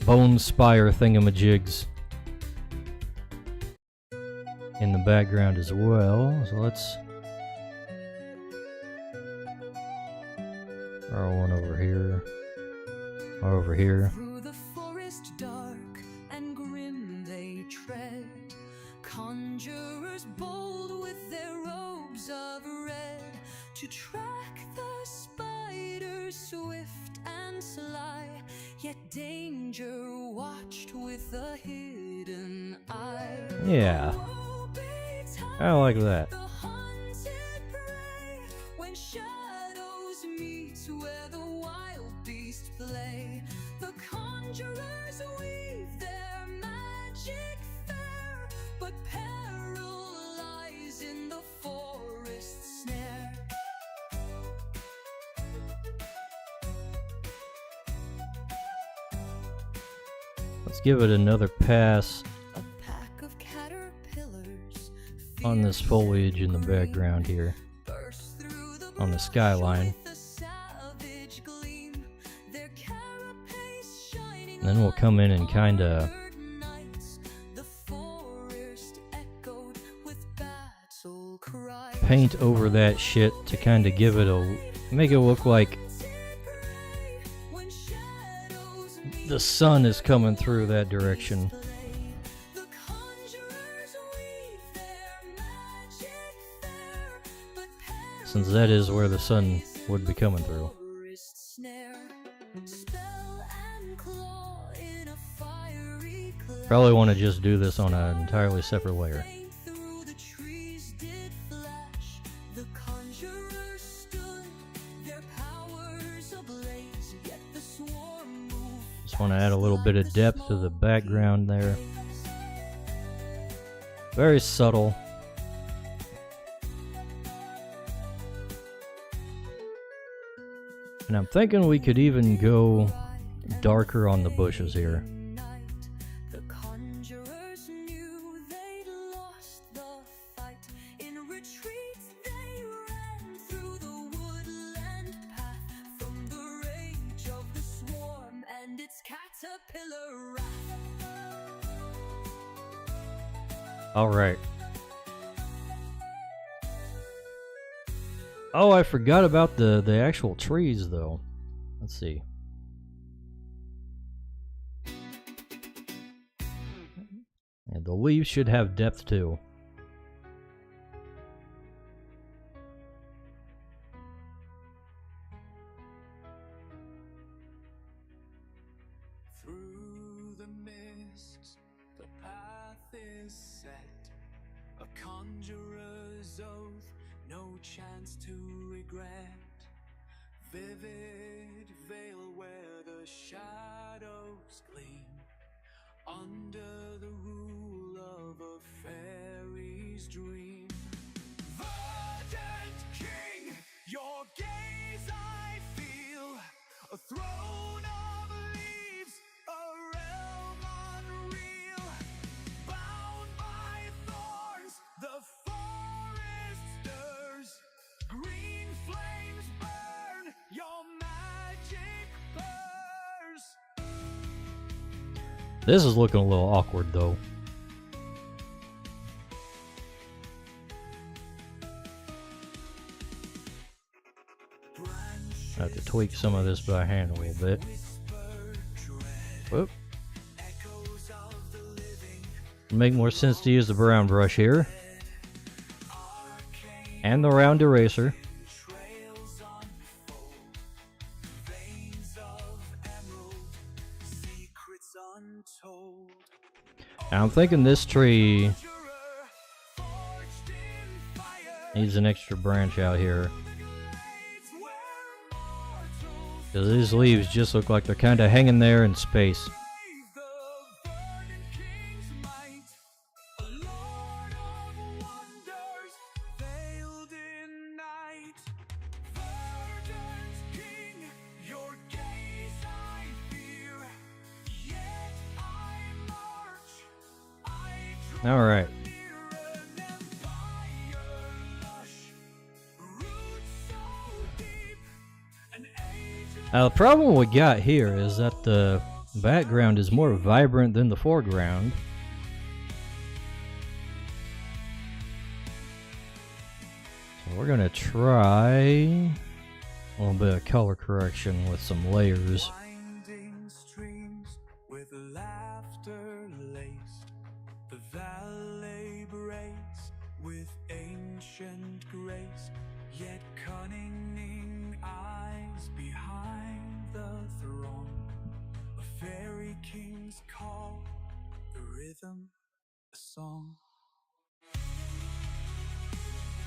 bone spire thingamajigs in the background as well. So let's throw one over here or over here. Through the forest dark and grim they tread, conjurers bold with their robes of red, to track the spiders swift and sly, yet danger watched with a hidden eye. Yeah, I like that. The hunted prey, when shadows meet where the wild beasts play, the conjurers weave their magic fair, but peril lies in the forest snare. Let's give it another pass A pack of caterpillars on this foliage in the background here, burst through the on the brush skyline. with a savage gleam, their carapace shining Then we'll come in and kind of like nights. The forest echoed with battle cries. paint over that shit to kind of give it a, make it look like When shadows the sun is coming through that direction. the conjurers weave their magic fair, but Since that is where the sun would be coming through. forest snare, spell and claw in a fiery cloud. Probably want to just do this on an entirely separate layer. Flame through the trees did flash. The conjurers stood, their powers ablaze, yet the swarm moved. Just want to add a little bit of depth to the background there. Very subtle. And I'm thinking we could even go darker on the bushes here. The conjurers knew they'd lost the fight. In retreat they ran through the woodland path, from the rage of the swarm and its caterpillar wrath. Alright. Oh, I forgot about the actual trees though. Let's see. Yeah, the leaves should have depth too. Through the mists, the path is set. A conjurer's oath, no chance to regret. Vivid veil where the shadows gleam, under the rule of a fair. king's dream. Verdant king, your gaze I feel, a throne of leaves, a realm unreal, bound by thorns, the forest stirs, green flames burn, your magic burns. This is looking a little awkward though. I have to tweak some of this by hand a little bit. Whoop. Make more sense to use the brown brush here. And the round eraser. And I'm thinking this tree needs an extra branch out here. Because these leaves just look like they're kind of hanging there in space. All right. Now the problem we got here is that the background is more vibrant than the foreground. So we're gonna try a little bit of color correction with some layers. Winding streams with laughter laced, the valley braced with ancient grace, yet cunning eyes behind the throng. A fairy king's call, the rhythm, a song.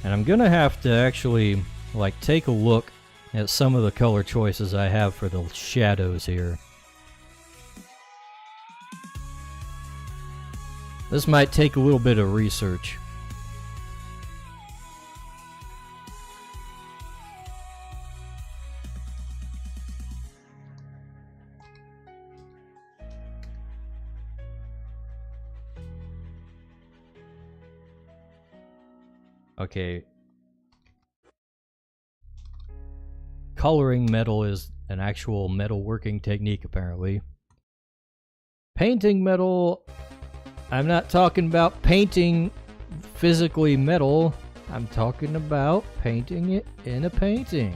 And I'm gonna have to actually like take a look at some of the color choices I have for the shadows here. This might take a little bit of research. Okay. Coloring metal is an actual metalworking technique, apparently. Painting metal, I'm not talking about painting physically metal. I'm talking about painting it in a painting.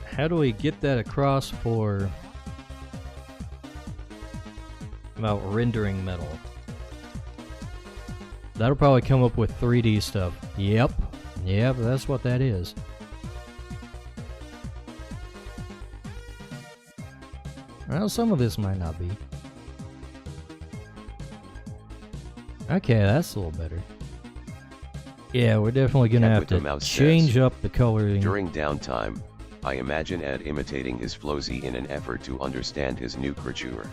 How do we get that across for about rendering metal? That'll probably come up with 3D stuff. Yep, that's what that is. Well, some of this might not be. Okay, that's a little better. Yeah, we're definitely gonna Cat have with the to mouse change says, up the coloring. During downtime, I imagine Ed imitating his Flozy in an effort to understand his new Cryture.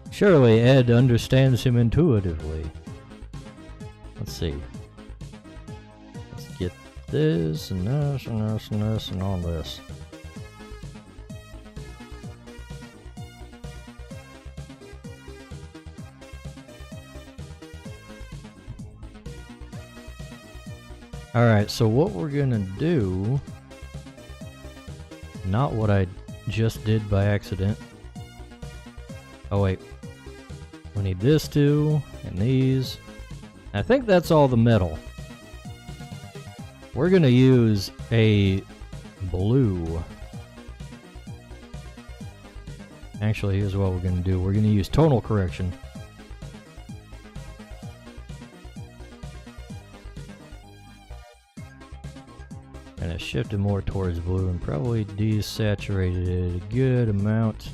Surely Ed understands him intuitively. Let's see. Let's get this and this and this and this and all this. Alright, so what we're gonna do, not what I just did by accident. Oh wait, we need this too, and these. I think that's all the metal. We're gonna use a blue. Actually, here's what we're gonna do. We're gonna use tonal correction. And it shifted more towards blue and probably desaturated it a good amount.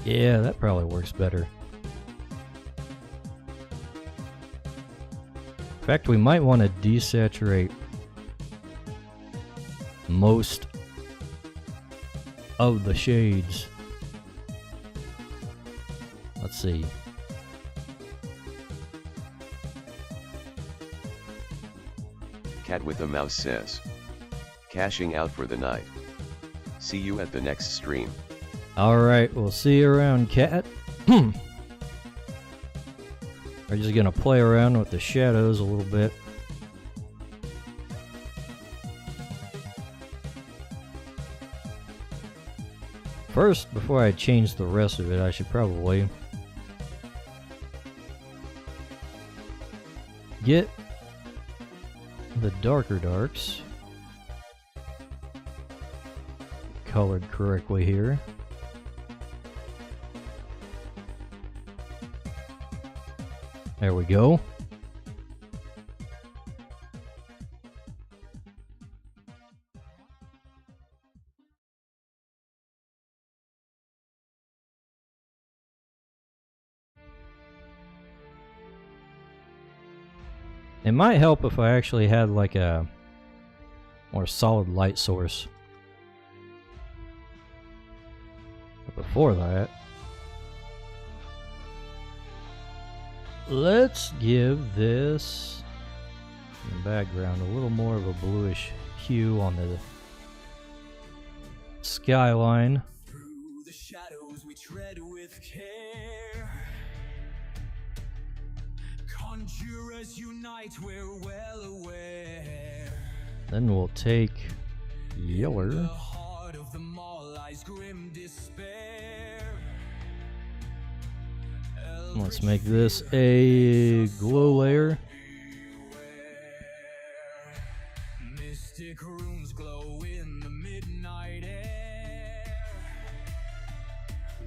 Yeah, that probably works better. In fact, we might want to desaturate most of the shades. Let's see. Cat with a mouse says, cashing out for the night. See you at the next stream. Alright, we'll see you around, cat. We're just gonna play around with the shadows a little bit. First, before I change the rest of it, I should probably get the darker darks colored correctly here. There we go. It might help if I actually had like a more solid light source. But before that, let's give this in the background a little more of a bluish hue on the skyline. Through the shadows we tread with care. Conjurers unite, we're well aware. Then we'll take In yellow. the heart of them all lies grim despair. Let's make this a glow layer. Mystic runes glow in the midnight air.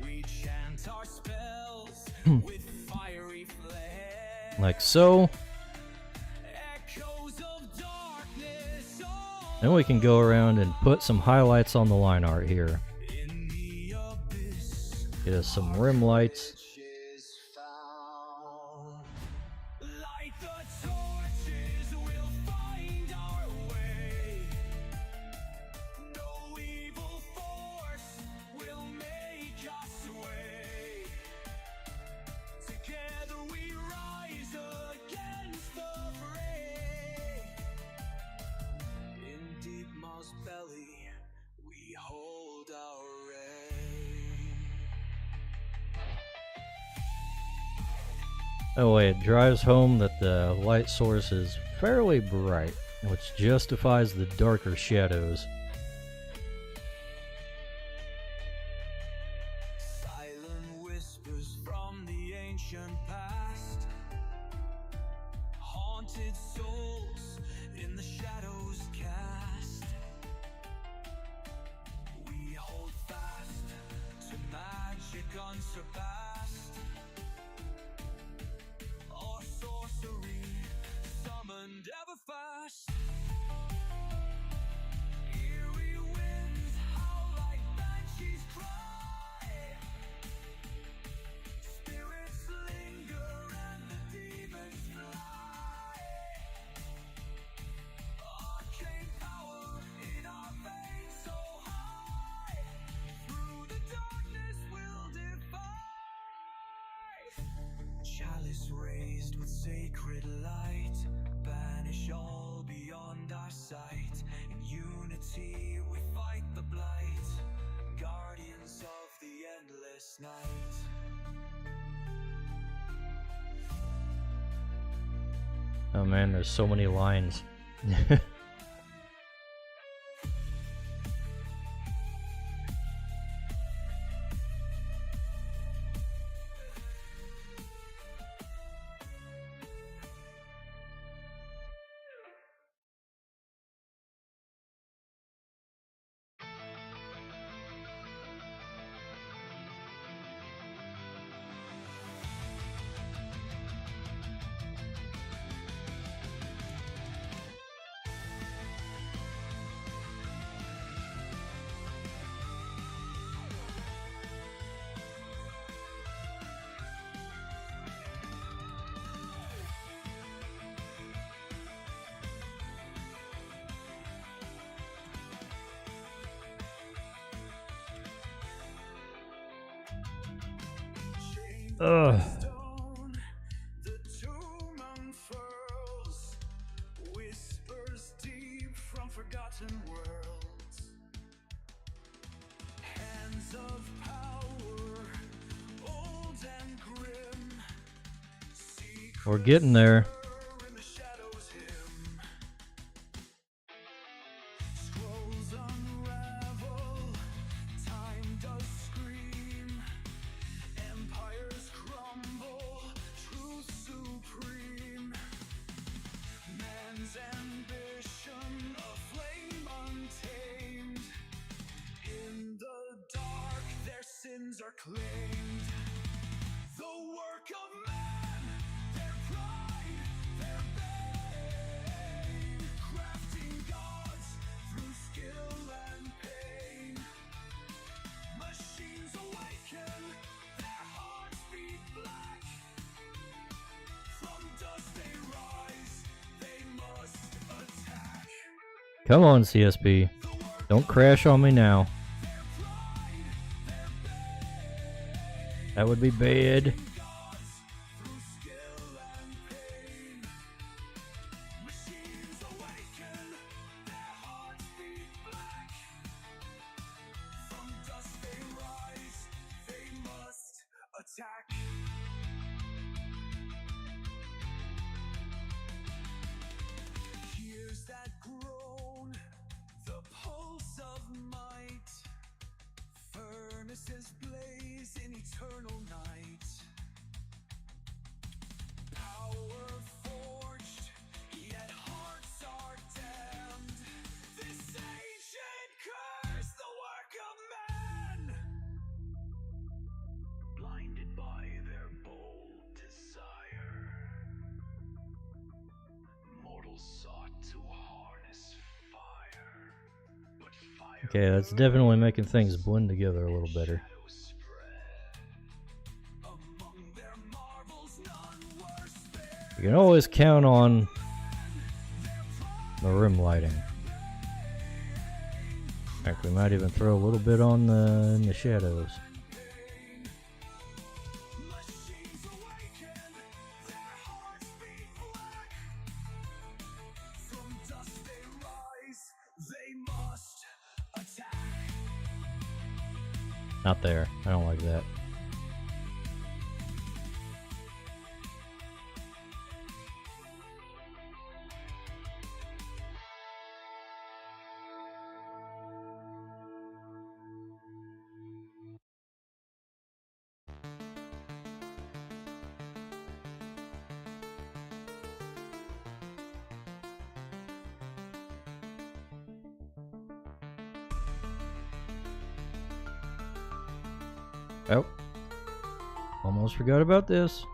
We chant our spells with fiery flare. Like so. Echoes of darkness all Then we can go around and put some highlights on the line art here. in the abyss. Get us some rim lights. Is found. Light the torches, we'll find our way. No evil force will make us sway. Together we rise against the fray. In deep mouse belly, we hold our ray. Oh wait, it drives home that the light source is fairly bright, which justifies the darker shadows. Silent whispers from the ancient past. Haunted souls in the shadows cast. We hold fast to magic unsurpassed. Our sorcery summoned ever fast. Eerie winds howl like banshees cry. Spirits linger and the demons fly. Arcane power in our veins so high. Through the darkness we'll defy. Chalice raised with sacred light, banish all beyond our sight. In unity we fight the blight, guardians of the endless night. Oh man, there's so many lines. Ugh. stone, the tomb unfurls, whispers deep from forgotten worlds. Hands of power, old and grim. We're getting there. In the shadows him. Scrolls unravel, time does scream. Empires crumble, truth supreme. Man's ambition, a flame untamed. In the dark, their sins are claimed. The work of man, their pride, their bane. Crafting gods through skill and pain. Machines awaken, their hearts beat black. From dust they rise, they must attack. Come on, CSP. Don't crash on me now. That would be bad. Gods through skill and pain. Machines awaken, their hearts beat black. From dust they rise, they must attack. Years that groan, the pulse of might. Furnaces blaze in eternal night. Power forged, yet hearts are damned. This ancient curse, the work of man. Blinded by their bold desire, mortals sought to harness fire. But fire Okay, that's definitely making things blend together a little better. shadows spread. Among their marvels none were spared. You can always count on the room lighting. In fact, we might even throw a little bit on in the shadows. Machines awaken, their hearts beat black. From dust they rise, they must attack. Not there. I don't like that. Oh. Almost forgot about this.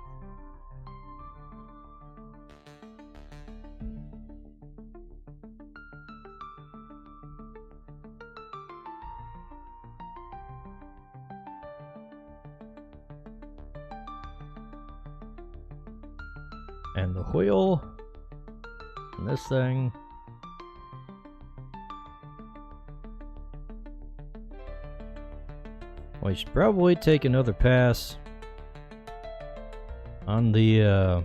And the wheel. And this thing. We should probably take another pass on the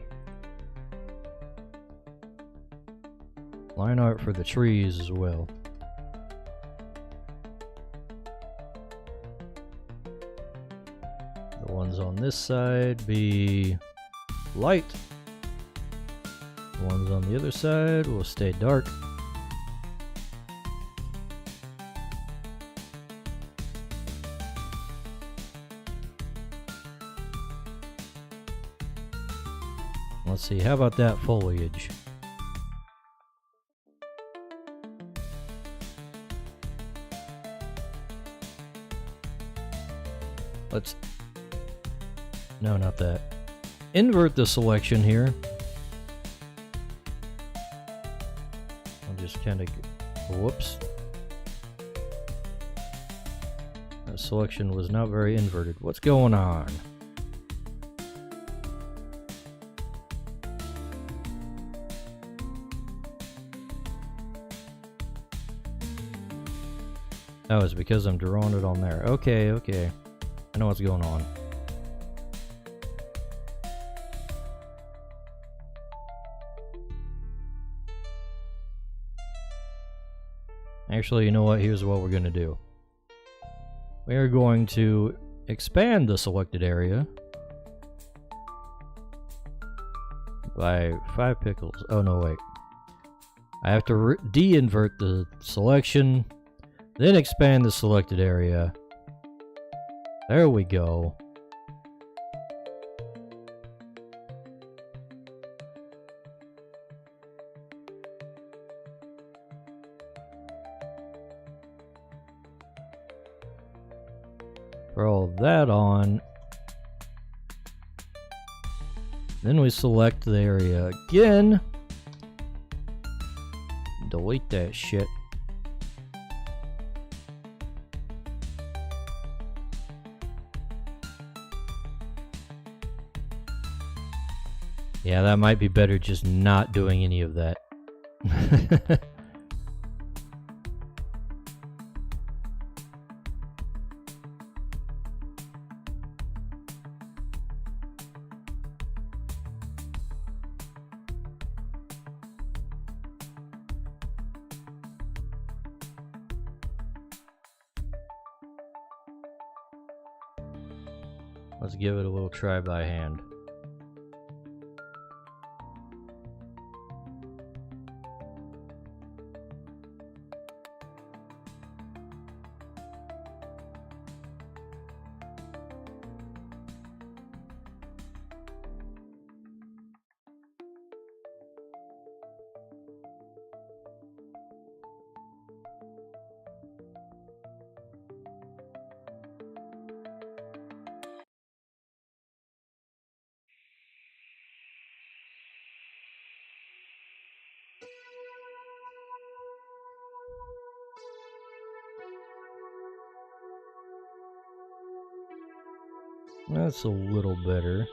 line art for the trees as well. The ones on this side be light. The ones on the other side will stay dark. Let's see, how about that foliage? Let's... No, not that. Invert the selection here. I'll just kind of... Whoops. That selection was not very inverted. What's going on? Oh, it's because I'm drawing it on there. Okay, okay. I know what's going on. Actually, you know what? Here's what we're going to do. We are going to expand the selected area by 5 pickles. Oh, no, wait. I have to de-invert the selection, then expand the selected area. There we go. Roll that on. Then we select the area again. Delete that shit. Yeah, that might be better just not doing any of that. Let's give it a little try by hand. That's a little better.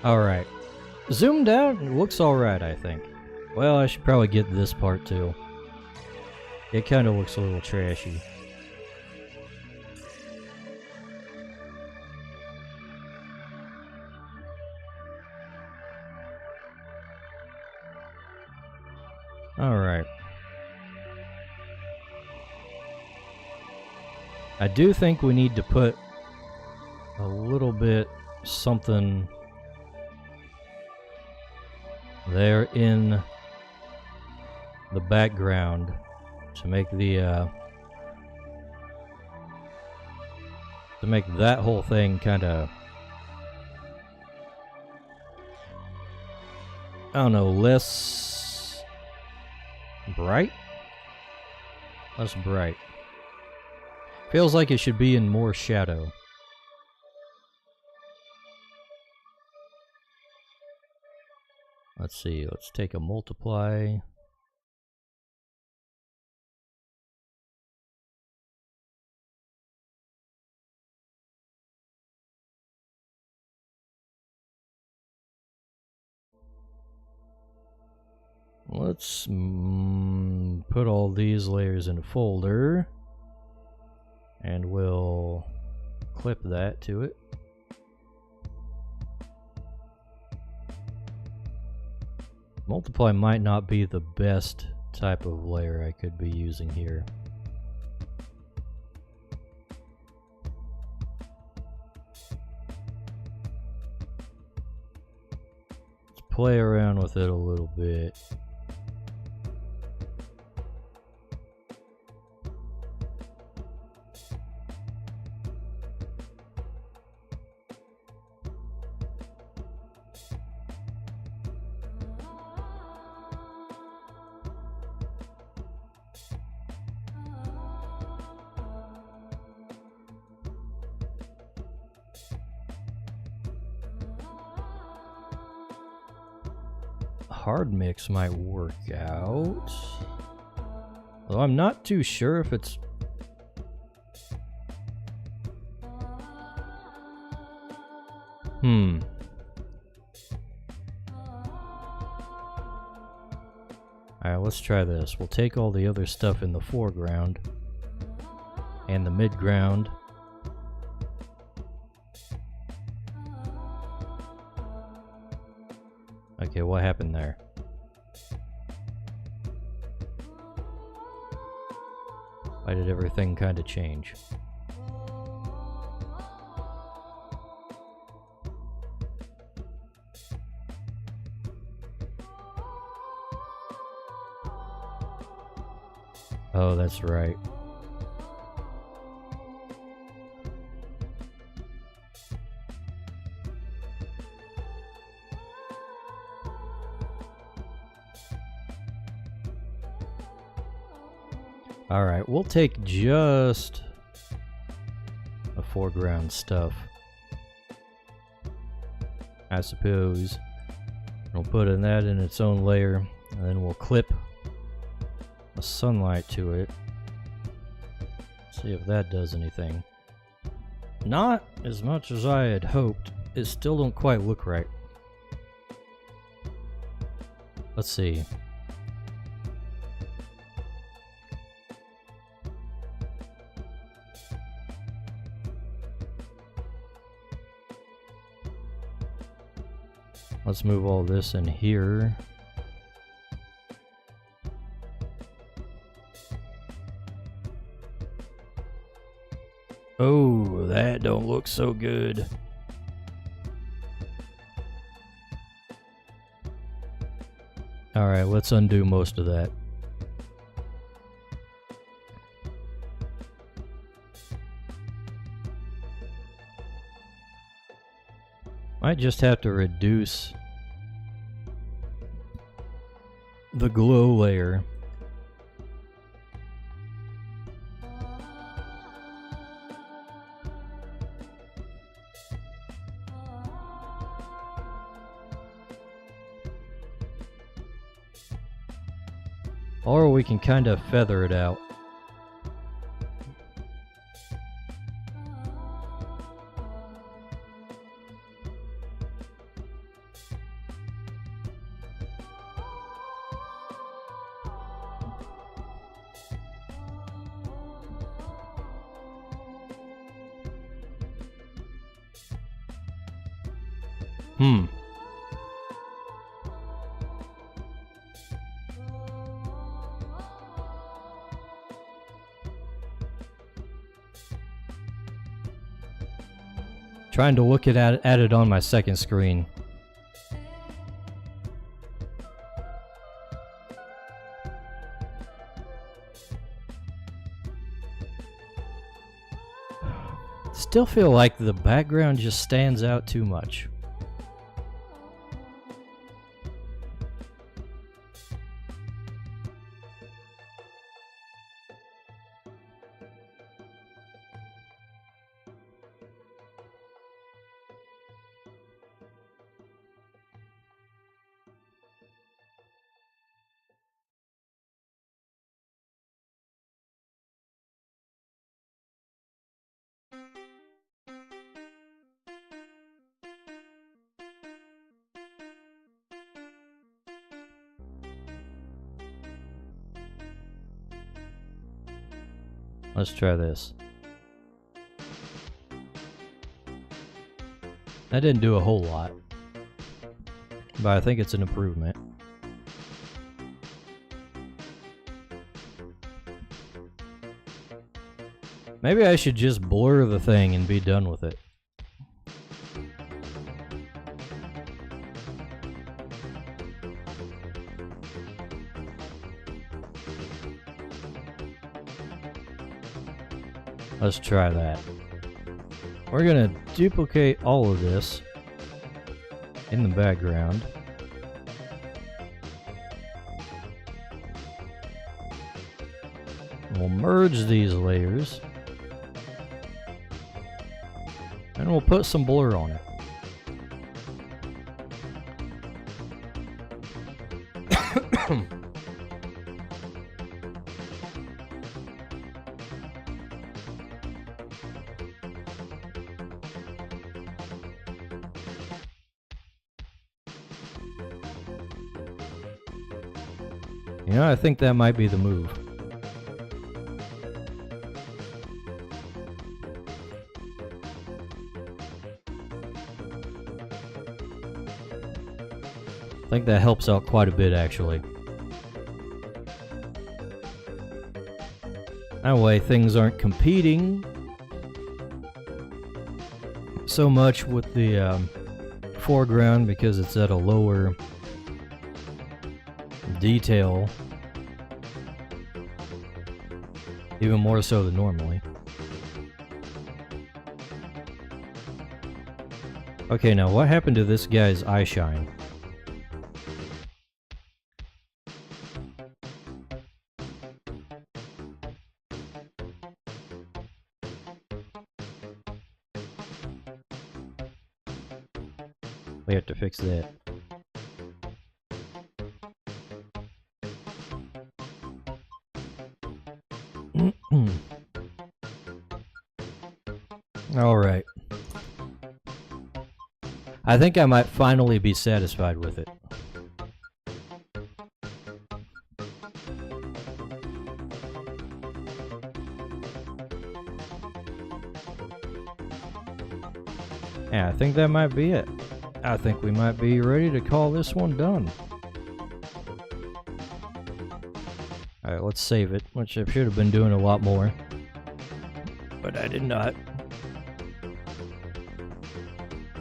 Alright. Zoomed out, it looks alright, I think. Well, I should probably get this part too. It kind of looks a little trashy. Alright. I do think we need to put a little bit something there in the background to make the that whole thing kind of, I don't know, less bright? Less bright. Feels like it should be in more shadow. Let's see, let's take a multiply. Let's put all these layers in a folder, and we'll clip that to it. Multiply might not be the best type of layer I could be using here. Let's play around with it a little bit. Hard mix might work out. Though I'm not too sure if it's... Alright, let's try this. We'll take all the other stuff in the foreground and the midground. Okay, what happened there? Why did everything kind of change? Oh, that's right. Alright, we'll take just the foreground stuff, I suppose. We'll put that in its own layer, and then we'll clip the sunlight to it. See if that does anything. Not as much as I had hoped. It still don't quite look right. Let's see. Let's move all this in here. Oh, that don't look so good. Alright, let's undo most of that. Might just have to reduce the glow layer. Or we can kind of feather it out. Trying to look at it on my second screen. Still feel like the background just stands out too much. Let's try this. That didn't do a whole lot, but I think it's an improvement. Maybe I should just blur the thing and be done with it. Let's try that. We're gonna duplicate all of this in the background. We'll merge these layers. And we'll put some blur on it. You know, I think that might be the move. I think that helps out quite a bit, actually. That way, things aren't competing so much with the foreground because it's at a lower detail, even more so than normally. Okay, now what happened to this guy's eye shine? We have to fix that. Alright. I think I might finally be satisfied with it. Yeah, I think that might be it. I think we might be ready to call this one done. Alright, let's save it, which I should have been doing a lot more. But I did not.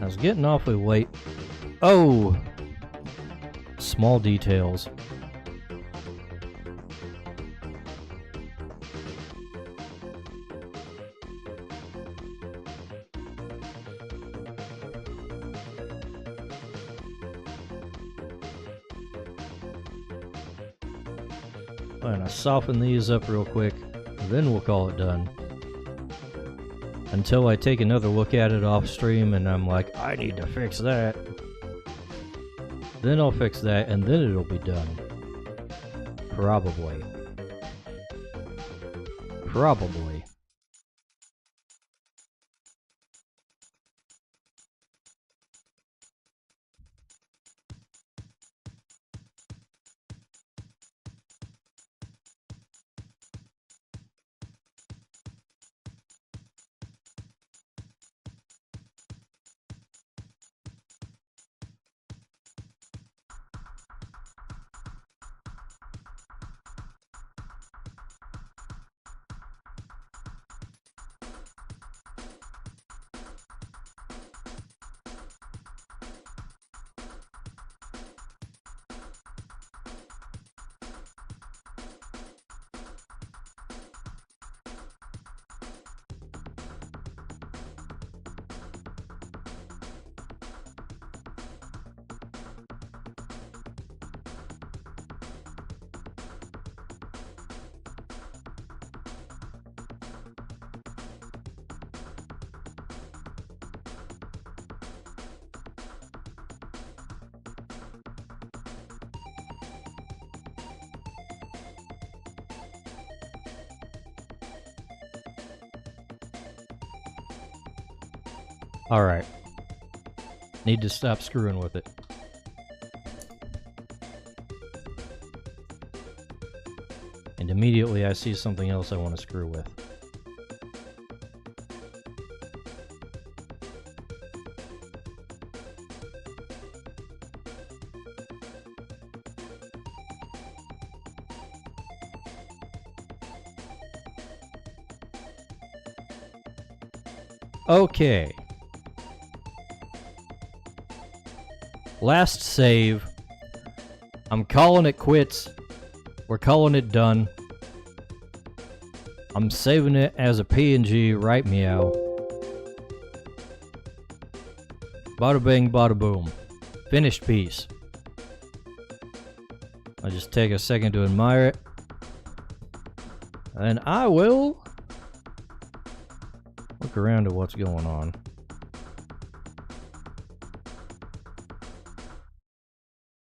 I was getting awfully late. Oh! Small details. I'm gonna soften these up real quick, then we'll call it done. Until I take another look at it off stream and I'm like, I need to fix that. Then I'll fix that and then it'll be done. Probably. Probably. Alright. Need to stop screwing with it. And immediately I see something else I want to screw with. Okay. Last save. I'm calling it quits. We're calling it done. I'm saving it as a PNG right meow. Bada bing, bada boom. Finished piece. I'll just take a second to admire it. And I will look around at what's going on.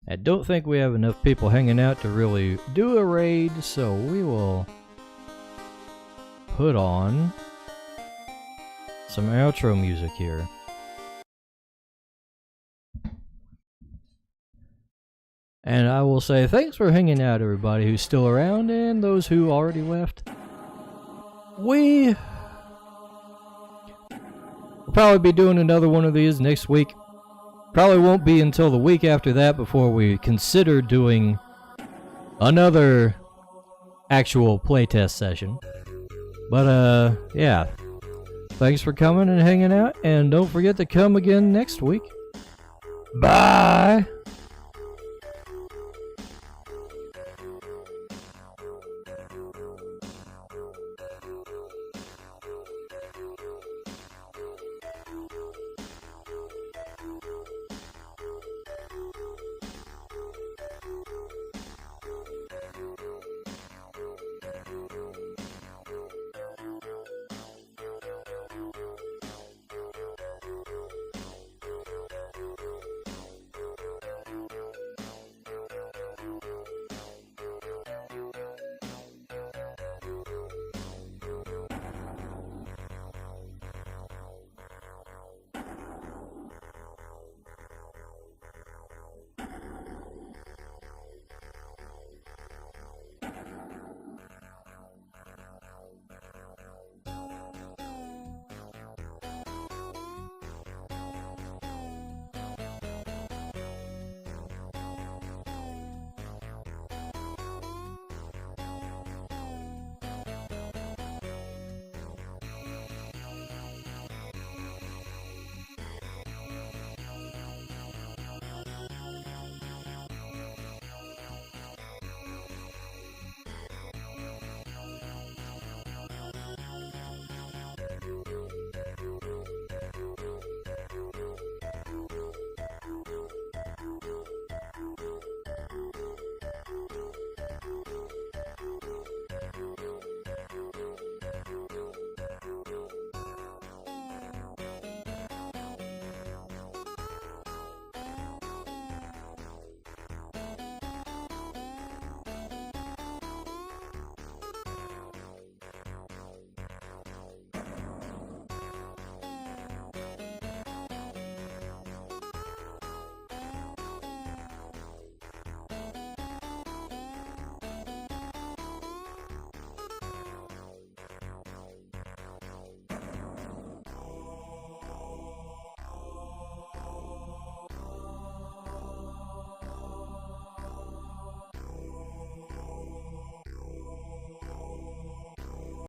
I don't think we have enough people hanging out to really do a raid, so we will put on some outro music here. And I will say thanks for hanging out, everybody who's still around and those who already left. We'll probably be doing another one of these next week. Probably won't be until the week after that before we consider doing another actual playtest session. But yeah. Thanks for coming and hanging out, and don't forget to come again next week. Bye!